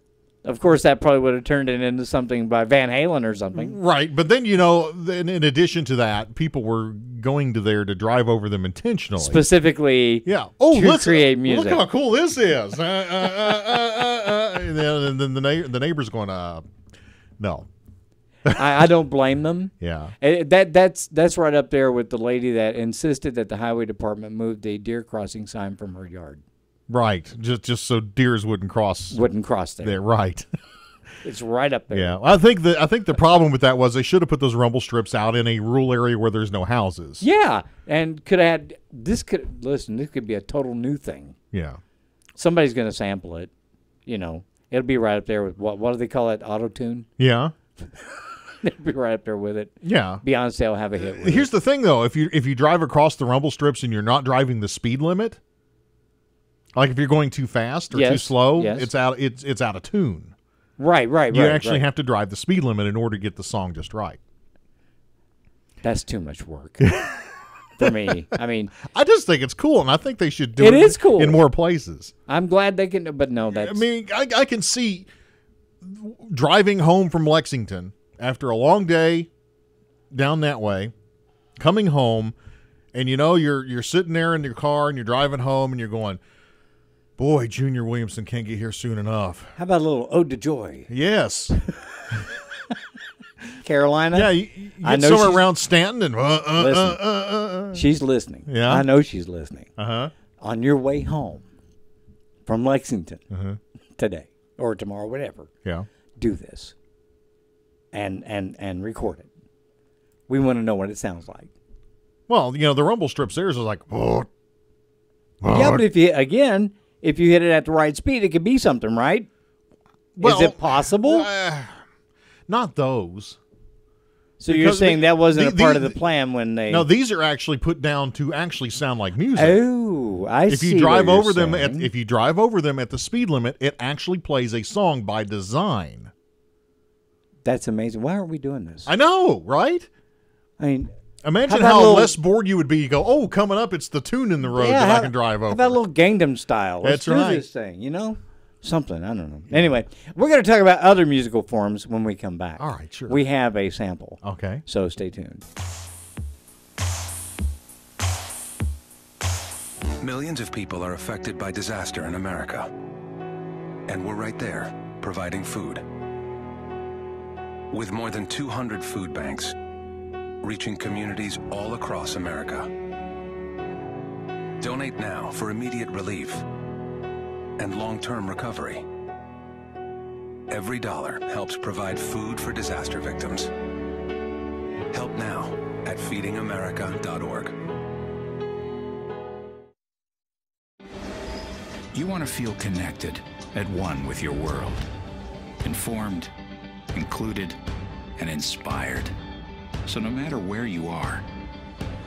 Of course, that probably would have turned it into something by Van Halen or something. Right, but then, in addition to that, people were going to there to drive over them intentionally. Specifically to create music. Look how cool this is. And then the neighbor's going, no. I don't blame them. Yeah. That's right up there with the lady that insisted that the highway department moved a deer crossing sign from her yard. Right, just so deers wouldn't cross there. Right. It's right up there. Yeah, I think the problem with that was they should have put those rumble strips out in a rural area where there's no houses. Yeah, and this could be a total new thing. Yeah, somebody's going to sample it. It'll be right up there with what do they call it? Auto-tune. Yeah. It'll be right up there with it. Yeah. Beyonce will have a hit with Here's the thing, though. If you drive across the rumble strips and you're not driving the speed limit, like if you're going too fast or too slow, it's out of tune. Right. You actually have to drive the speed limit in order to get the song just right. That's too much work for me. I mean, I just think it's cool, and I think they should do it. It is cool in more places. I'm glad they can, but no, that's. I mean, I can see driving home from Lexington after a long day down that way, coming home, and you're sitting there in your car and you're driving home and you're going, boy, Junior Williamson can't get here soon enough. How about a little Ode to Joy? Yes. Carolina? Yeah, you get somewhere around Stanton and listen, she's listening. Yeah. I know she's listening. Uh-huh. On your way home from Lexington today or tomorrow, whatever. Yeah. Do this. And record it. We want to know what it sounds like. Well, you know, the rumble strips theirs is like, yeah, but if you hit it at the right speed, it could be something, right? Well, is it possible? Not those. So you're saying that wasn't a part of the plan when they? No, these are actually put down to actually sound like music. Oh, I see. If you drive over them at the speed limit, it actually plays a song by design. That's amazing. Why aren't we doing this? I know, right? I mean, imagine how less bored you would be. You go, oh, coming up, it's the tune in the road that I can drive over. How about a little Gangnam Style? Let's do this thing, you know? Something, I don't know. Anyway, we're going to talk about other musical forms when we come back. All right, sure. We have a sample. Okay. So stay tuned. Millions of people are affected by disaster in America. And we're right there, providing food. With more than 200 food banks, reaching communities all across America. Donate now for immediate relief and long-term recovery. Every dollar helps provide food for disaster victims. Help now at feedingamerica.org. You want to feel connected, at one with your world. Informed, included, and inspired. So no matter where you are,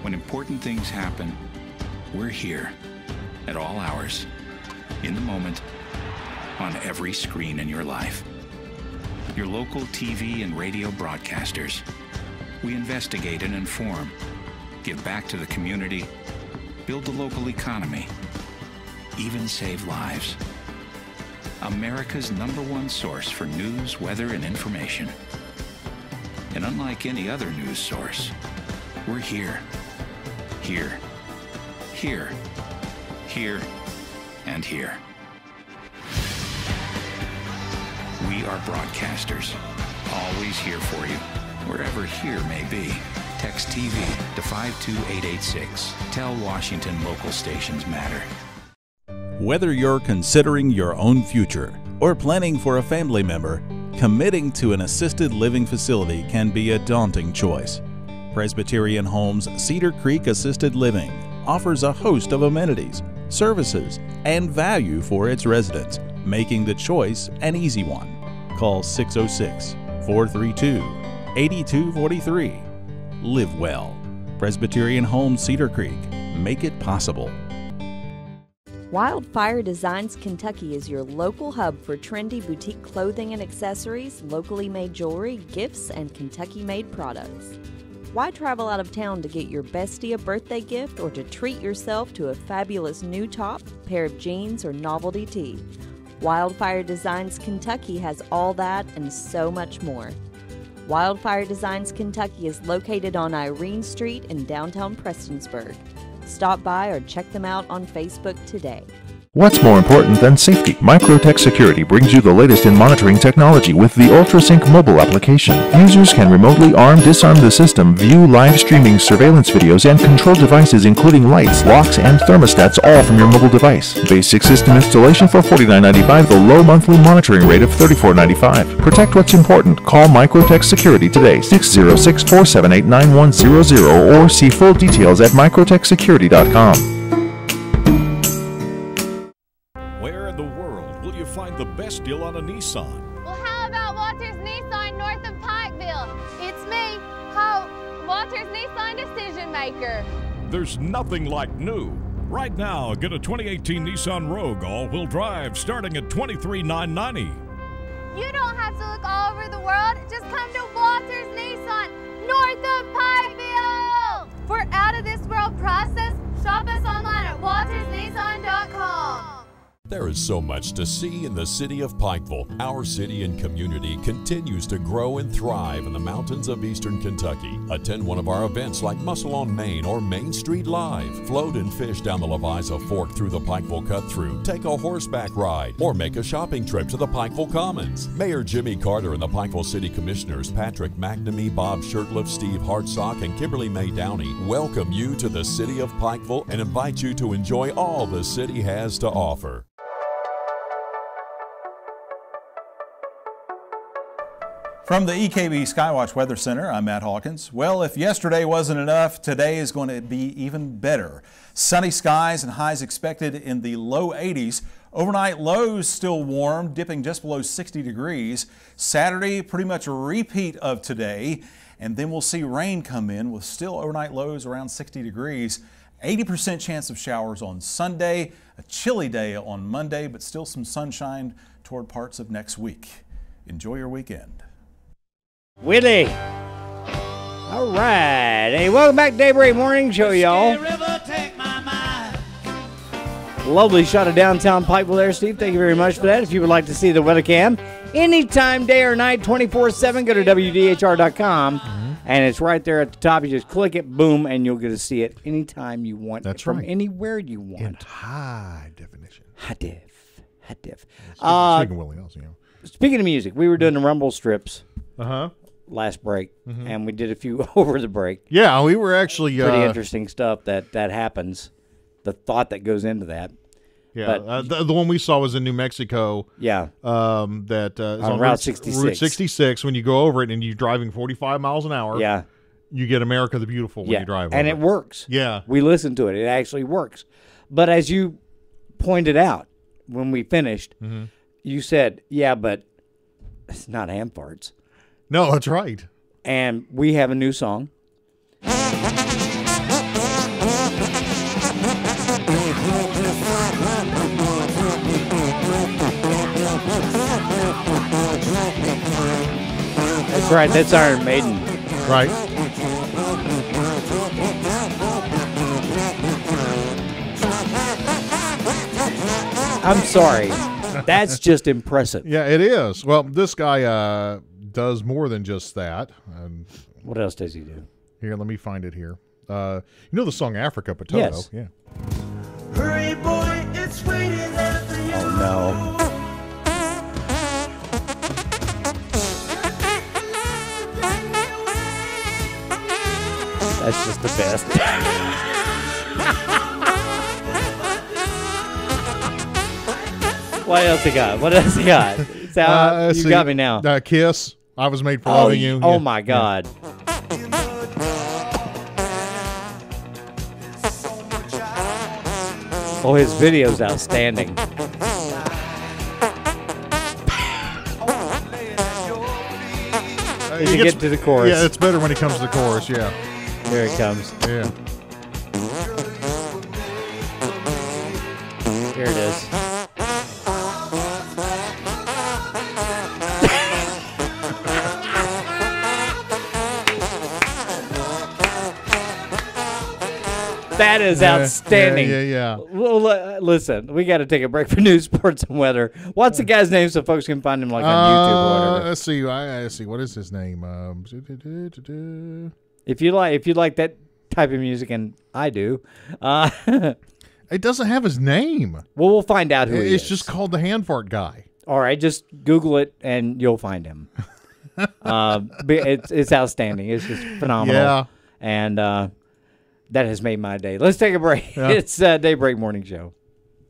when important things happen, we're here at all hours, in the moment, on every screen in your life. Your local TV and radio broadcasters. We investigate and inform, give back to the community, build the local economy, even save lives. America's #1 source for news, weather, and information. And unlike any other news source, we're here, here, here, here, and here. We are broadcasters, always here for you, wherever here may be. Text TV to 52886. Tell Washington local stations matter. Whether you're considering your own future or planning for a family member, committing to an assisted living facility can be a daunting choice. Presbyterian Homes Cedar Creek Assisted Living offers a host of amenities, services, and value for its residents, making the choice an easy one. Call 606-432-8243. Live well. Presbyterian Homes Cedar Creek. Make it possible. Wildfire Designs Kentucky is your local hub for trendy boutique clothing and accessories, locally made jewelry, gifts, and Kentucky-made products. Why travel out of town to get your bestie a birthday gift or to treat yourself to a fabulous new top, pair of jeans, or novelty tee? Wildfire Designs Kentucky has all that and so much more. Wildfire Designs Kentucky is located on Irene Street in downtown Prestonsburg. Stop by or check them out on Facebook today. What's more important than safety? Microtech Security brings you the latest in monitoring technology with the UltraSync mobile application. Users can remotely disarm the system, view live streaming surveillance videos, and control devices including lights, locks, and thermostats all from your mobile device. Basic system installation for $49.95, the low monthly monitoring rate of $34.95. Protect what's important. Call Microtech Security today, 606-478-9100, or see full details at microtechsecurity.com. The best deal on a Nissan. Well, how about Walters Nissan north of Pikeville? It's me, Hope, Walters Nissan Decision Maker. There's nothing like new. Right now, get a 2018 Nissan Rogue all-wheel drive starting at $23,990. You don't have to look all over the world. Just come to Walters Nissan north of Pikeville. For out-of-this-world process, shop us online at waltersnissan.com. There is so much to see in the city of Pikeville. Our city and community continues to grow and thrive in the mountains of eastern Kentucky. Attend one of our events like Muscle on Main or Main Street Live. Float and fish down the Leviza Fork through the Pikeville Cut-Through. Take a horseback ride or make a shopping trip to the Pikeville Commons. Mayor Jimmy Carter and the Pikeville City Commissioners Patrick McNamee, Bob Shurtleff, Steve Hartsock, and Kimberly May Downey welcome you to the city of Pikeville and invite you to enjoy all the city has to offer. From the EKB Skywatch Weather Center, I'm Matt Hawkins. Well, if yesterday wasn't enough, today is going to be even better. Sunny skies and highs expected in the low 80s. Overnight lows still warm, dipping just below 60 degrees. Saturday, pretty much a repeat of today. And then we'll see rain come in with still overnight lows around 60 degrees. 80% chance of showers on Sunday, a chilly day on Monday, but still some sunshine toward parts of next week. Enjoy your weekend. Willie. All right. Hey, welcome back to Daybreak Morning Show, y'all. Lovely shot of downtown Pikeville there, Steve. Thank you very much for that. If you would like to see the weather cam anytime, day or night, 24/7, go to WDHR.com. And it's right there at the top. You just click it, boom, and you'll get to see it anytime you want. That's from right. anywhere you want. In high definition. High def. Speaking of Willie Nelson, Speaking of music, we were doing the Rumble strips. Uh-huh. Last break, and we did a few over the break. Yeah, we were actually pretty interesting stuff that happens. The thought that goes into that. Yeah, but, the one we saw was in New Mexico. Yeah, that is on Route 66. Route 66. When you go over it and you're driving 45 miles an hour, yeah, you get America the Beautiful when you drive over and it works. Yeah, we listened to it; it actually works. But as you pointed out when we finished, you said, "Yeah, but it's not ham farts." No, that's right. And we have a new song. That's right, that's Iron Maiden. Right. I'm sorry. That's just impressive. Yeah, it is. Well, this guy does more than just that. What else does he do? Here, let me find it here. You know the song Africa, Potato? Yes. Yeah. Hurry, boy, it's waiting there for you. Oh, no. That's just the best. What else he got? You got me now. Kiss. I Was Made for Loving You. Oh, my God. Oh, his video's outstanding. You get to the chorus. Yeah, it's better when he comes to the chorus, yeah. Here it comes. Yeah. Here it is. That is outstanding. Yeah. Well, listen, we got to take a break for news, sports, and weather. What's the guy's name so folks can find him like on YouTube or whatever? Let's see. Let's see. What is his name? If you like that type of music, and I do, it doesn't have his name. Well, we'll find out who he is. It's just called the Hand Fart Guy. All right, just Google it and you'll find him. It's outstanding. It's just phenomenal. Yeah, and. That has made my day. Let's take a break. Yeah. It's Daybreak Morning Show.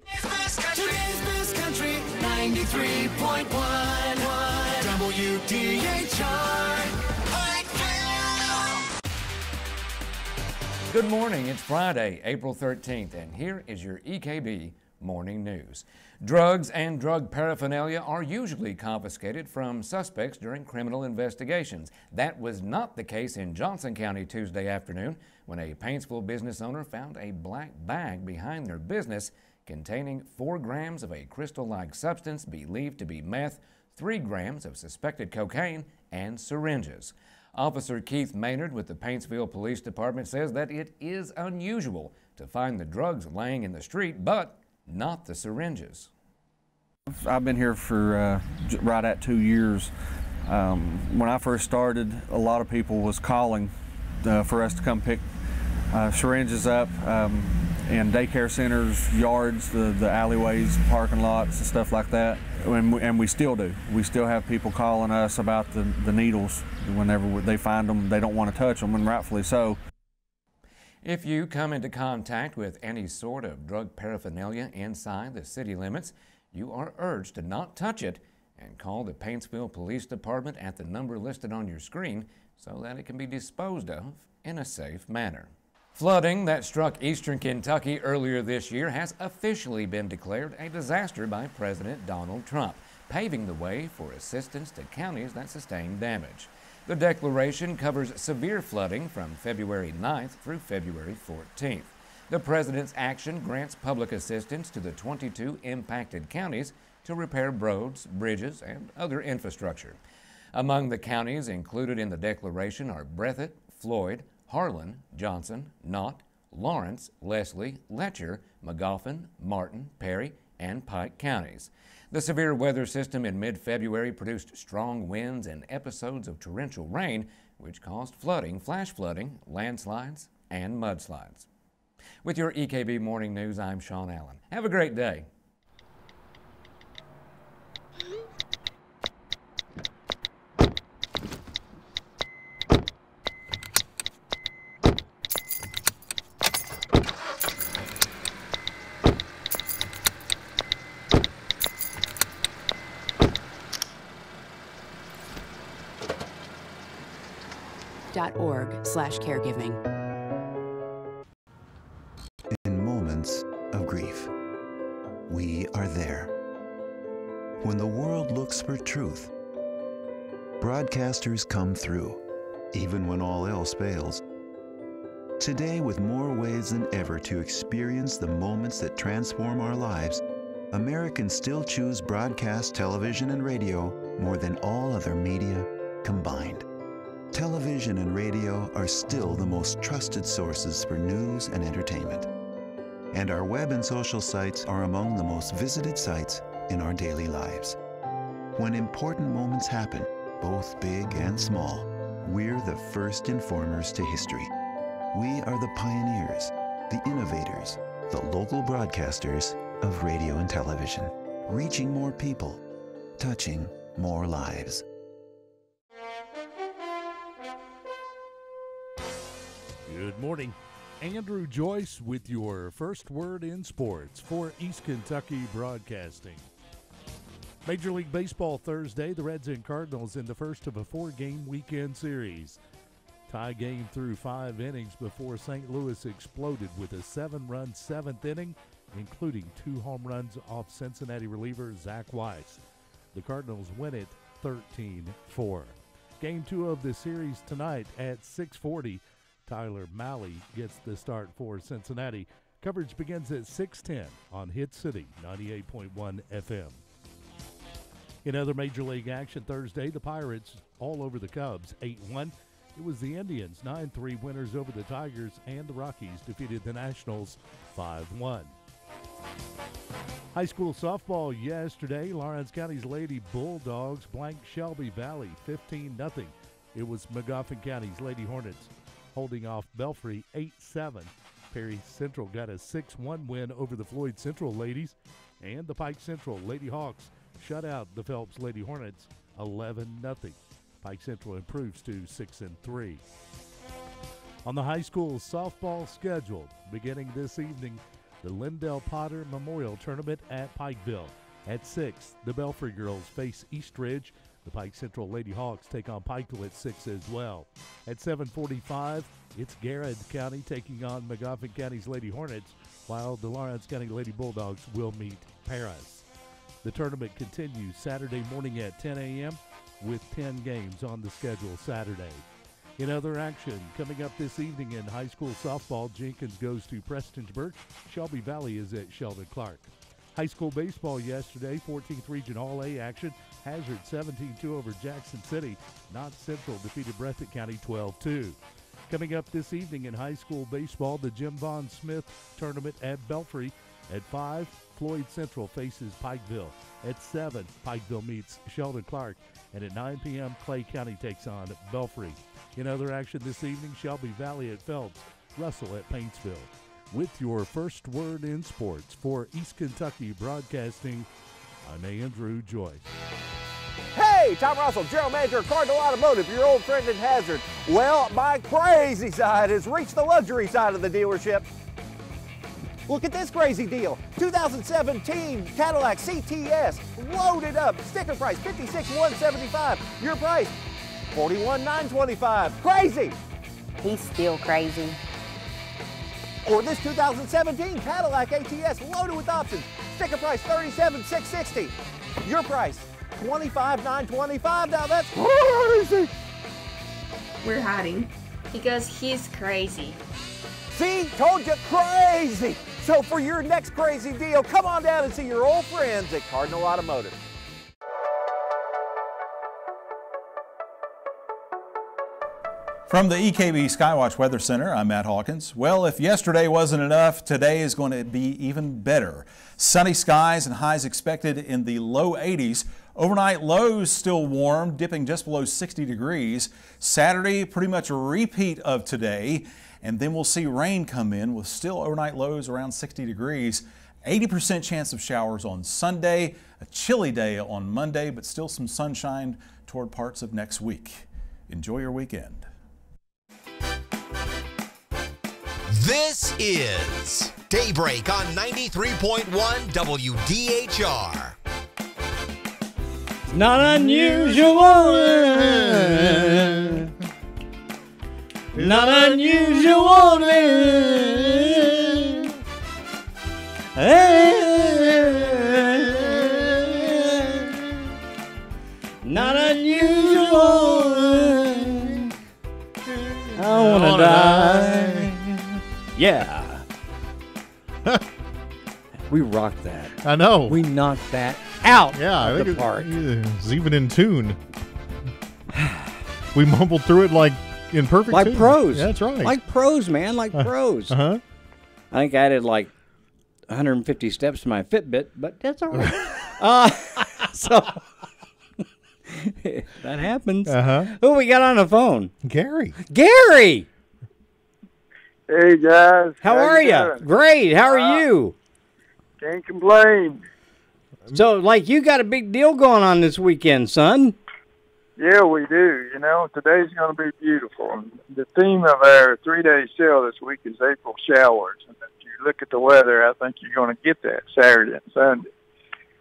Today's Best Country 93.1 WDHR. Good morning. It's Friday, April 13th, and here is your EKB Morning News. Drugs and drug paraphernalia are usually confiscated from suspects during criminal investigations. That was not the case in Johnson County Tuesday afternoon when a Paintsville business owner found a black bag behind their business containing 4 grams of a crystal-like substance believed to be meth, 3 grams of suspected cocaine, and syringes. Officer Keith Maynard with the Paintsville Police Department says that it is unusual to find the drugs laying in the street, but not the syringes. I've been here for right at 2 years. When I first started, a lot of people was calling for us to come pick syringes up in daycare centers, yards, the alleyways, parking lots, and stuff like that. And we still do. We still have people calling us about the needles. Whenever they find them, they don't want to touch them, and rightfully so. If you come into contact with any sort of drug paraphernalia inside the city limits, you are urged to not touch it and call the Paintsville Police Department at the number listed on your screen so that it can be disposed of in a safe manner. Flooding that struck eastern Kentucky earlier this year has officially been declared a disaster by President Donald Trump, paving the way for assistance to counties that sustained damage. The declaration covers severe flooding from February 9th through February 14th. The president's action grants public assistance to the 22 impacted counties to repair roads, bridges, and other infrastructure. Among the counties included in the declaration are Breathitt, Floyd, Harlan, Johnson, Knott, Lawrence, Leslie, Letcher, Magoffin, Martin, Perry, and Pike counties. The severe weather system in mid-February produced strong winds and episodes of torrential rain, which caused flooding, flash flooding, landslides, and mudslides. With your EKB Morning News, I'm Sean Allen. Have a great day. .org/caregiving. In moments of grief, we are there. When the world looks for truth, broadcasters come through, even when all else fails. Today, with more ways than ever to experience the moments that transform our lives, Americans still choose broadcast television and radio more than all other media combined. Television and radio are still the most trusted sources for news and entertainment. And our web and social sites are among the most visited sites in our daily lives. When important moments happen, both big and small, we're the first informers to history. We are the pioneers, the innovators, the local broadcasters of radio and television, reaching more people, touching more lives. Good morning. Andrew Joyce with your first word in sports for East Kentucky Broadcasting. Major League Baseball Thursday, the Reds and Cardinals in the first of a 4-game weekend series. Tie game through 5 innings before St. Louis exploded with a 7-run 7th inning, including 2 home runs off Cincinnati reliever Zach Weiss. The Cardinals win it 13-4. Game 2 of the series tonight at 6:40. Tyler Malley gets the start for Cincinnati. Coverage begins at 6:10 on Hit City 98.1 FM. In other Major League action Thursday, the Pirates all over the Cubs 8-1. It was the Indians 9-3 winners over the Tigers, and the Rockies defeated the Nationals 5-1. High school softball yesterday, Lawrence County's Lady Bulldogs blanked Shelby Valley 15-0. It was Magoffin County's Lady Hornets holding off Belfry 8-7. Perry Central got a 6-1 win over the Floyd Central Ladies, and the Pike Central Lady Hawks shut out the Phelps Lady Hornets 11-0. Pike Central improves to 6-3. On the high school softball schedule, beginning this evening, the Lindell Potter Memorial Tournament at Pikeville. At 6, the Belfry girls face Eastridge. The Pike Central Lady Hawks take on Pikeville at 6 as well. At 7:45, it's Garrett County taking on Magoffin County's Lady Hornets, while the Lawrence County Lady Bulldogs will meet Paris. The tournament continues Saturday morning at 10 a.m. with 10 games on the schedule Saturday. In other action, coming up this evening in high school softball, Jenkins goes to Prestonsburg. Shelby Valley is at Sheldon Clark. High school baseball yesterday, 14th Region All-A action. Hazard 17-2 over Jackson City. Knott Central defeated Breathitt County 12-2. Coming up this evening in high school baseball, the Jim Vaughn Smith tournament at Belfry. At 5, Floyd Central faces Pikeville. At 7, Pikeville meets Sheldon Clark. And at 9 p.m., Clay County takes on Belfry. In other action this evening, Shelby Valley at Phelps, Russell at Paintsville. With your first word in sports for East Kentucky Broadcasting, I'm Andrew Joyce. Hey, Tom Russell, General Manager of Cardinal Automotive, your old friend in Hazard. Well, my crazy side has reached the luxury side of the dealership. Look at this crazy deal. 2017 Cadillac CTS, loaded up. Sticker price $56,175. Your price $41,925. Crazy! He's still crazy. Or this 2017 Cadillac ATS, loaded with options. Sticker price $37,660. Your price $25,925. Now that's crazy! We're hiding because he's crazy. See, told you, crazy. So for your next crazy deal, come on down and see your old friends at Cardinal Automotive. From the EKB Skywatch Weather Center, I'm Matt Hawkins. Well, if yesterday wasn't enough, today is going to be even better. Sunny skies and highs expected in the low 80s. Overnight lows still warm, dipping just below 60 degrees. Saturday, pretty much a repeat of today. And then we'll see rain come in with still overnight lows around 60 degrees. 80% chance of showers on Sunday, a chilly day on Monday, but still some sunshine toward parts of next week. Enjoy your weekend. This is Daybreak on 93.1 WDHR. Not unusual. Not unusual. Not unusual. I wanna die. Yeah. We rocked that. I know. We knocked that out of the park. It's even in tune. We mumbled through it like in perfect like tune. pros. Yeah, that's right. Like pros, man. Like pros. Uh-huh. I think I added like 150 steps to my Fitbit, but that's all right. So that happens. Uh-huh. Who we got on the phone? Gary. Gary! Hey, guys. How are you? doing? Great. How are you? Can't complain. So, like, you got a big deal going on this weekend, son. Yeah, we do. You know, today's going to be beautiful. And the theme of our 3-day sale this week is April showers. And if you look at the weather, I think you're going to get that Saturday and Sunday.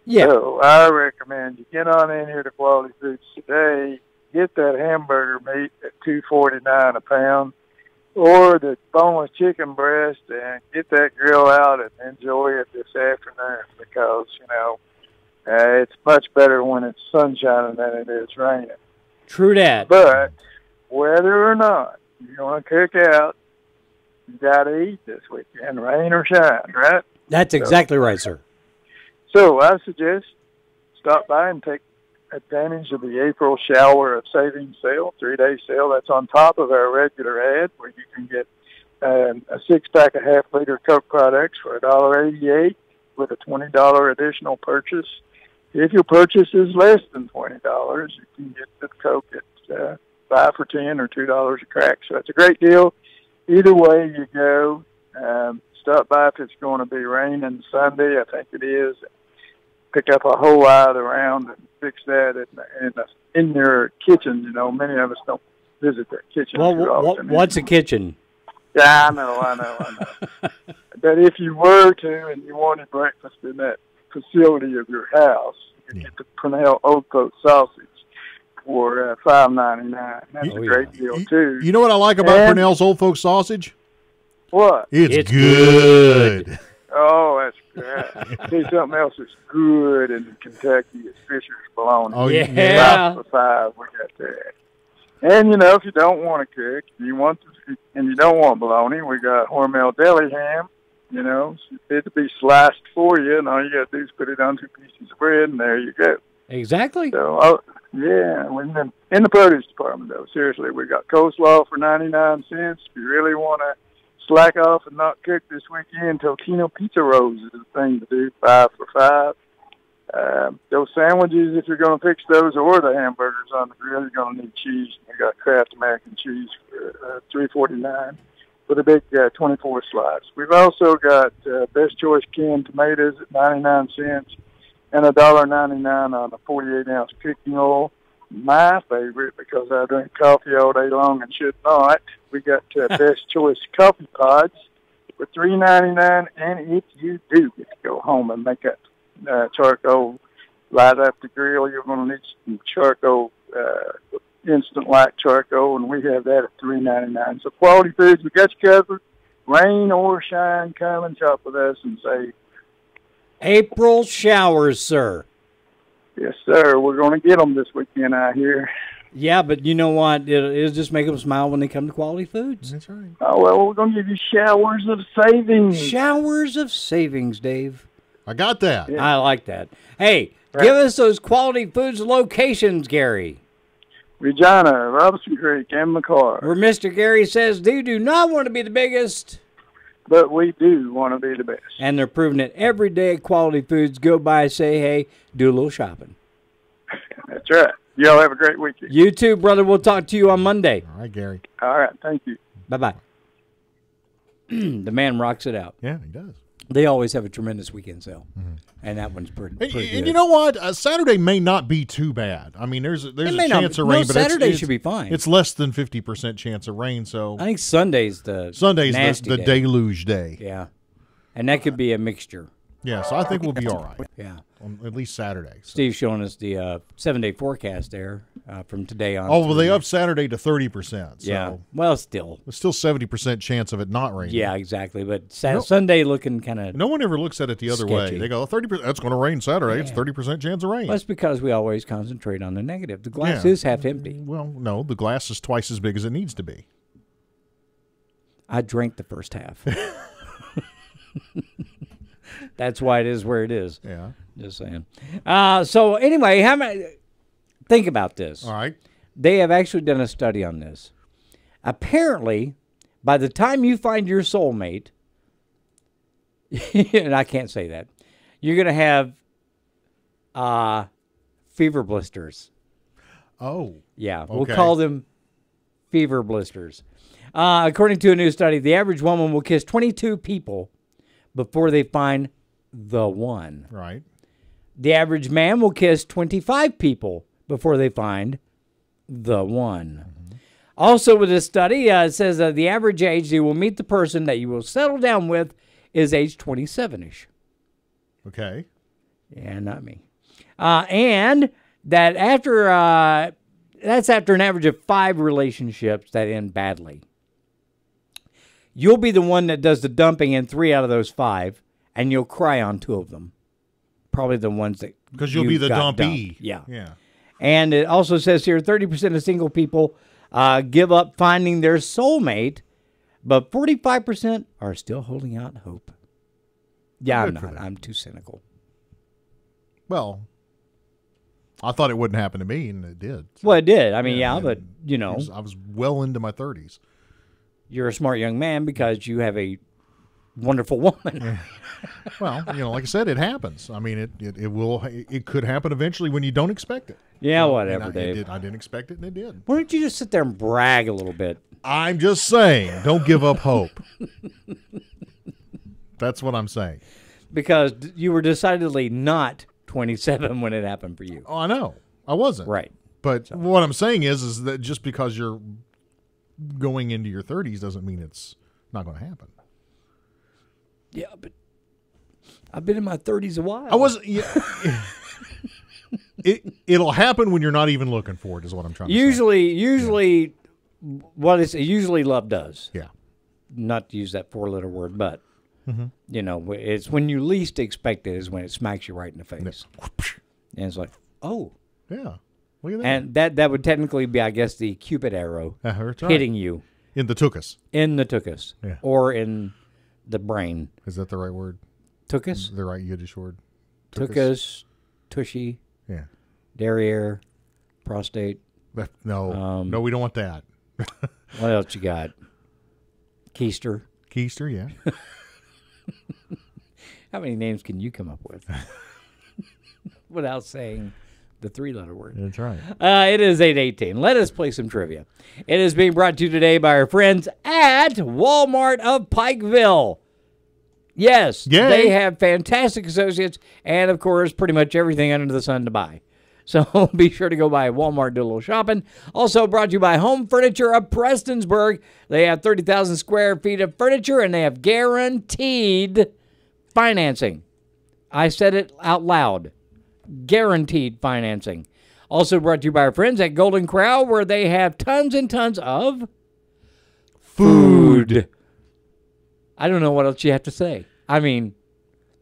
Yeah. So I recommend you get on in here to Quality Foods today, get that hamburger meat at $2.49 a pound, or the boneless chicken breast, and get that grill out and enjoy it this afternoon because, you know, it's much better when it's sunshining than it is raining. True that. But whether or not you're going to cook out, you got to eat this weekend, rain or shine, right? That's exactly right, sir. So I suggest stop by and take advantage of the April shower of savings sale, 3-day sale. That's on top of our regular ad where you can get a 6-pack of half-liter Coke products for $1.88 with a $20 additional purchase. If your purchase is less than $20, you can get the Coke at 5 for $10 or $2 a crack. So it's a great deal. Either way you go, stop by if it's going to be raining Sunday. I think it is. Pick up a whole lot around and fix that in your kitchen. You know, many of us don't visit their kitchen too often. What's a kitchen? Yeah, I know. But if you were to and you wanted breakfast in that facility of your house, you can get the Purnell Old Coat sausage for $5.99. That's a great deal, too. You know what I like about Purnell's Old Folks sausage? What? It's good. Oh, that's great. See, something else that's good in Kentucky is Fisher's bologna. Oh, yeah. 5 for $5, we got that. And, you know, if you don't want to cook and you don't want bologna, we got Hormel deli ham. You know, it'll be sliced for you, and all you got to do is put it on 2 pieces of bread, and there you go. Exactly. So, yeah, in the produce department, though, seriously, we got coleslaw for 99 cents. If you really want to slack off and not cook this weekend, Totino Pizza Rolls is the thing to do, 5 for $5. Those sandwiches, if you're going to fix those, or the hamburgers on the grill, you're going to need cheese. We got Kraft American cheese for $3.49 with a big 24 slice. We've also got Best Choice canned tomatoes at 99 cents and $1.99 on a 48-ounce cooking oil. My favorite, because I drink coffee all day long and should not, we got Best Choice coffee pods for $3.99, and if you do get to go home and make that charcoal, light up the grill, you're going to need some charcoal, instant light charcoal, and we have that at $3.99. So Quality Foods, we got you covered. Rain or shine, come and shop with us and save. April showers, sir. Yes, sir. We're going to get them this weekend out here. Yeah, but you know what? It'll just make them smile when they come to Quality Foods. That's right. Oh, well, we're going to give you showers of savings. Showers of savings, Dave. I got that. Yeah. I like that. Hey, give us those Quality Foods locations, Gary. Regina, Robinson Creek, and McCarr. Where Mr. Gary says they do not want to be the biggest, but we do want to be the best. And they're proving it every day at Quality Foods. Go by, say hey, do a little shopping. That's right. Y'all have a great weekend. You too, brother. We'll talk to you on Monday. All right, Gary. All right. Thank you. Bye-bye. The man rocks it out. Yeah, he does. They always have a tremendous weekend sale, and that one's pretty And good. you know what? Saturday may not be too bad. I mean, there's a chance of rain, but Saturday should be fine. It's less than 50% chance of rain. So I think Sunday's the the deluge day. Yeah, and that could be a mixture. Yeah, so I think we'll be all right. Yeah, at least Saturday. So. Steve's showing us the 7-day forecast there from today on. Oh, well, they upped Saturday to 30%. So yeah, well, still. There's still 70% chance of it not raining. Yeah, exactly. But Sunday looking kind of. No one ever looks at it the other way. They go, 30%. That's going to rain Saturday. It's 30% chance of rain. Well, that's because we always concentrate on the negative. The glass is half empty. Well, no, the glass is twice as big as it needs to be. I drank the first half. That's why it is where it is. Yeah. Just saying. So anyway, think about this. All right. They have actually done a study on this. Apparently, by the time you find your soulmate, and I can't say that, you're going to have fever blisters. Oh. Yeah. Okay. We'll call them fever blisters. According to a new study, the average woman will kiss 22 people before they find the one. Right. The average man will kiss 25 people before they find the one. Mm-hmm. Also with this study, it says the average age you will meet the person that you will settle down with is age 27-ish. Okay. Yeah, not me. And that that's after an average of 5 relationships that end badly. You'll be the one that does the dumping in 3 out of those 5, and you'll cry on 2 of them. Probably the ones that because you'll be the dumpee. Dumped. Yeah. Yeah. And it also says here 30% of single people give up finding their soulmate, but 45% are still holding out hope. Yeah, I'm not. I'm too cynical. Well, I thought it wouldn't happen to me, and it did. So. Well, it did. I mean, but, you know. I was well into my 30s. You're a smart young man because you have a wonderful woman. Yeah. Well, like I said, it happens. I mean, it could happen eventually when you don't expect it. Yeah, whatever, Dave. I didn't expect it, and it did. Why don't you just sit there and brag a little bit? I'm just saying, don't give up hope. That's what I'm saying. Because you were decidedly not 27 when it happened for you. Oh, I know. I wasn't. Right. But what I'm saying is that just because you're going into your 30s doesn't mean it's not going to happen. Yeah, but I've been in my 30s a while. I wasn't. Yeah, it'll happen when you're not even looking for it, is what I'm trying to say. Usually, usually love does. Yeah. Not to use that 4-letter word, but it's when you least expect it is when it smacks you right in the face, and it's like, oh, yeah, look at that. And that would technically be, I guess, the Cupid arrow hitting you in the tuchus, yeah, or in the brain. Is that the right word? Tuchus? The right Yiddish word? Tuchus, tushy, yeah, derriere, prostate. No, we don't want that. What else you got? Keister, yeah. How many names can you come up with without saying the 3-letter word? That's right. It is 8:18. Let us play some trivia. It is being brought to you today by our friends at Walmart of Pikeville. Yes, They have fantastic associates and, of course, pretty much everything under the sun to buy. So be sure to go by Walmart, do a little shopping. Also brought to you by Home Furniture of Prestonsburg. They have 30,000 square feet of furniture, and they have guaranteed financing. I said it out loud. Guaranteed financing. Also brought to you by our friends at Golden Corral, where they have tons and tons of food. I don't know what else you have to say. I mean,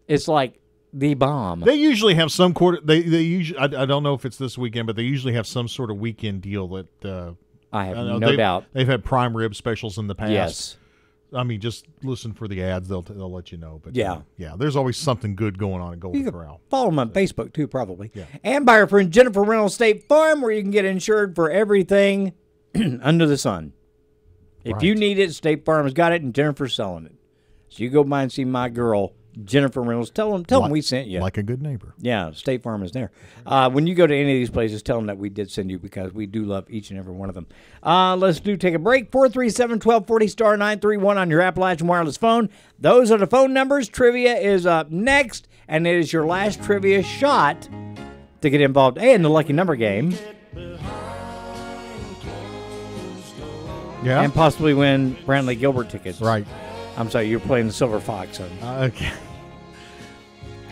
it's like the bomb. They usually have some quarter. They usually. I don't know if it's this weekend, but they usually have some sort of weekend deal that. I have no doubt. They've had prime rib specials in the past. Yes. I mean, just listen for the ads. They'll let you know. But yeah. There's always something good going on at Golden Corral. Follow them on Facebook too, probably. Yeah. And by our friend Jennifer Reynolds State Farm, where you can get insured for everything under the sun. If you need it, State Farm's got it, and Jennifer's selling it. So you go by and see my girl, Jennifer Reynolds. Tell them we sent you. Like a good neighbor. Yeah, State Farm is there. When you go to any of these places, tell them that we did send you, because we do love each and every one of them. Let's take a break. 437-1240, star 931 on your Appalachian Wireless phone. Those are the phone numbers. Trivia is up next, and it is your last trivia shot to get involved in the Lucky Number Game. Yeah. And possibly win Brantley Gilbert tickets. Right. I'm sorry, you're playing the Silver Fox. Okay.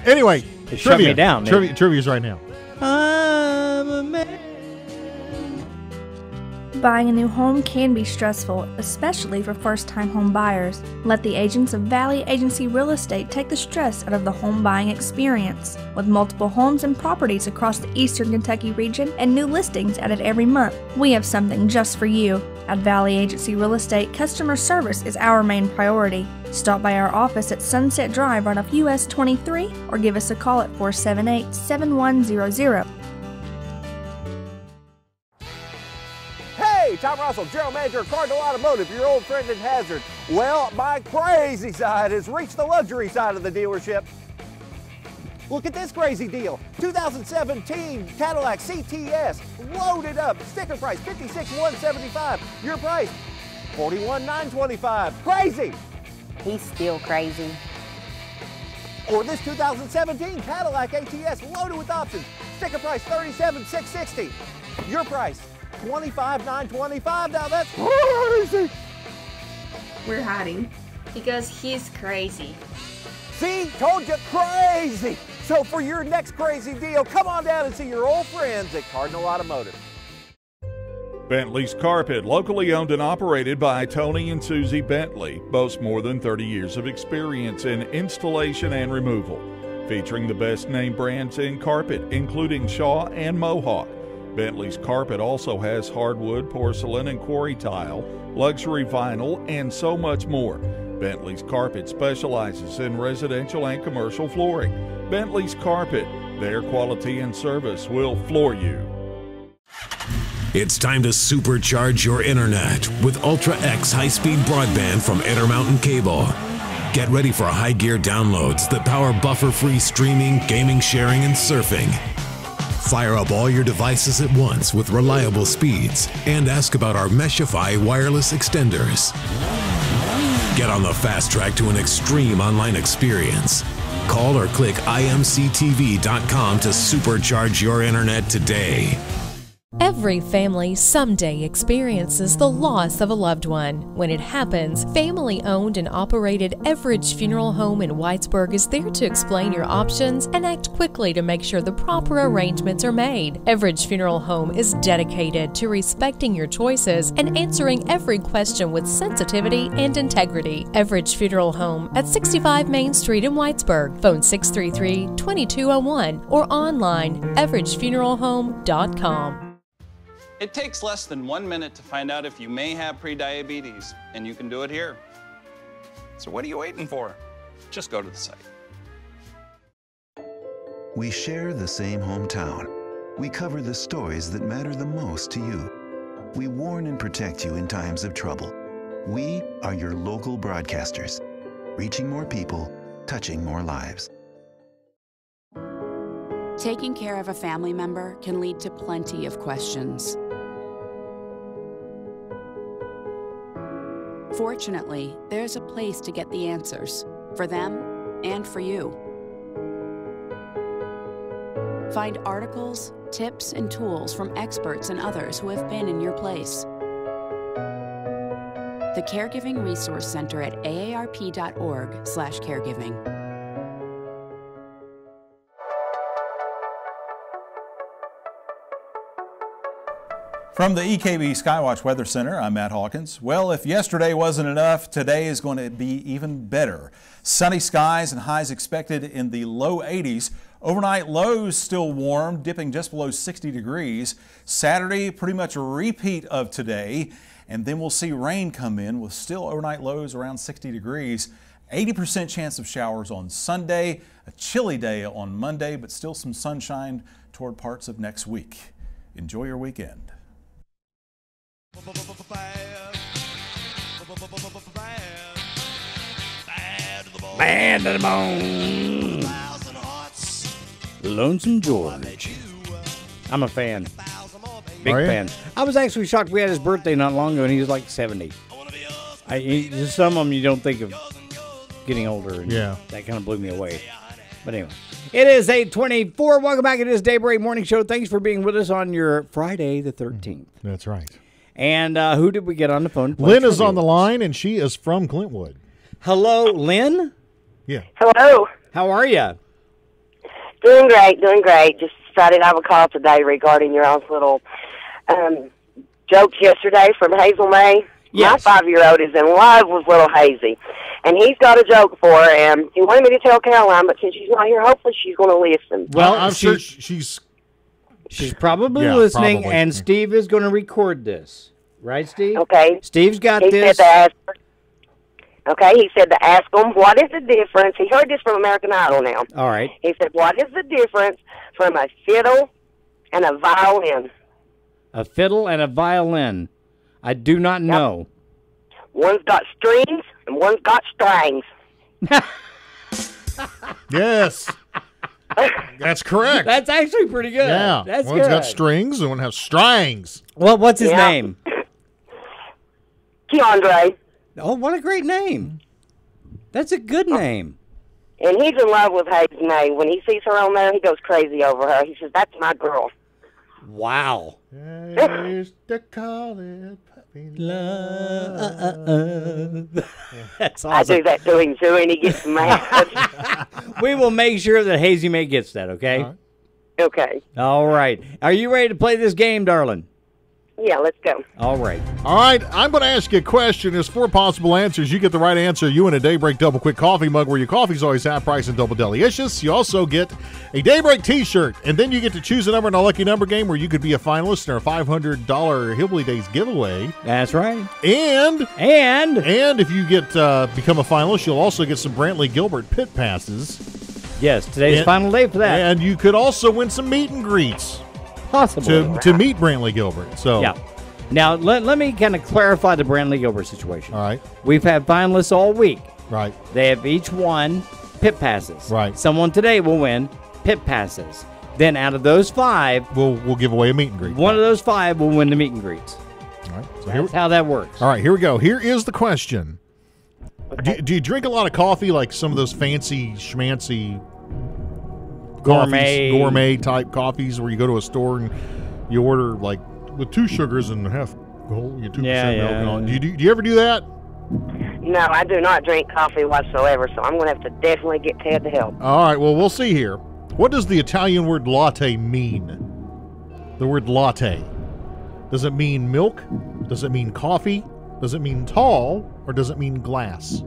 Anyway, it shut me down. Trivia's right now. I'm a man. Buying a new home can be stressful, especially for first-time home buyers. Let the agents of Valley Agency Real Estate take the stress out of the home buying experience. With multiple homes and properties across the Eastern Kentucky region and new listings added every month, we have something just for you. At Valley Agency Real Estate, customer service is our main priority. Stop by our office at Sunset Drive right off US 23 or give us a call at 478-7100. Hey, Tom Russell, General Manager of Cardinal Automotive, your old friend at Hazard. Well, my crazy side has reached the luxury side of the dealership. Look at this crazy deal. 2017 Cadillac CTS, loaded up, sticker price $56,175. Your price, $41,925. Crazy! He's still crazy. Or this 2017 Cadillac ATS, loaded with options, sticker price $37,660. Your price, $25,925. Now that's crazy. We're hiding because he's crazy. See, told you, crazy. So for your next crazy deal, come on down and see your old friends at Cardinal Automotive. Bentley's Carpet, locally owned and operated by Tony and Susie Bentley, boasts more than 30 years of experience in installation and removal, featuring the best name brands in carpet, including Shaw and Mohawk. Bentley's Carpet also has hardwood, porcelain, and quarry tile, luxury vinyl, and so much more. Bentley's Carpet specializes in residential and commercial flooring. Bentley's Carpet, their quality and service will floor you. It's time to supercharge your internet with Ultra X high-speed broadband from Intermountain Cable. Get ready for high gear downloads that power buffer-free streaming, gaming, sharing, and surfing. Fire up all your devices at once with reliable speeds and ask about our Meshify wireless extenders. Get on the fast track to an extreme online experience. Call or click imctv.com to supercharge your internet today. Every family someday experiences the loss of a loved one. When it happens, family-owned and operated Everidge Funeral Home in Whitesburg is there to explain your options and act quickly to make sure the proper arrangements are made. Everidge Funeral Home is dedicated to respecting your choices and answering every question with sensitivity and integrity. Everidge Funeral Home at 65 Main Street in Whitesburg. Phone 633-2201 or online everidgefuneralhome.com. It takes less than 1 minute to find out if you may have prediabetes, and you can do it here. So what are you waiting for? Just go to the site. We share the same hometown. We cover the stories that matter the most to you. We warn and protect you in times of trouble. We are your local broadcasters, reaching more people, touching more lives. Taking care of a family member can lead to plenty of questions. Fortunately, there's a place to get the answers, for them and for you. Find articles, tips, and tools from experts and others who have been in your place. The Caregiving Resource Center at aarp.org/caregiving. From the EKB Skywatch Weather Center, I'm Matt Hawkins. Well, if yesterday wasn't enough, today is going to be even better. Sunny skies and highs expected in the low 80s. Overnight lows still warm, dipping just below 60 degrees. Saturday, pretty much a repeat of today. And then we'll see rain come in with still overnight lows around 60 degrees. 80% chance of showers on Sunday, a chilly day on Monday, but still some sunshine toward parts of next week. Enjoy your weekend. Bad to the bone. Lonesome George. I'm a fan. Big fan. I was actually shocked. We had his birthday not long ago, and he was like 70. Some of them you don't think of getting older. And yeah. That kind of blew me away. But anyway, it is 8:24. Welcome back. It is Daybreak Morning Show. Thanks for being with us on your Friday the 13th. That's right. And who did we get on the phone? Lynn is on the line, and she is from Clintwood. Hello, Lynn? Yeah. Hello. How are you? Doing great, doing great. Just decided I would call today regarding your all's little jokes yesterday from Hazel May. Yes. My 5-year-old is in love with little Hazy, and he's got a joke for her, and he wanted me to tell Caroline, but since she's not here, hopefully she's going to listen. Well, I'm sure she's probably Yeah, listening, probably. and Steve is going to record this. Right, Steve? Okay. Steve's got he this. Said to ask her, okay, he said to ask him, what is the difference? He heard this from American Idol now. All right. He said, what is the difference from a fiddle and a violin? A fiddle and a violin. I do not know. One's got strings and one's got strings. Yes. That's correct. That's actually pretty good. Yeah. That's One's good. got strings and one has strings. Well, what's his Yeah. name? Keandre. Oh, what a great name. That's a good name. And he's in love with Hayes May. When he sees her on there, he goes crazy over her. He says, that's my girl. Wow. I used to call it puppy love. That's I awesome. do that to him, too, and he gets mad. We will make sure that Hazy May gets that, okay? Okay. All right. Are you ready to play this game, darling? Yeah, let's go. All right. All right, I'm going to ask you a question. There's 4 possible answers. You get the right answer. You win a Daybreak Double Quick coffee mug where your coffee's always half price and double delicious. You also get a Daybreak t-shirt, and then you get to choose a number in a lucky number game where you could be a finalist in our $500 Hillbilly Days giveaway. That's right. And if you get become a finalist, you'll also get some Brantley Gilbert pit passes. Yes, today's the final day for that. And you could also win some meet and greets. Possibly. To meet Brantley Gilbert. So yeah. Now, let me kind of clarify the Brantley Gilbert situation. All right. We've had finalists all week. Right. They have each won pit passes. Right. Someone today will win pit passes. Then out of those 5, we'll give away a meet and greet. One of those 5 will win the meet and greets. All right. So That's how that works. All right, here we go. Here is the question. Do you drink a lot of coffee, like some of those fancy schmancy gourmet type coffees where you go to a store and you order like with 2 sugars and half whole, you 2% milk and all. Do you ever do that? No, I do not drink coffee whatsoever, so I'm going to have to definitely get Ted to help. All right, well, we'll see here. What does the Italian word latte mean? The word latte. Does it mean milk? Does it mean coffee? Does it mean tall? Or does it mean glass?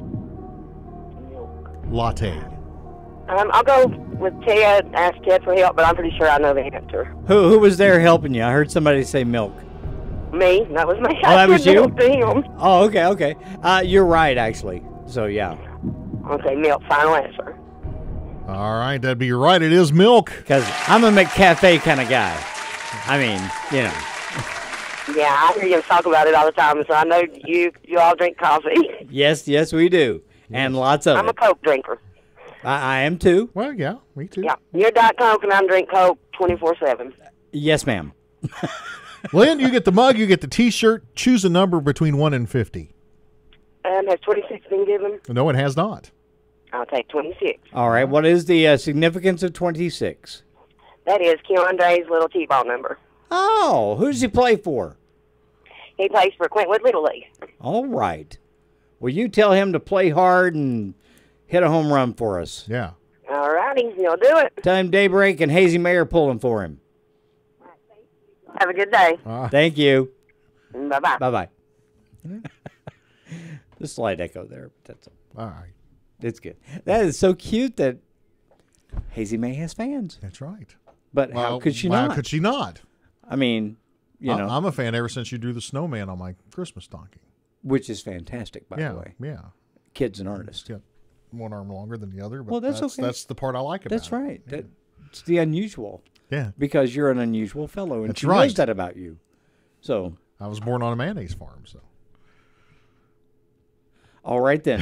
Latte. I'll go with Ted, ask Ted for help, but I'm pretty sure I know the answer. Who was there helping you? I heard somebody say milk. Me? That was me. Oh, that was you? To him. Oh, okay. You're right, actually. So, yeah. Okay, milk, final answer. All right, that'd be right. It is milk. Because I'm a McCafe kind of guy. I mean, you know. Yeah, I hear you talk about it all the time, so I know you all drink coffee. Yes, we do. And lots of I'm it. a Coke drinker. I am too. Well, yeah, me too. Yeah, you're Diet Coke and I drink Coke 24/7. Yes, ma'am. Lynn, you get the mug, you get the T-shirt. Choose a number between 1 and 50. Has 26 been given? No, it has not. I'll take 26. All right. What is the significance of 26? That is Keandre's little T-ball number. Oh, who does he play for? He plays for Quintwood Little League. All right. Well, you tell him to play hard and hit a home run for us. Yeah. All righty, you'll do it. Tell him Daybreak and Hazy May are pulling for him. Have a good day. Thank you. Bye-bye. Bye-bye. The slight echo there, but that's all right. It's good. That is so cute that Hazy May has fans. That's right. But how could she not? How could she not? I mean, you know. I'm a fan ever since you drew the snowman on my Christmas stocking. Which is fantastic, by the way. Yeah. Kid's an artist. Got one arm longer than the other, but well, that's okay. That's the part I like about That's it. right. Yeah. That's the unusual. Yeah. Because you're an unusual fellow, and That's she right. knows that about you. So I was born on a mayonnaise farm, so. All right, then.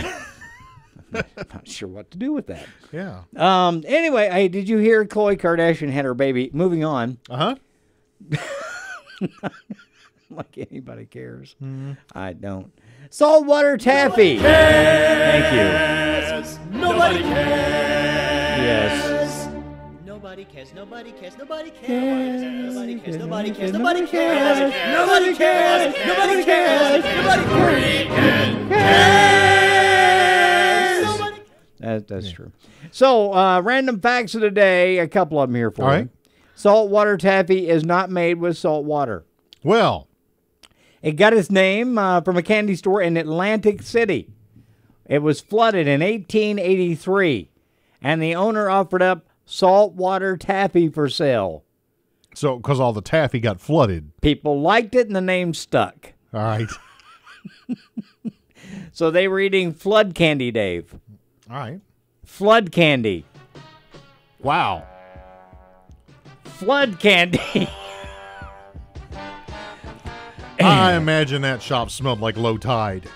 I'm not sure what to do with that. Yeah. Anyway, hey, did you hear Khloe Kardashian had her baby? Moving on. Uh-huh. Like anybody cares. Mm-hmm. I don't. Saltwater taffy. Thank you. Nobody cares. Yes. Nobody cares. Nobody cares. Nobody Yes. cares. Nobody cares. Nobody cares. Nobody Nobody cares. cares. Nobody cares. Nobody cares. Nobody cares. That's true. So, random facts of the day, a couple of them here for All you. right. Saltwater taffy is not made with salt water. Well, it got its name from a candy store in Atlantic City. It was flooded in 1883, and the owner offered up saltwater taffy for sale. So, because all the taffy got flooded. People liked it, and the name stuck. All right. So they were eating flood candy, Dave. All right. Flood candy. Wow. Flood candy. I imagine that shop smelled like low tide.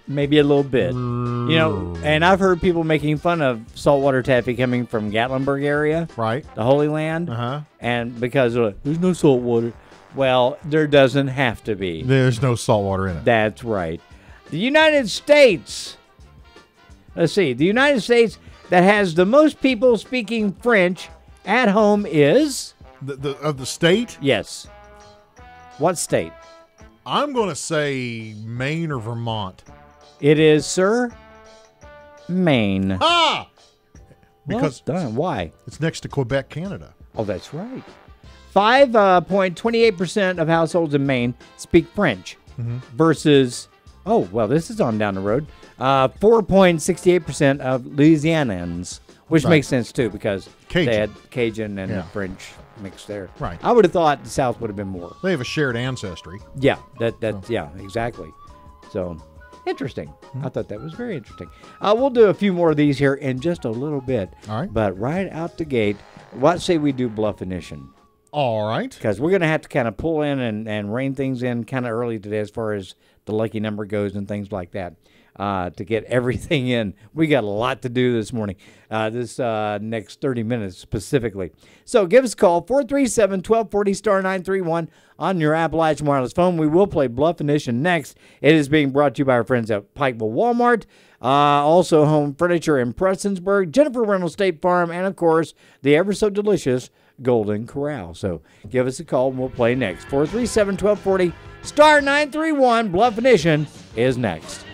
Maybe a little bit. You know, and I've heard people making fun of saltwater taffy coming from Gatlinburg area. Right. The Holy Land. Uh-huh. And because there's no salt water. Well, there doesn't have to be. There's no salt water in it. That's right. The United States. Let's see. The United States that has the most people speaking French at home is? Of the state? Yes. What state? I'm going to say Maine or Vermont. It is, sir, Maine. Ah! Because well done. Why? It's next to Quebec, Canada. Oh, that's right. 5.28% of households in Maine speak French versus, this is on down the road, 4.68% of Louisianans, which makes sense, too, because Cajun. they had Cajun and French mixed there. Right. I would have thought the South would have been more. They have a shared ancestry. Yeah, yeah, exactly. So, interesting. I thought that was very interesting. We'll do a few more of these here in just a little bit. All right. But right out the gate, what say we do Bluffinition? All right. Because we're going to have to kind of pull in and rein things in kind of early today as far as the lucky number goes and things like that to get everything in. We got a lot to do this morning, this next 30 minutes specifically. So give us a call, 437-1240, star 931 on your Appalachian Wireless phone. We will play Bluffinition next. It is being brought to you by our friends at Pikeville Walmart, also Home Furniture in Prestonsburg, Jennifer Reynolds State Farm, and, of course, the ever-so-delicious Golden Corral. So give us a call and we'll play next. 437-1240, star 931. Bluffinition is next.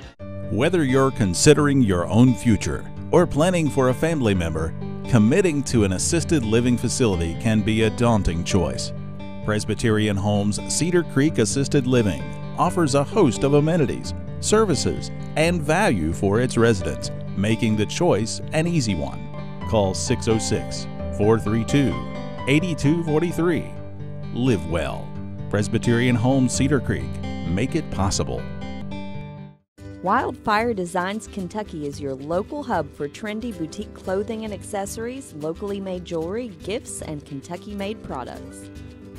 Whether you're considering your own future or planning for a family member, committing to an assisted living facility can be a daunting choice. Presbyterian Homes Cedar Creek Assisted Living offers a host of amenities, services, and value for its residents, making the choice an easy one. Call 606-432-8243. Live well. Presbyterian Homes Cedar Creek. Make it possible. Wildfire Designs Kentucky is your local hub for trendy boutique clothing and accessories, locally made jewelry, gifts, and Kentucky-made products.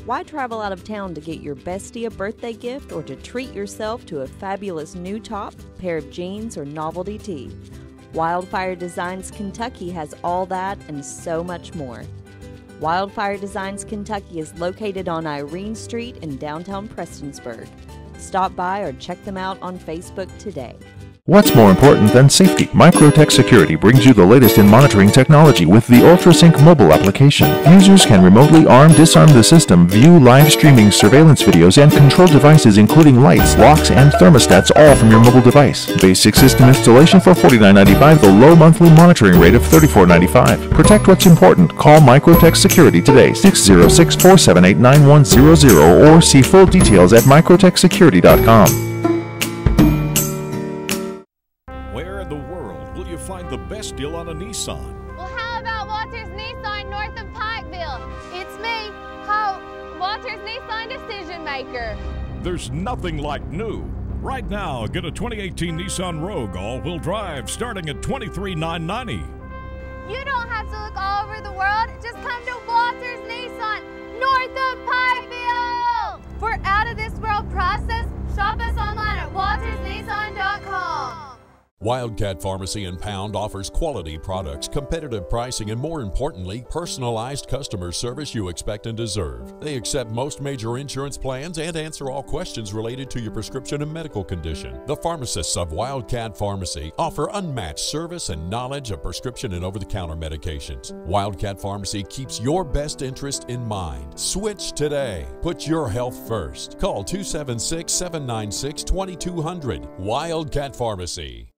Why travel out of town to get your bestie a birthday gift or to treat yourself to a fabulous new top, pair of jeans, or novelty tee? Wildfire Designs Kentucky has all that and so much more. Wildfire Designs Kentucky is located on Irene Street in downtown Prestonsburg. Stop by or check them out on Facebook today. What's more important than safety? Microtech Security brings you the latest in monitoring technology with the UltraSync mobile application. Users can remotely disarm the system, view live streaming surveillance videos, and control devices including lights, locks, and thermostats all from your mobile device. Basic system installation for $49.95, the low monthly monitoring rate of $34.95. Protect what's important. Call Microtech Security today, 606-478-9100, or see full details at microtechsecurity.com. The best deal on a Nissan. Well, how about Walters Nissan north of Pikeville? It's me, Walters Nissan Decision Maker. There's nothing like new. Right now, get a 2018 Nissan Rogue all-wheel drive starting at $23,990. You don't have to look all over the world. Just come to Walters Nissan north of Pikeville. For out-of-this-world prices, shop us online at waltersnissan.com. Wildcat Pharmacy in Pound offers quality products, competitive pricing, and more importantly, personalized customer service you expect and deserve. They accept most major insurance plans and answer all questions related to your prescription and medical condition. The pharmacists of Wildcat Pharmacy offer unmatched service and knowledge of prescription and over-the-counter medications. Wildcat Pharmacy keeps your best interest in mind. Switch today. Put your health first. Call 276-796-2200. Wildcat Pharmacy.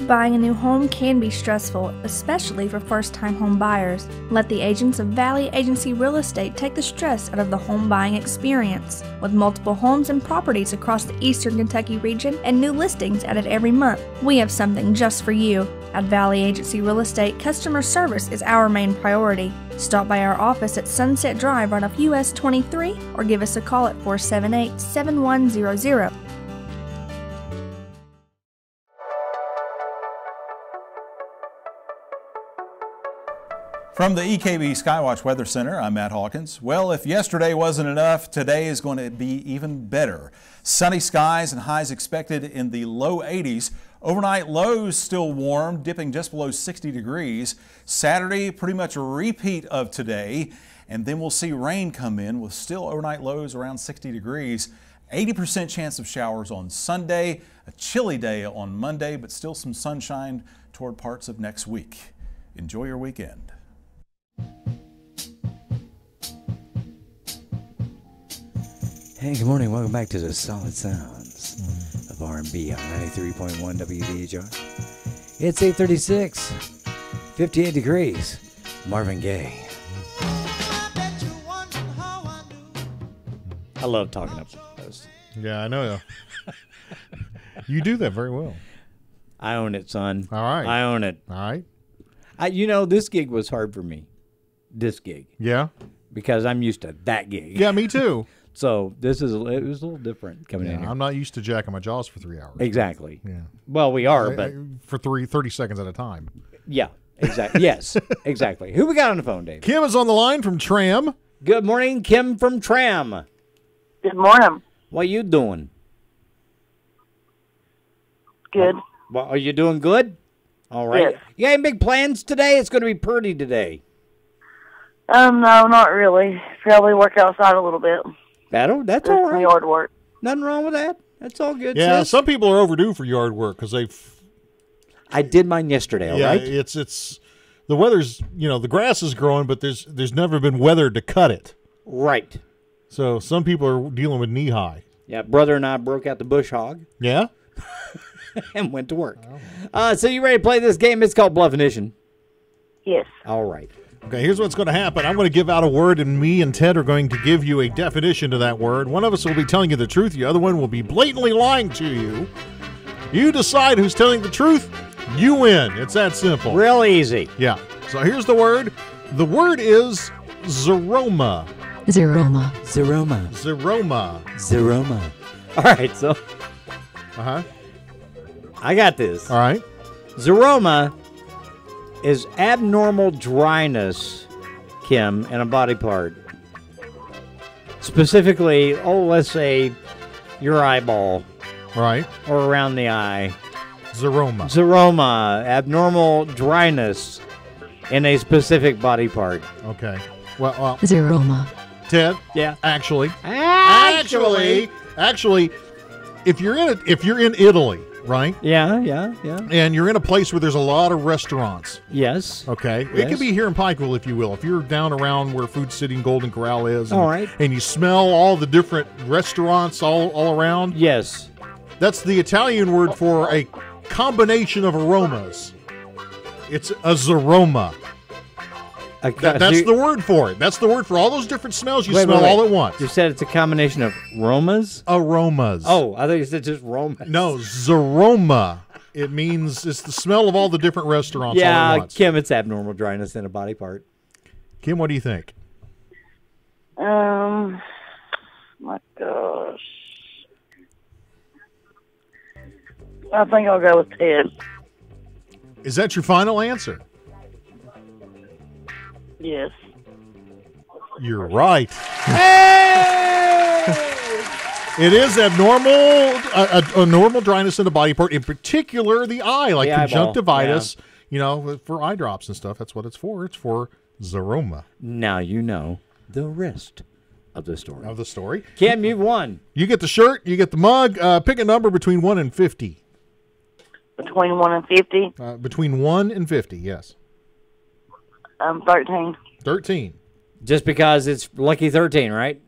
Buying a new home can be stressful, especially for first-time home buyers. Let the agents of Valley Agency Real Estate take the stress out of the home buying experience. With multiple homes and properties across the Eastern Kentucky region and new listings added every month, we have something just for you. At Valley Agency Real Estate, customer service is our main priority. Stop by our office at Sunset Drive right off US 23 or give us a call at 478-7100. From the EKB Skywatch Weather Center, I'm Matt Hawkins. Well, if yesterday wasn't enough, today is going to be even better. Sunny skies and highs expected in the low 80s. Overnight lows still warm, dipping just below 60 degrees. Saturday, pretty much a repeat of today. And then we'll see rain come in with still overnight lows around 60 degrees. 80% chance of showers on Sunday. A chilly day on Monday, but still some sunshine toward parts of next week. Enjoy your weekend. Hey, good morning. Welcome back to the Solid Sounds of R&B on 93.1 WVHR. It's 8:36, 58 degrees. Marvin Gaye. I love talking up those. Yeah, I know. You do that very well. I own it, son. All right. I own it. All right. This gig was hard for me. This gig. Yeah. Because I'm used to that gig. Yeah, me too. So it was a little different coming in here. I'm not used to jacking my jaws for 3 hours. Exactly. Yeah. Well, we are, but for 30 seconds at a time. Yeah. Exactly. Yes. Exactly. Who we got on the phone, Dave? Kim is on the line from Tram. Good morning, Kim from Tram. Good morning. What you doing? Good. Well, are you doing good? All right. Yes. You got any big plans today? It's going to be pretty today. No, not really. Probably work outside a little bit. That's Do all some right. yard work. Nothing wrong with that. That's all good. Yeah, sis. some people are overdue for yard work because I did mine yesterday. All right. It's the weather's the grass is growing, but there's never been weather to cut it. Right. So some people are dealing with knee high. Yeah, brother and I broke out the bush hog. Yeah. And went to work. So you ready to play this game? It's called Bluffinition. Yes. All right. Okay, here's what's going to happen. I'm going to give out a word, and me and Ted are going to give you a definition to that word. One of us will be telling you the truth. The other one will be blatantly lying to you. You decide who's telling the truth. You win. It's that simple. Real easy. Yeah. So here's the word. The word is Zeroma. Zeroma. Zeroma. Zeroma. Zeroma. All right, so. I got this. All right. Zeroma is abnormal dryness, Kim, in a body part. Specifically, let's say your eyeball. Right. Or around the eye. Zeroma. Zeroma, abnormal dryness in a specific body part. Okay. Well, Zeroma. Ted? Yeah. Actually, Actually, if you're in Italy, right? Yeah. And you're in a place where there's a lot of restaurants. Yes. Okay. It Yes. could be here in Pikeville, if you will. If you're down around where Food City and Golden Corral is, and, All right. and you smell all the different restaurants all around. Yes. That's the Italian word for a combination of aromas. It's a zaroma. That's the word for it. That's the word for all those different smells you smell all at once. You said it's a combination of aromas? Aromas. Oh, I thought you said just aromas. No, zaroma. It means it's the smell of all the different restaurants all at once. Kim, it's abnormal dryness in a body part. Kim, what do you think? My gosh. I think I'll go with Ted. Is that your final answer? Yes. You're right. It is abnormal, a normal dryness in the body part, in particular the eye, like The eyeball, conjunctivitis, for eye drops and stuff. That's what it's for. It's for zaroma. Now you know the rest of the story. Kim, you've won. You get the shirt, you get the mug. Pick a number between 1 and 50. Between 1 and 50? Between 1 and 50, yes. 13. 13. Just because it's lucky 13, right?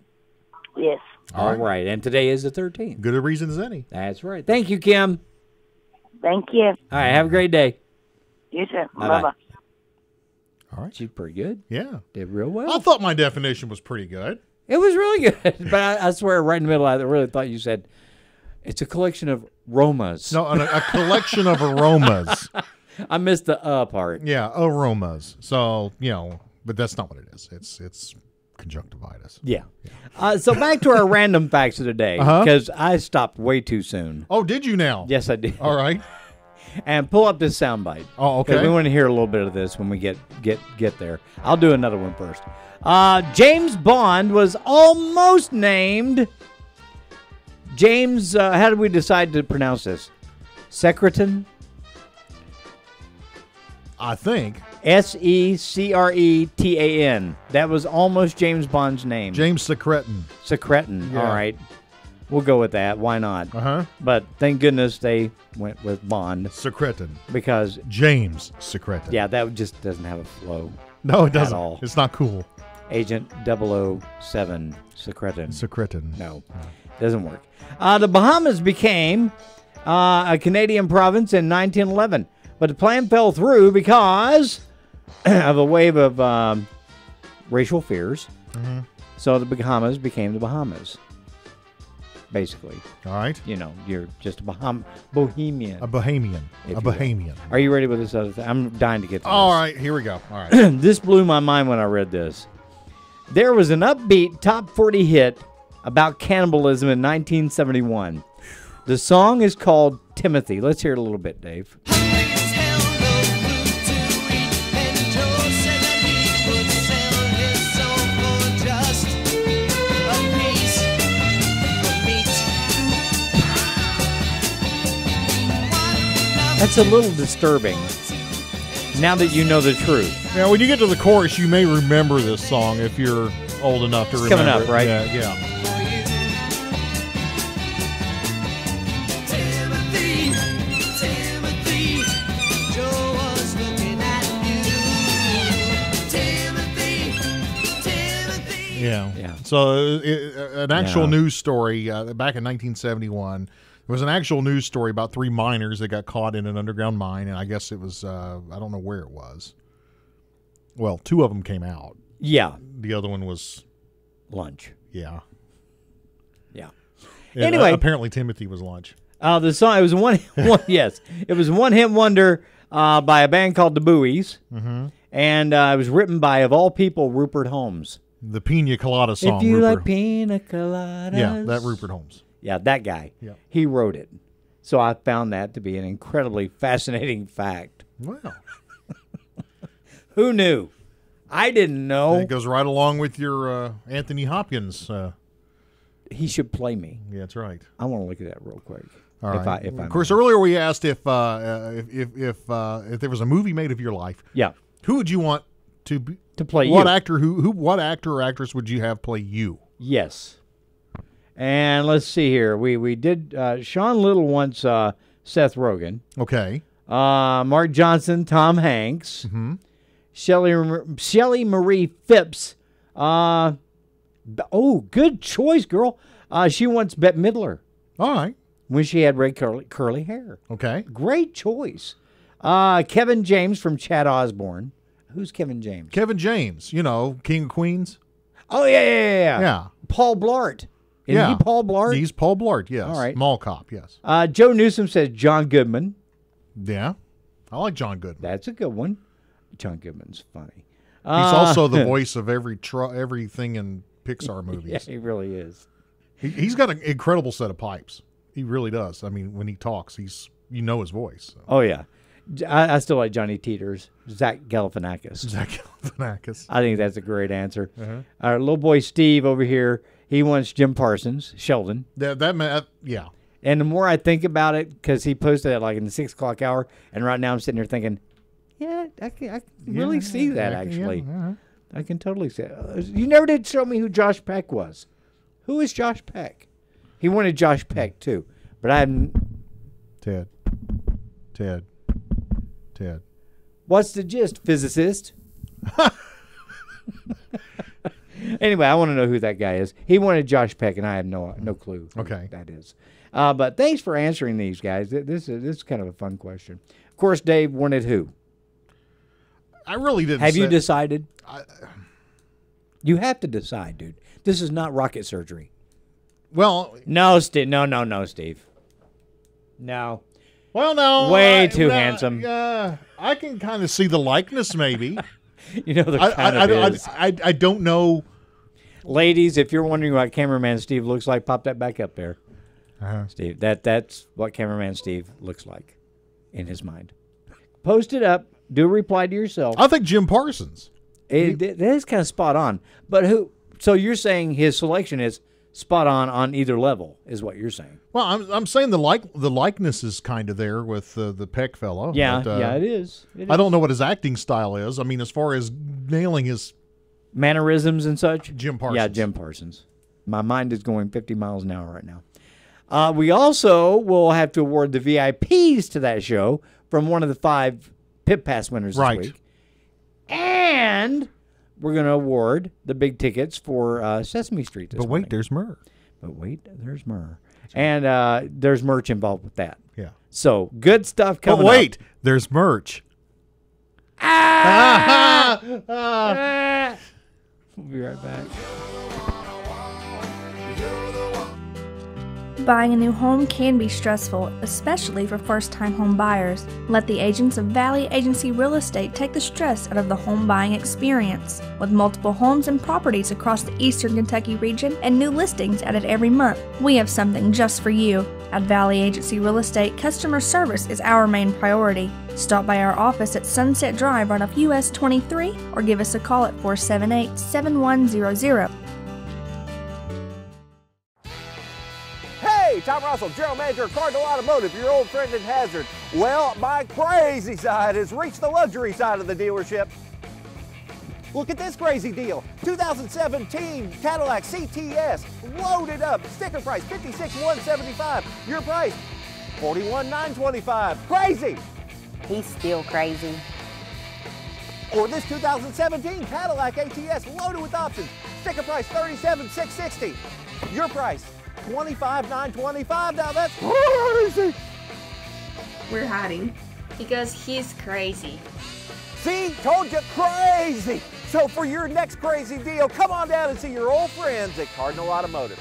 Yes. All right. And today is the 13th. Good a reason as any. That's right. Thank you, Kim. Thank you. All right. Have a great day. You too. Bye-bye. Bye-bye. All right. She's pretty good. Yeah. Did real well. I thought my definition was pretty good. It was really good. But I swear, right in the middle, I really thought you said it's a collection of aromas. No, a collection of aromas. I missed the part. Yeah, aromas. So, but that's not what it is. It's conjunctivitis. Yeah. So back to our random facts of the day, because I stopped way too soon. Oh, did you now? Yes, I did. All right. And pull up this soundbite. Oh, okay. 'Cause we want to hear a little bit of this when we get there. I'll do another one first. James Bond was almost named James. How did we decide to pronounce this? Secretan? I think. Secretan. That was almost James Bond's name. James Secretan. Secretan. Yeah. All right. We'll go with that. Why not? But thank goodness they went with Bond. Secretan. Because James Secretan. Yeah, that just doesn't have a flow. No, it doesn't. At all. It's not cool. Agent 007 Secretan. Secretan. No, doesn't work. The Bahamas became a Canadian province in 1911, but the plan fell through because of a wave of racial fears. So the Bahamas became the Bahamas, basically. All right. You're just a Bohemian. A Bahamian. if A you will. Bahamian. Are you ready with this other thing? I'm dying to get to this. All right, here we go. All right. This blew my mind when I read this. There was an upbeat top 40 hit about cannibalism in 1971. The song is called Timothy. Let's hear it a little bit, Dave. That's a little disturbing now that you know the truth. Now, when you get to the chorus, you may remember this song if you're old enough to remember coming up, it. right? Yeah. Yeah. So an actual news story back in 1971. There was an actual news story about 3 miners that got caught in an underground mine, and I guess it was I don't know where it was. Well, 2 of them came out. Yeah. The other one was lunch. Yeah. Yeah. And, Anyway, apparently Timothy was lunch. The song it was one yes, it was one hit wonder by a band called the Buoys, and it was written by, of all people, Rupert Holmes. The Pina Colada song. If you Rupert. like pina coladas. Yeah, that Rupert Holmes. Yeah, that guy. Yeah. He wrote it. So I found that to be an incredibly fascinating fact. Wow. Who knew? I didn't know. It goes right along with your Anthony Hopkins. He should play me. Yeah, that's right. I want to look at that real quick. All right. If of course, earlier we asked if there was a movie made of your life. Yeah. Who would you want to play what you? actor? What actor or actress would you have play you? Yes. And let's see here. We did. Sean Little once Seth Rogen. Okay. Mark Johnson, Tom Hanks. Shelley Marie Phipps. Good choice, girl. She wants Bette Midler. All right. When she had red curly hair. Okay. Great choice. Kevin James from Chad Osborne. Who's Kevin James? Kevin James, you know, King of Queens. Oh, yeah. Yeah. Paul Blart. Isn't he Paul Blart? He's Paul Blart, yes. All right. Mall cop, yes. Joe Newsom says John Goodman. Yeah. I like John Goodman. That's a good one. John Goodman's funny. He's also the voice of everything in Pixar movies. Yeah, he really is. He's got an incredible set of pipes. He really does. I mean, when he talks, you know his voice. So. Oh, yeah. I still like Johnny Teeters. Zach Galifianakis. I think that's a great answer. Our little boy Steve over here, he wants Jim Parsons, Sheldon. Yeah. And the more I think about it, because he posted it like in the 6 o'clock hour, and right now I'm sitting here thinking, yeah, I can really see that, actually. I can totally see it. You never did show me who Josh Peck was. Who is Josh Peck? He wanted Josh Peck, too. But I haven't... Ted. What's the gist, physicist? Anyway, I want to know who that guy is. He wanted Josh Peck, and I have no clue who that is. But thanks for answering these, guys. This is kind of a fun question. Of course, Dave wanted who? I really didn't. Have you decided? You have to decide, dude. This is not rocket surgery. Well, no, Steve. No, Steve. No. Well, no. Way too handsome. I can kind of see the likeness, maybe. You know, I don't know. Ladies, if you're wondering what cameraman Steve looks like, pop that back up there. Steve, that's what cameraman Steve looks like in his mind. Post it up. Do a reply to yourself. I think Jim Parsons. That is kind of spot on. But who? So you're saying his selection is spot on either level, is what you're saying? Well, I'm saying the likeness is kind of there with the Peck fellow. Yeah, it is. I don't know what his acting style is. I mean, as far as nailing his mannerisms and such. Jim Parsons. Yeah, Jim Parsons. My mind is going 50 miles an hour right now. We also will have to award the VIPs to that show from one of the 5 Pip Pass winners this week. And we're going to award the big tickets for Sesame Street this But wait, morning. there's Myrrh. But wait, there's Myrrh. And there's merch involved with that. Yeah. So, good stuff coming But wait, up. there's merch. We'll be right back. Buying a new home can be stressful, especially for first-time home buyers. Let the agents of Valley Agency Real Estate take the stress out of the home buying experience. With multiple homes and properties across the eastern Kentucky region and new listings added every month, we have something just for you. At Valley Agency Real Estate, customer service is our main priority. Stop by our office at Sunset Drive right off US 23 or give us a call at 478-7100. Hey, Tom Russell, General Manager of Cardinal Automotive, your old friend at Hazard. Well, my crazy side has reached the luxury side of the dealership. Look at this crazy deal. 2017 Cadillac CTS, loaded up, sticker price $56,175. Your price, $41,925. Crazy! He's still crazy. Or this 2017 Cadillac ATS, loaded with options, sticker price $37,660. Your price, $25,925. Now that's crazy. We're hiding because he's crazy. See, told you, crazy. So for your next crazy deal, come on down and see your old friends at Cardinal Automotive.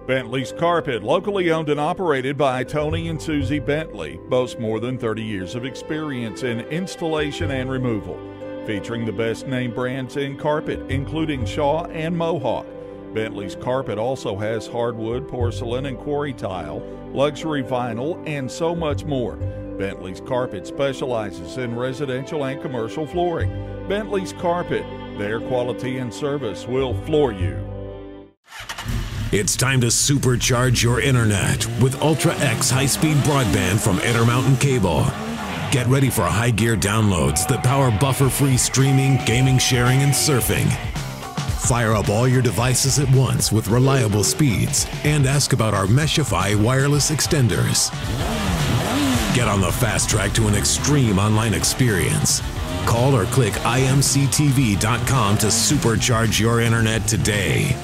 Bentley's Carpet, locally owned and operated by Tony and Susie Bentley, boasts more than 30 years of experience in installation and removal, featuring the best name brands in carpet, including Shaw and Mohawk. Bentley's Carpet also has hardwood, porcelain, and quarry tile, luxury vinyl, and so much more. Bentley's Carpet specializes in residential and commercial flooring. Bentley's Carpet, their quality and service will floor you. It's time to supercharge your internet with Ultra X high-speed broadband from Intermountain Cable. Get ready for high-gear downloads that power buffer-free streaming, gaming, sharing, and surfing. Fire up all your devices at once with reliable speeds and ask about our Meshify wireless extenders. Get on the fast track to an extreme online experience. Call or click imctv.com to supercharge your internet today.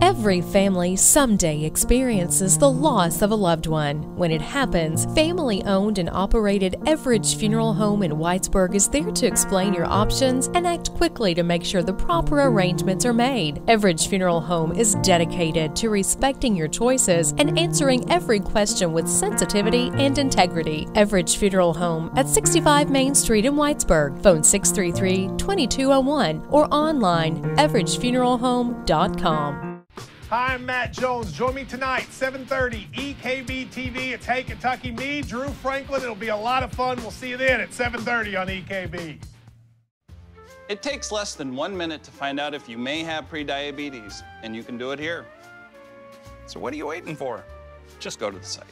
Every family someday experiences the loss of a loved one. When it happens, family-owned and operated Everidge Funeral Home in Whitesburg is there to explain your options and act quickly to make sure the proper arrangements are made. Everidge Funeral Home is dedicated to respecting your choices and answering every question with sensitivity and integrity. Everidge Funeral Home at 65 Main Street in Whitesburg. Phone 633-2201 or online everidgefuneralhome.com. Hi, I'm Matt Jones. Join me tonight, 7:30, EKB TV at Hey Kentucky. Me, Drew Franklin. It'll be a lot of fun. We'll see you then at 7:30 on EKB. It takes less than 1 minute to find out if you may have prediabetes, and you can do it here. So what are you waiting for? Just go to the site.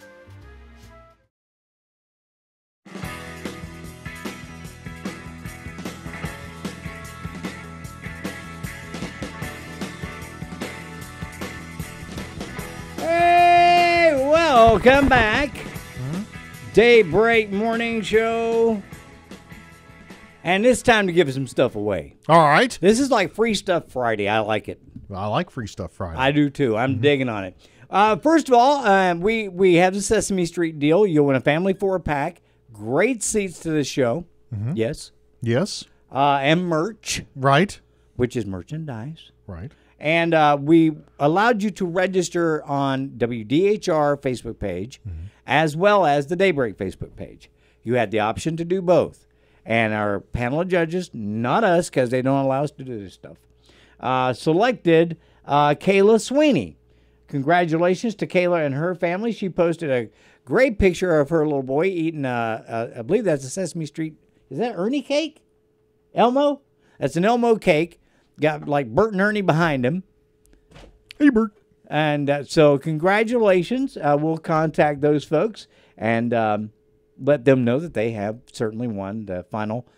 Hey, welcome back. Daybreak Morning Show. And it's time to give some stuff away. All right. This is like Free Stuff Friday. I like it. I like Free Stuff Friday. I do too. I'm digging on it. First of all, we have the Sesame Street deal. You'll win a family 4-pack. Great seats to the show. Yes. Yes. And merch. Right. Which is merchandise. Right. And we allowed you to register on WDHR Facebook page as well as the Daybreak Facebook page. You had the option to do both. And our panel of judges, not us because they don't allow us to do this stuff, selected Kayla Sweeney. Congratulations to Kayla and her family. She posted a great picture of her little boy eating, I believe that's a Sesame Street. Is that Ernie cake? Elmo? That's an Elmo cake. Got like Bert and Ernie behind him. Hey, Bert. And so congratulations. We'll contact those folks and let them know that they have certainly won the final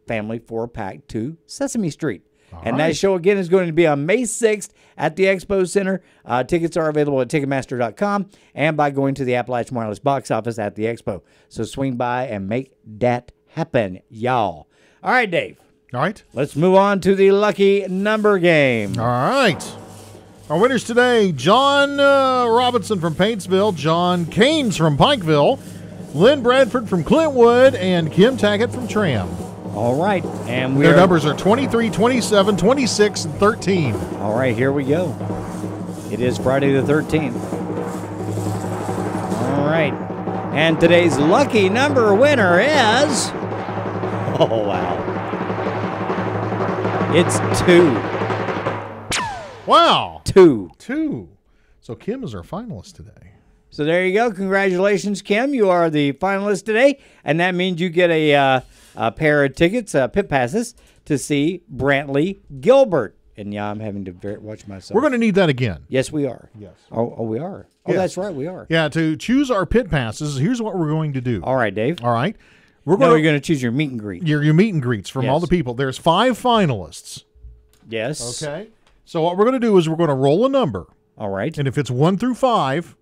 family 4-pack to Sesame Street. And that show, again, is going to be on May 6th at the Expo Center. Tickets are available at Ticketmaster.com and by going to the Appalachian Wireless box office at the Expo. So swing by and make that happen, y'all. All right, Dave. All right. Let's move on to the lucky number game. All right. Our winners today, John Robinson from Paintsville, John Keynes from Pikeville, Lynn Bradford from Clintwood, and Kim Tackett from Tram. All right. And their numbers are 23, 27, 26, and 13. All right, here we go. It is Friday the 13th. All right. And today's lucky number winner is... Oh, wow. It's 2. Wow. 2. 2. So Kim is our finalist today. So there you go. Congratulations, Kim. You are the finalist today. And that means you get a pair of tickets, pit passes, to see Brantley Gilbert. And yeah, I'm having to watch myself. We're going to need that again. Yes, we are. Yes. Oh, we are. Oh, yes. That's right. We are. Yeah, to choose our pit passes, here's what we're going to do. All right, Dave. All right. We're going to choose your meet and greet. Your meet and greets from all the people. There's 5 finalists. Yes. Okay. So what we're going to do is we're going to roll a number. All right. And if it's 1 through 5,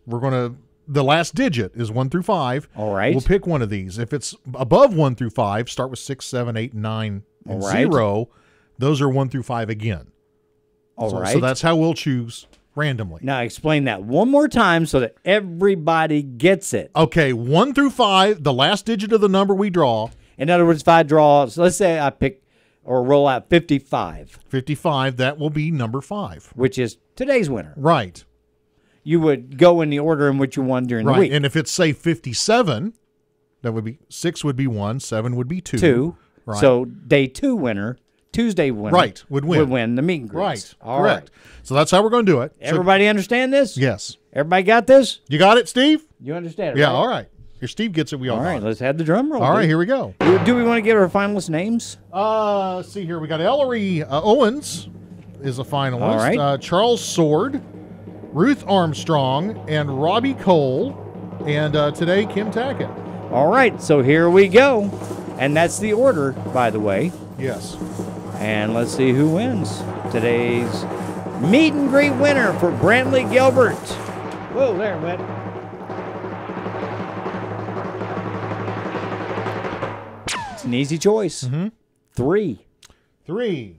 we're going to, the last digit is 1 through 5. All right. We'll pick one of these. If it's above 1 through 5, start with 6, 7, 8, 9, and 0. Those are 1 through 5 again. All right. So that's how we'll choose randomly. Now explain that one more time so that everybody gets it. Okay, 1 through 5, the last digit of the number we draw. In other words, if I draw, so let's say I pick or roll out 55. 55, that will be number 5. Which is today's winner. Right. You would go in the order in which you won during the week. And if it's, say, 57, that would be 6 would be 1, 7 would be 2. 2. Right. So day 2 winner, Tuesday winner, would win the meet and greets. Right. All Correct. right. So that's how we're going to do it. Everybody understand this? Yes. Everybody got this? You got it, Steve? You understand it, Yeah, right? all right. If Steve gets it, we all All got right, it. let's have the drum roll. All right, here we go. Do we want to give our finalist names? Let's see here. We got Ellery Owens is a finalist. All right. Charles Sword, Ruth Armstrong, and Robbie Cole. And today, Kim Tackett. All right, so here we go. And that's the order, by the way. Yes. And let's see who wins today's meet and greet winner for Brantley Gilbert. Whoa, there it went. It's an easy choice. Mm-hmm. 3.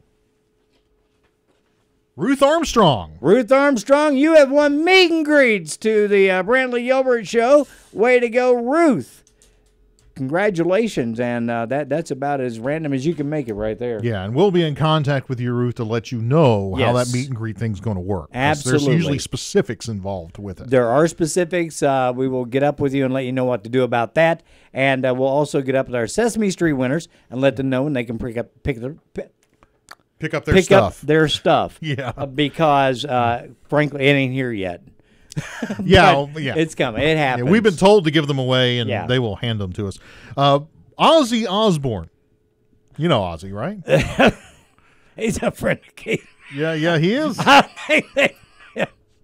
Ruth Armstrong. Ruth Armstrong, you have won meet and greets to the Brantley Gilbert Show. Way to go, Ruth. Congratulations, and that's about as random as you can make it right there. Yeah, and we'll be in contact with you, Ruth, to let you know how that meet and greet thing's going to work. Absolutely. There's usually specifics involved with it. There are specifics. We will get up with you and let you know what to do about that. And we'll also get up with our Sesame Street winners and let them know when they can pick up their stuff. Yeah. Because, frankly, it ain't here yet. Yeah. It's coming. It happens. Yeah, we've been told to give them away, and they will hand them to us. Ozzy Osbourne. You know Ozzy, right? He's a friend of Keith. Yeah, he is.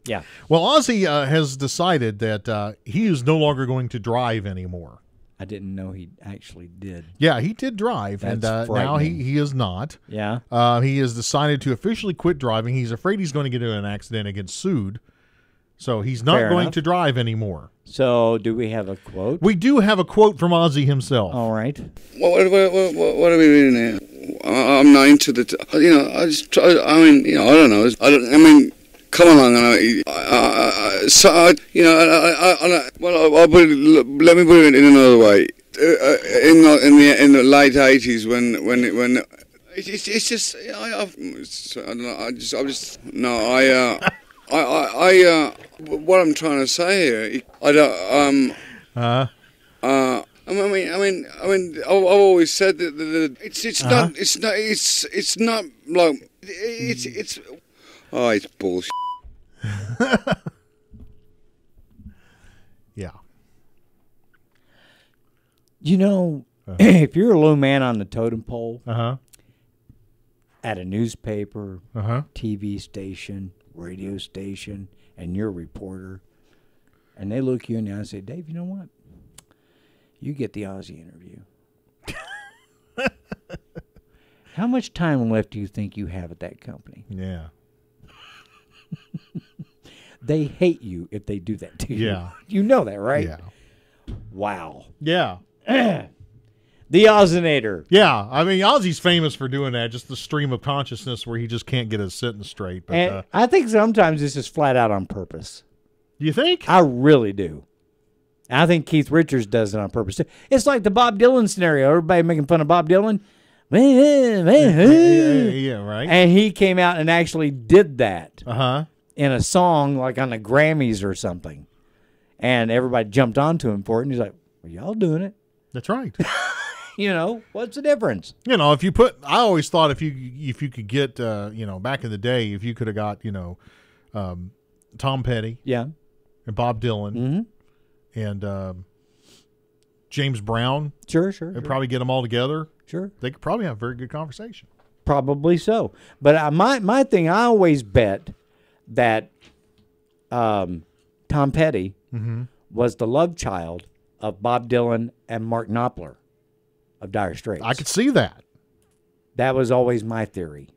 Yeah. Well, Ozzy has decided that he is no longer going to drive anymore. I didn't know he actually did. Yeah, he did drive, That's and now he is not. Yeah. He has decided to officially quit driving. He's afraid he's going to get in an accident and get sued. So he's not going to drive anymore. So do we have a quote? We do have a quote from Ozzy himself. All right. What are we reading here? I'm not into the. I just try. I mean, I don't know. I mean, come along. Well, let me put it in another way. In the late '80s, when it's just I don't know. What I'm trying to say here, I mean, I've always said that it's not like it's bullshit. Yeah. If you're a low man on the totem pole, at a newspaper, TV station, radio station, and you're a reporter, and they look you in the eye and say, Dave, you know what? You get the Ozzy interview. How much time left do you think you have at that company? Yeah. They hate you if they do that to you. Yeah. You know that, right? Yeah. Wow. Yeah. The Ozinator. Yeah, I mean, Ozzy's famous for doing that, just the stream of consciousness where he just can't get his sentence straight. But And I think sometimes this is flat out on purpose. You think? I really do. I think Keith Richards does it on purpose. It's like the Bob Dylan scenario. Everybody making fun of Bob Dylan. Yeah, right. And he came out and actually did that Uh-huh. in a song like on the Grammys or something. And everybody jumped onto him for it. And he's like, well, y'all doing it. That's right. What's the difference? If you put, I always thought if you could get, back in the day, if you could have got, Tom Petty. Yeah. And Bob Dylan. And James Brown. Sure. They'd probably get them all together. Sure. They could probably have a very good conversation. Probably so. But my thing, I always bet that Tom Petty was the love child of Bob Dylan and Mark Knopfler of Dire Straits. I could see that. That was always my theory.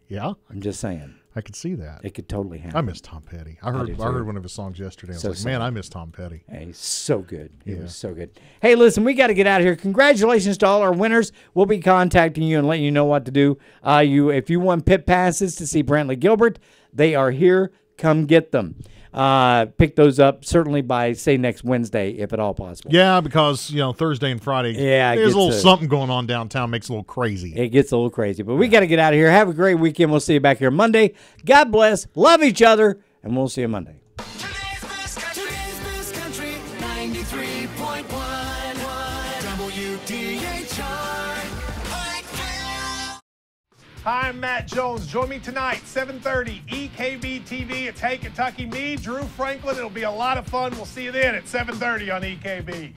Yeah. I'm just saying. I could see that. It could totally happen. I miss Tom Petty. I heard one of his songs yesterday. I was like, man, I miss Tom Petty. Hey, he's so good. He was so good. Hey, listen, we got to get out of here. Congratulations to all our winners. We'll be contacting you and letting you know what to do. If you want pit passes to see Brantley Gilbert, they are here. Come get them. Pick those up certainly by, say, next Wednesday, if at all possible. Yeah, because, Thursday and Friday, there's a little something going on downtown, makes it a little crazy. It gets a little crazy. But we got to get out of here. Have a great weekend. We'll see you back here Monday. God bless. Love each other. And we'll see you Monday. Today's Best Country 93.1 WDHR. Hi, I'm Matt Jones. Join me tonight, 7:30, EKB TV at Hey Kentucky. Me, Drew Franklin. It'll be a lot of fun. We'll see you then at 7:30 on EKB.